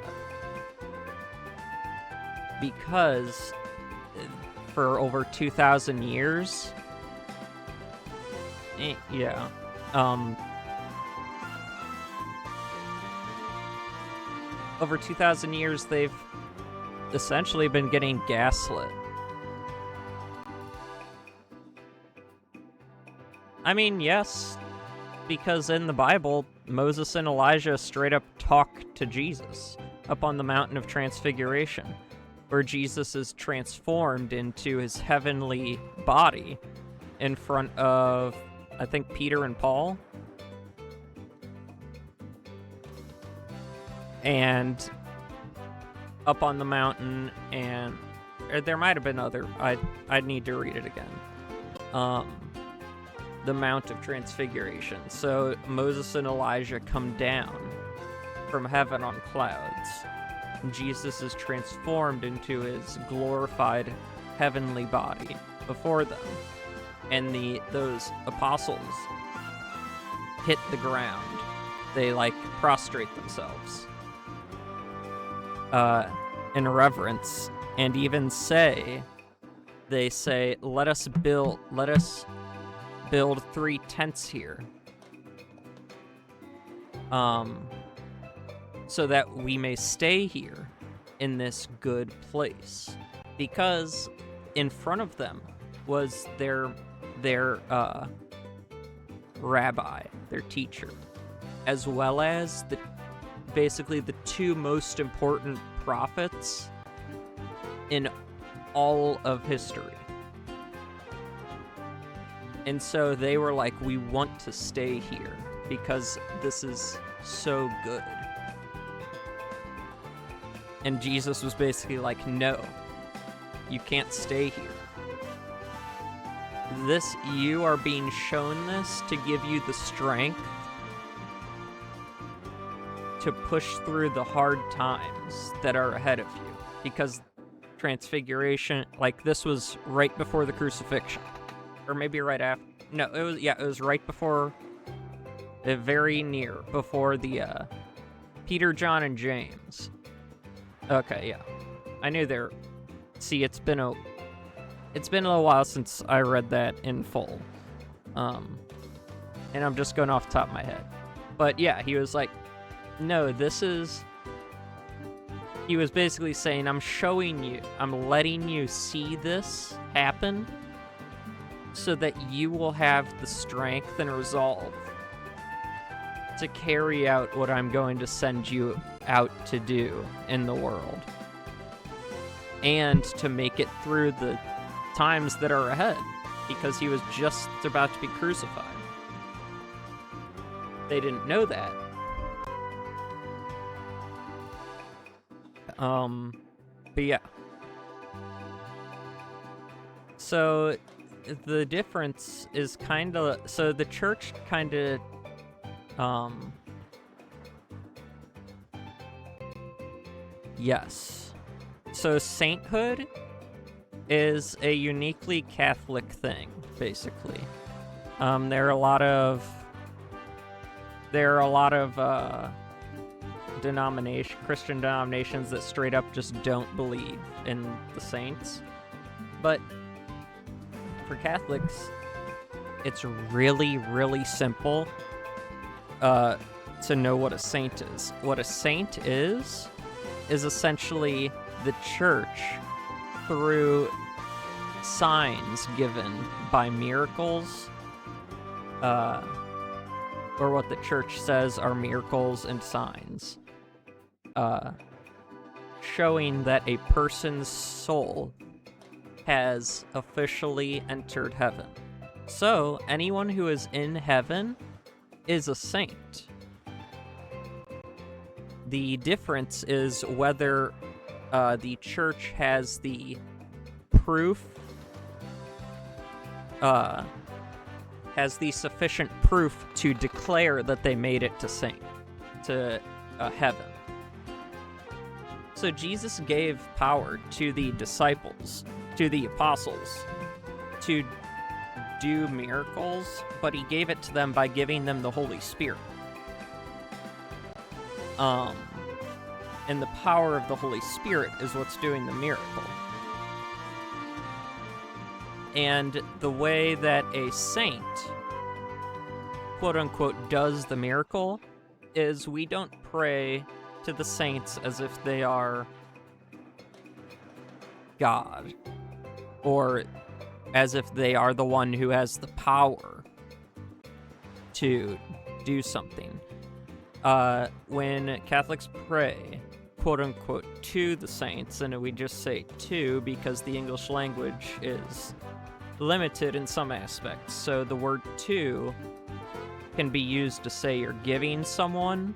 Because for over 2,000 years, over 2,000 years, they've essentially been getting gaslit. I mean, yes, because in the Bible, Moses and Elijah straight up talk to Jesus up on the Mountain of Transfiguration, where Jesus is transformed into his heavenly body in front of, I think, Peter and Paul. And up on the mountain, and there might have been other, I'd need to read it again. The Mount of Transfiguration. So Moses and Elijah come down from heaven on clouds. Jesus is transformed into his glorified heavenly body before them. And those apostles hit the ground. They, prostrate themselves in reverence, and even they say, let us build 3 tents here, so that we may stay here in this good place. Because in front of them was their rabbi, their teacher, as well as basically the 2 most important prophets in all of history. And so they were like, we want to stay here because this is so good. And Jesus was basically like, no, you can't stay here. You are being shown this to give you the strength to push through the hard times that are ahead of you. Because Transfiguration, this was right before the crucifixion. Or maybe right after. No, it was right before, very near, before the, Peter, John, and James. Okay, yeah. I knew there. See, it's been a little while since I read that in full. And I'm just going off the top of my head. But yeah, he was like, no, he was basically saying, I'm letting you see this happen so that you will have the strength and resolve to carry out what I'm going to send you out to do in the world. And to make it through the times that are ahead, because he was just about to be crucified. They didn't know that. But yeah. So the difference is kind of, so the church kind of, yes. So sainthood is a uniquely Catholic thing, basically. There are a lot of Christian denominations that straight up just don't believe in the saints. But for Catholics, it's really, really simple to know what a saint is. What a saint is essentially the church through signs given by miracles, or what the church says are miracles and signs, showing that a person's soul has officially entered heaven. So, anyone who is in heaven is a saint. The difference is whether the church has the proof, has the sufficient proof to declare that they made it to heaven. So Jesus gave power to the disciples, to the apostles, to do miracles, but he gave it to them by giving them the Holy Spirit. And the power of the Holy Spirit is what's doing the miracle. And the way that a saint, quote-unquote, does the miracle is we don't pray to the saints as if they are God, or as if they are the one who has the power to do something. When Catholics pray, quote-unquote, to the saints, and we just say to because the English language is limited in some aspects. So the word to can be used to say you're giving someone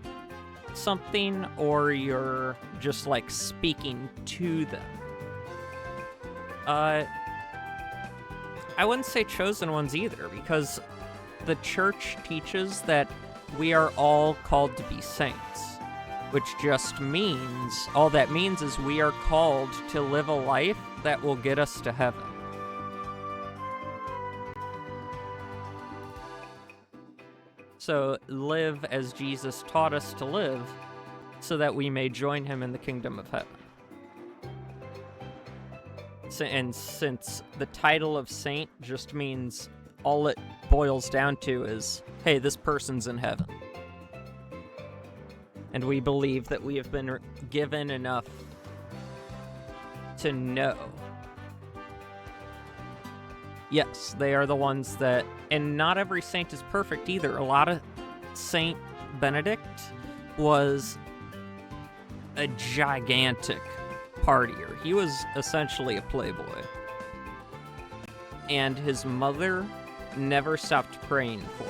something, or you're just like speaking to them. I wouldn't say chosen ones either, because the church teaches that we are all called to be saints, which just means, all that means is we are called to live a life that will get us to heaven. So live as Jesus taught us to live, so that we may join him in the kingdom of heaven. And since the title of saint just means, all it boils down to is, hey, this person's in heaven. And we believe that we have been given enough to know. Yes, they are the ones that, and not every saint is perfect either. A lot of Saint Benedict was a gigantic partier. He was essentially a playboy. And his mother never stopped praying for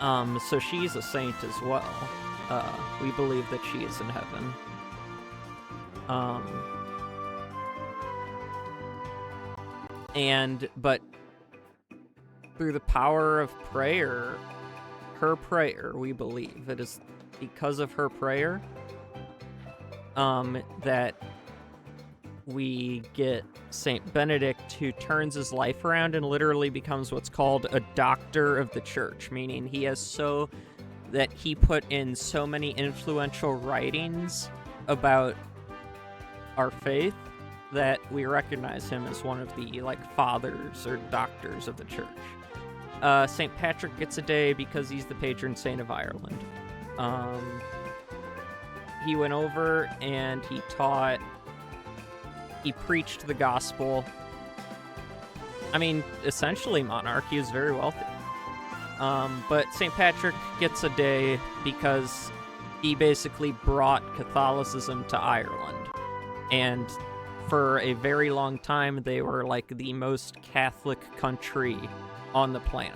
him. So she's a saint as well. We believe that she is in heaven. But through the power of prayer, her prayer, we believe, it is because of her prayer, that we get Saint Benedict, who turns his life around and literally becomes what's called a doctor of the church, meaning he put in so many influential writings about our faith that we recognize him as one of the fathers or doctors of the church. St. Patrick gets a day because he's the patron saint of Ireland. He went over and he preached the gospel. I mean, essentially monarch. He was very wealthy. But St. Patrick gets a day because he basically brought Catholicism to Ireland. And for a very long time, they were the most Catholic country on the planet.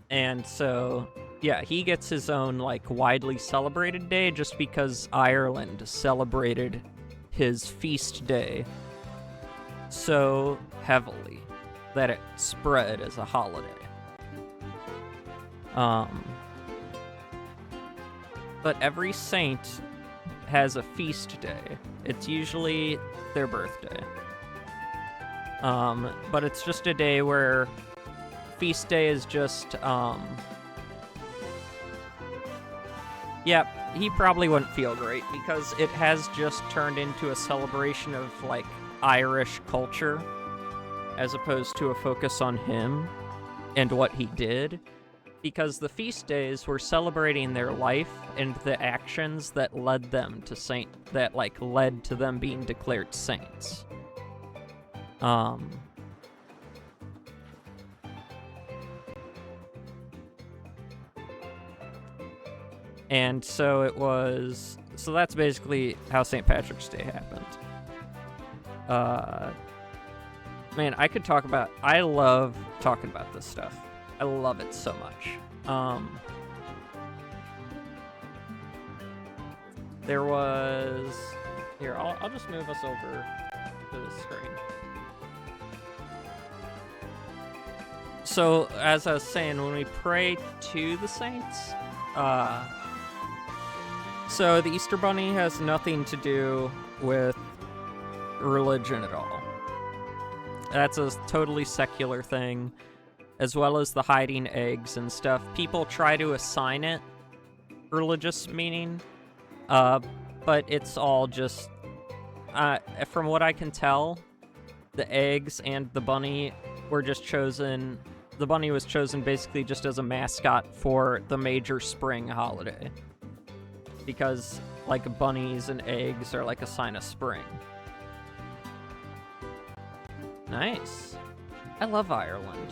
And so Yeah, he gets his own, like, widely celebrated day just because Ireland celebrated his feast day so heavily that it spread as a holiday. But every saint has a feast day. It's usually their birthday. But it's just a day where feast day is just, yeah, he probably wouldn't feel great because it has just turned into a celebration of, like, Irish culture as opposed to a focus on him and what he did. Because the feast days were celebrating their life and the actions that led them to led to them being declared saints. And so that's basically how St. Patrick's Day happened. Man, I love talking about this stuff. I love it so much. There was... Here, I'll just move us over to the screen. So, as I was saying, when we pray to the saints, so the Easter Bunny has nothing to do with religion at all. That's a totally secular thing, as well as the hiding eggs and stuff. People try to assign it religious meaning, but it's all just, from what I can tell, the eggs and the bunny were just chosen. The bunny was chosen basically just as a mascot for the major spring holiday. Because, like, bunnies and eggs are like a sign of spring. Nice. I love Ireland.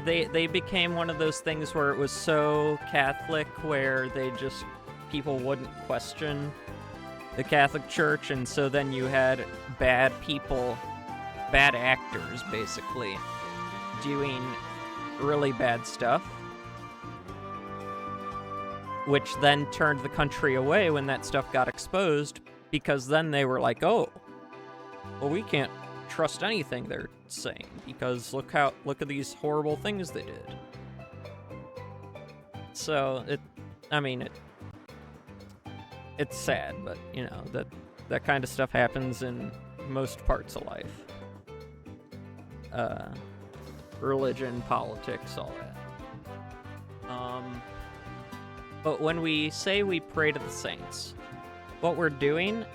They became one of those things where it was so Catholic where people wouldn't question the Catholic Church, and so then you had bad actors, basically, doing really bad stuff, which then turned the country away when that stuff got exposed, because then they were like, oh, well, we can't trust anything they're saying, because look at these horrible things they did. So, it's sad, but, you know, that kind of stuff happens in most parts of life. Religion, politics, all that. But when we say we pray to the saints, what we're doing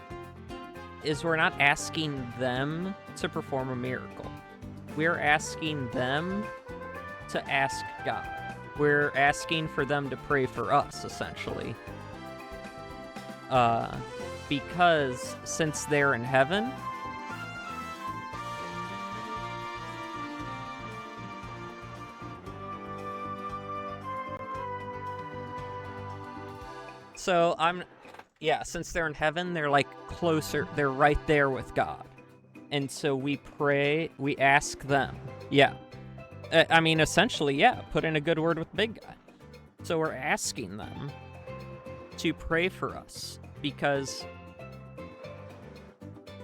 is we're not asking them to perform a miracle. We're asking them to ask God. We're asking for them to pray for us, essentially. Because since they're in heaven, since they're in heaven, they're like closer, they're right there with God. And so we pray, we ask them. Yeah. Essentially, yeah, put in a good word with the big guy. So we're asking them to pray for us, because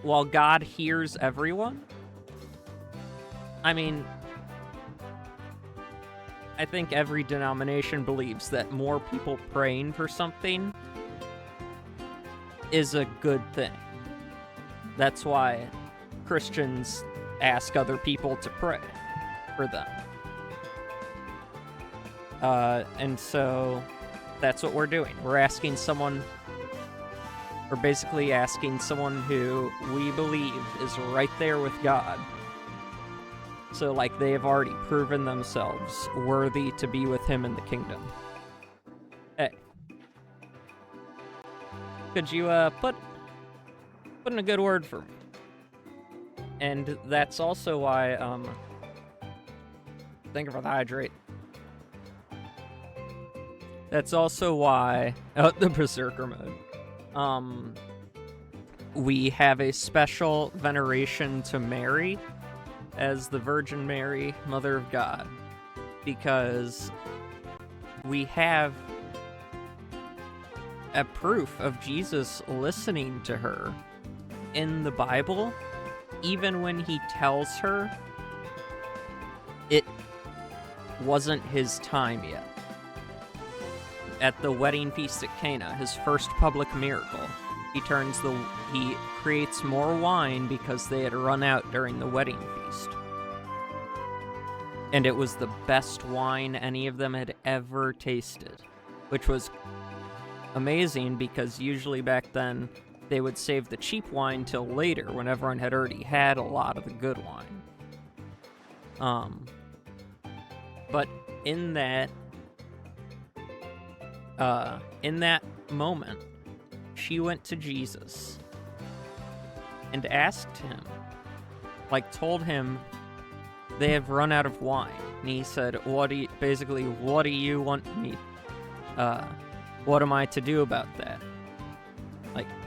while God hears everyone, I think every denomination believes that more people praying for something is a good thing. That's why Christians ask other people to pray for them. And so that's what we're doing. We're basically asking someone who we believe is right there with God. So, like, they have already proven themselves worthy to be with him in the kingdom. Hey. Could you, put in a good word for me? And that's also why, think about the hydrate. That's also why, the Berserker mode. We have a special veneration to Mary as the Virgin Mary, Mother of God, because we have a proof of Jesus listening to her in the Bible, even when he tells her it wasn't his time yet. At the wedding feast at Cana, his first public miracle, he creates more wine because they had run out during the wedding feast. And it was the best wine any of them had ever tasted, which was amazing because usually back then they would save the cheap wine till later when everyone had already had a lot of the good wine. But in that moment, she went to Jesus and asked him, told him they have run out of wine. And he said, what do you want me, what am I to do about that?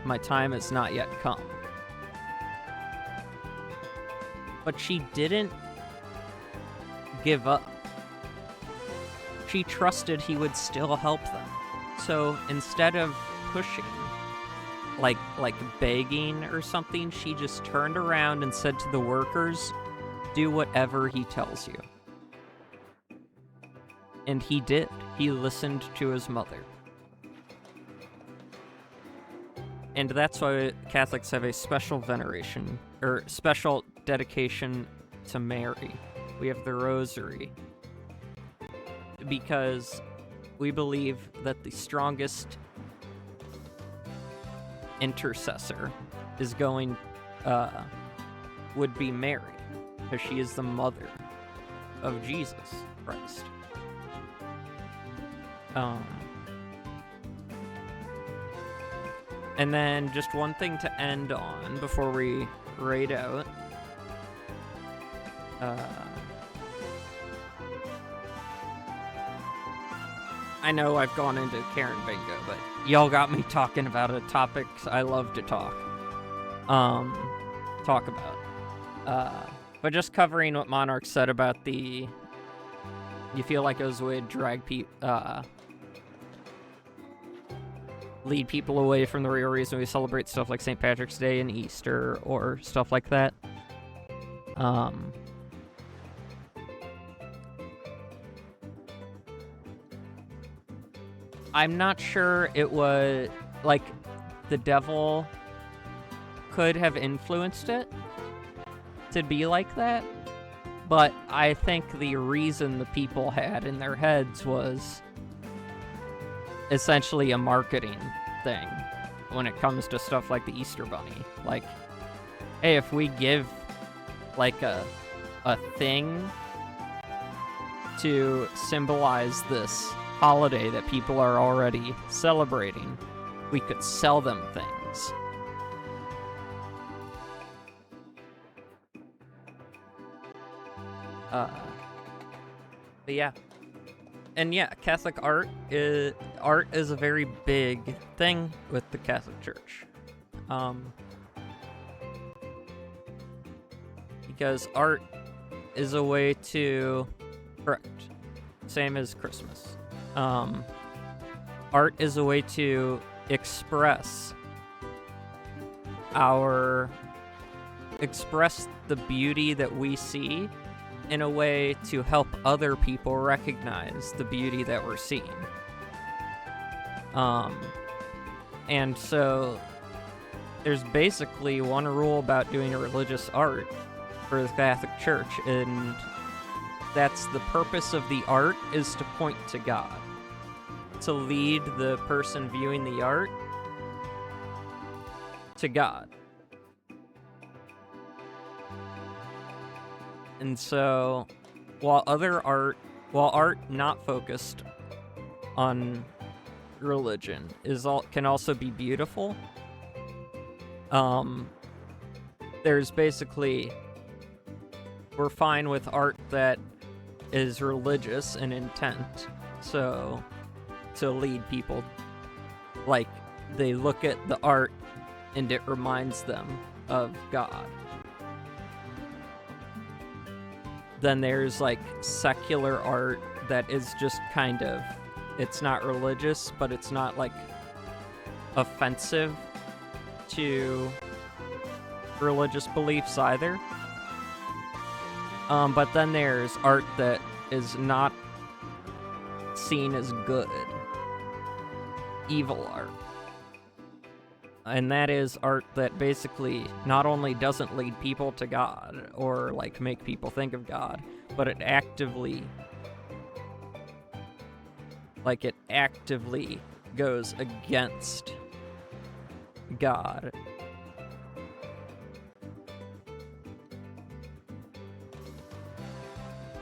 My time has not yet come. But she didn't give up. She trusted he would still help them. So instead of pushing, like begging or something, she just turned around and said to the workers, do whatever he tells you. And he did. He listened to his mother. And that's why Catholics have a special veneration, or special dedication to Mary. We have the Rosary. Because we believe that the strongest intercessor would be Mary, because she is the mother of Jesus Christ. And then just one thing to end on before we raid out. I know I've gone into Karen Bingo, but y'all got me talking about a topic I love to talk about. But just covering what Monarch said about you feel like it was a way to drag lead people away from the real reason we celebrate stuff like St. Patrick's Day and Easter or stuff like that. I'm not sure it was, the devil could have influenced it to be like that, but I think the reason the people had in their heads was essentially a marketing thing when it comes to stuff like the Easter Bunny. Hey, if we give, a thing to symbolize this holiday that people are already celebrating, we could sell them things. But yeah. And yeah, Catholic art is a very big thing with the Catholic Church. Because art is a way to, correct, same as Christmas. Art is a way to express the beauty that we see in a way to help other people recognize the beauty that we're seeing. And so there's basically one rule about doing religious art for the Catholic Church, and that's the purpose of the art is to point to God, to lead the person viewing the art to God. And so, while art not focused on religion can also be beautiful, there's basically, we're fine with art that is religious in intent, so to lead people, they look at the art and it reminds them of God. then there's like secular art that is just kind of, it's not religious, but it's not like offensive to religious beliefs either. But then there's art that is not seen as good. Evil art. And that is art that basically not only doesn't lead people to God or like make people think of God, but it actively goes against God.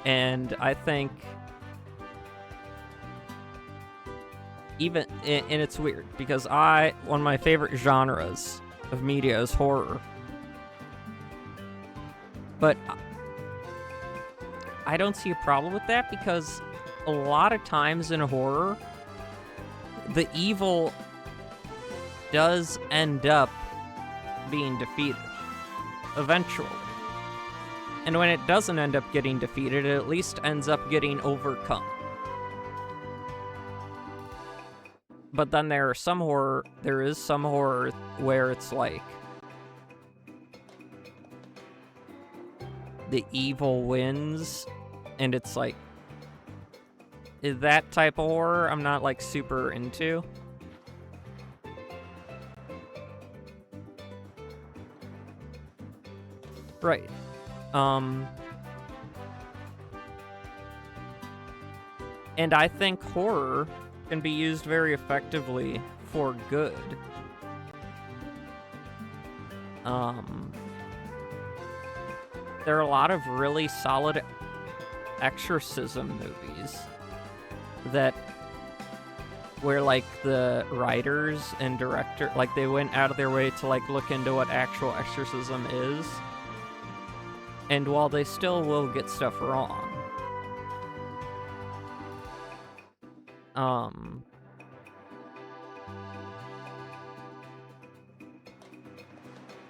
And I think even, and it's weird, because one of my favorite genres of media is horror. But I don't see a problem with that, because a lot of times in horror, the evil does end up being defeated. Eventually. And when it doesn't end up getting defeated, it at least ends up getting overcome. But then there is some horror where it's like the evil wins, and it's like, that type of horror I'm not like super into. Right. And I think horror can be used very effectively for good. There are a lot of really solid exorcism movies where like the writers and director, like they went out of their way to like look into what actual exorcism is. And while they still will get stuff wrong,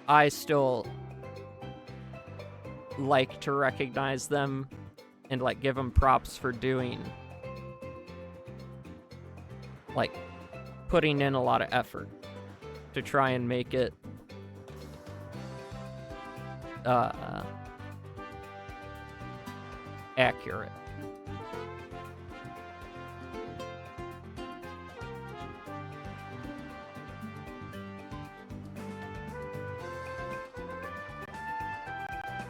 I still like to recognize them and like give them props for doing, like, putting in a lot of effort to try and make it accurate.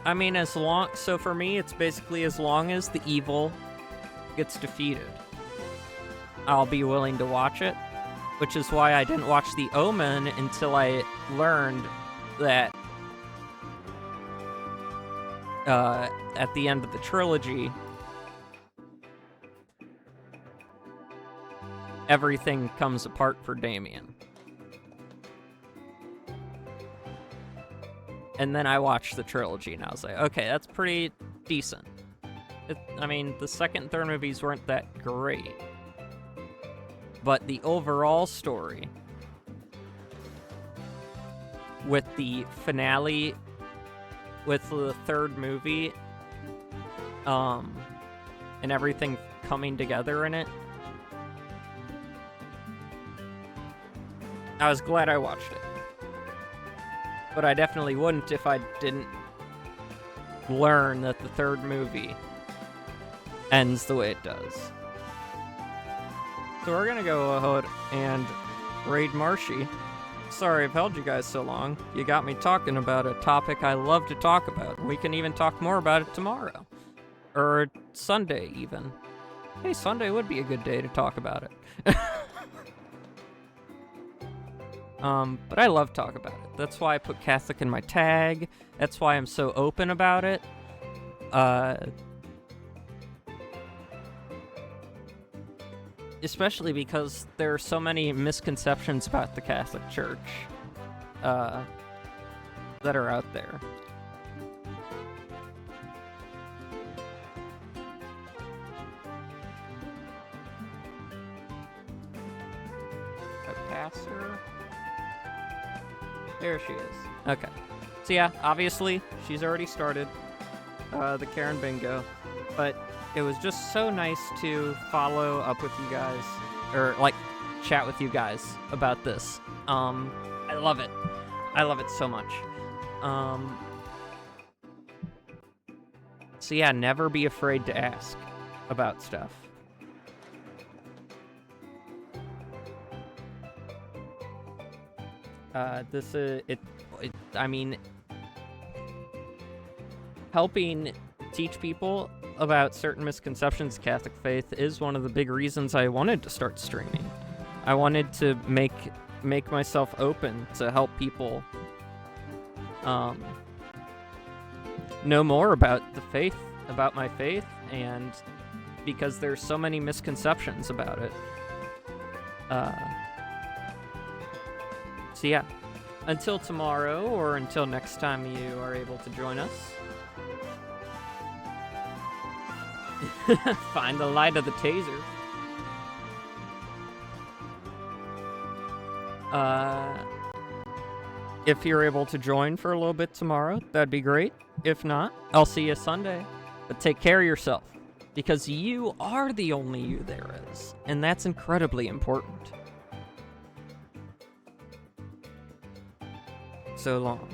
I mean, so for me, it's basically as long as the evil gets defeated, I'll be willing to watch it, which is why I didn't watch The Omen until I learned that at the end of the trilogy, everything comes apart for Damien. And then I watched the trilogy, and I was like, okay, that's pretty decent. I mean, the second and third movies weren't that great. But the overall story, with the finale, with the third movie, and everything coming together in it, I was glad I watched it. But I definitely wouldn't if I didn't learn that the third movie ends the way it does. So we're gonna go ahead and raid Marshy. Sorry I've held you guys so long. You got me talking about a topic I love to talk about. We can even talk more about it tomorrow. Or Sunday, even. Hey, Sunday would be a good day to talk about it. But I love talk about it. That's why I put Catholic in my tag. That's why I'm so open about it. Especially because there are so many misconceptions about the Catholic Church that are out there. I pass her? There she is. Okay. So yeah, obviously, she's already started the Karen Bingo. But it was just so nice to follow up with you guys, or like chat with you guys about this. I love it. I love it so much. So yeah, never be afraid to ask about stuff. I mean, helping teach people about certain misconceptions of Catholic faith is one of the big reasons I wanted to start streaming. I wanted to make myself open to help people know more about the faith, about my faith, and because there's so many misconceptions about it. So yeah, until tomorrow, or until next time you are able to join us, find the light of the taser. If you're able to join for a little bit tomorrow, that'd be great. If not, I'll see you Sunday. But take care of yourself, because you are the only you there is, and that's incredibly important. So long.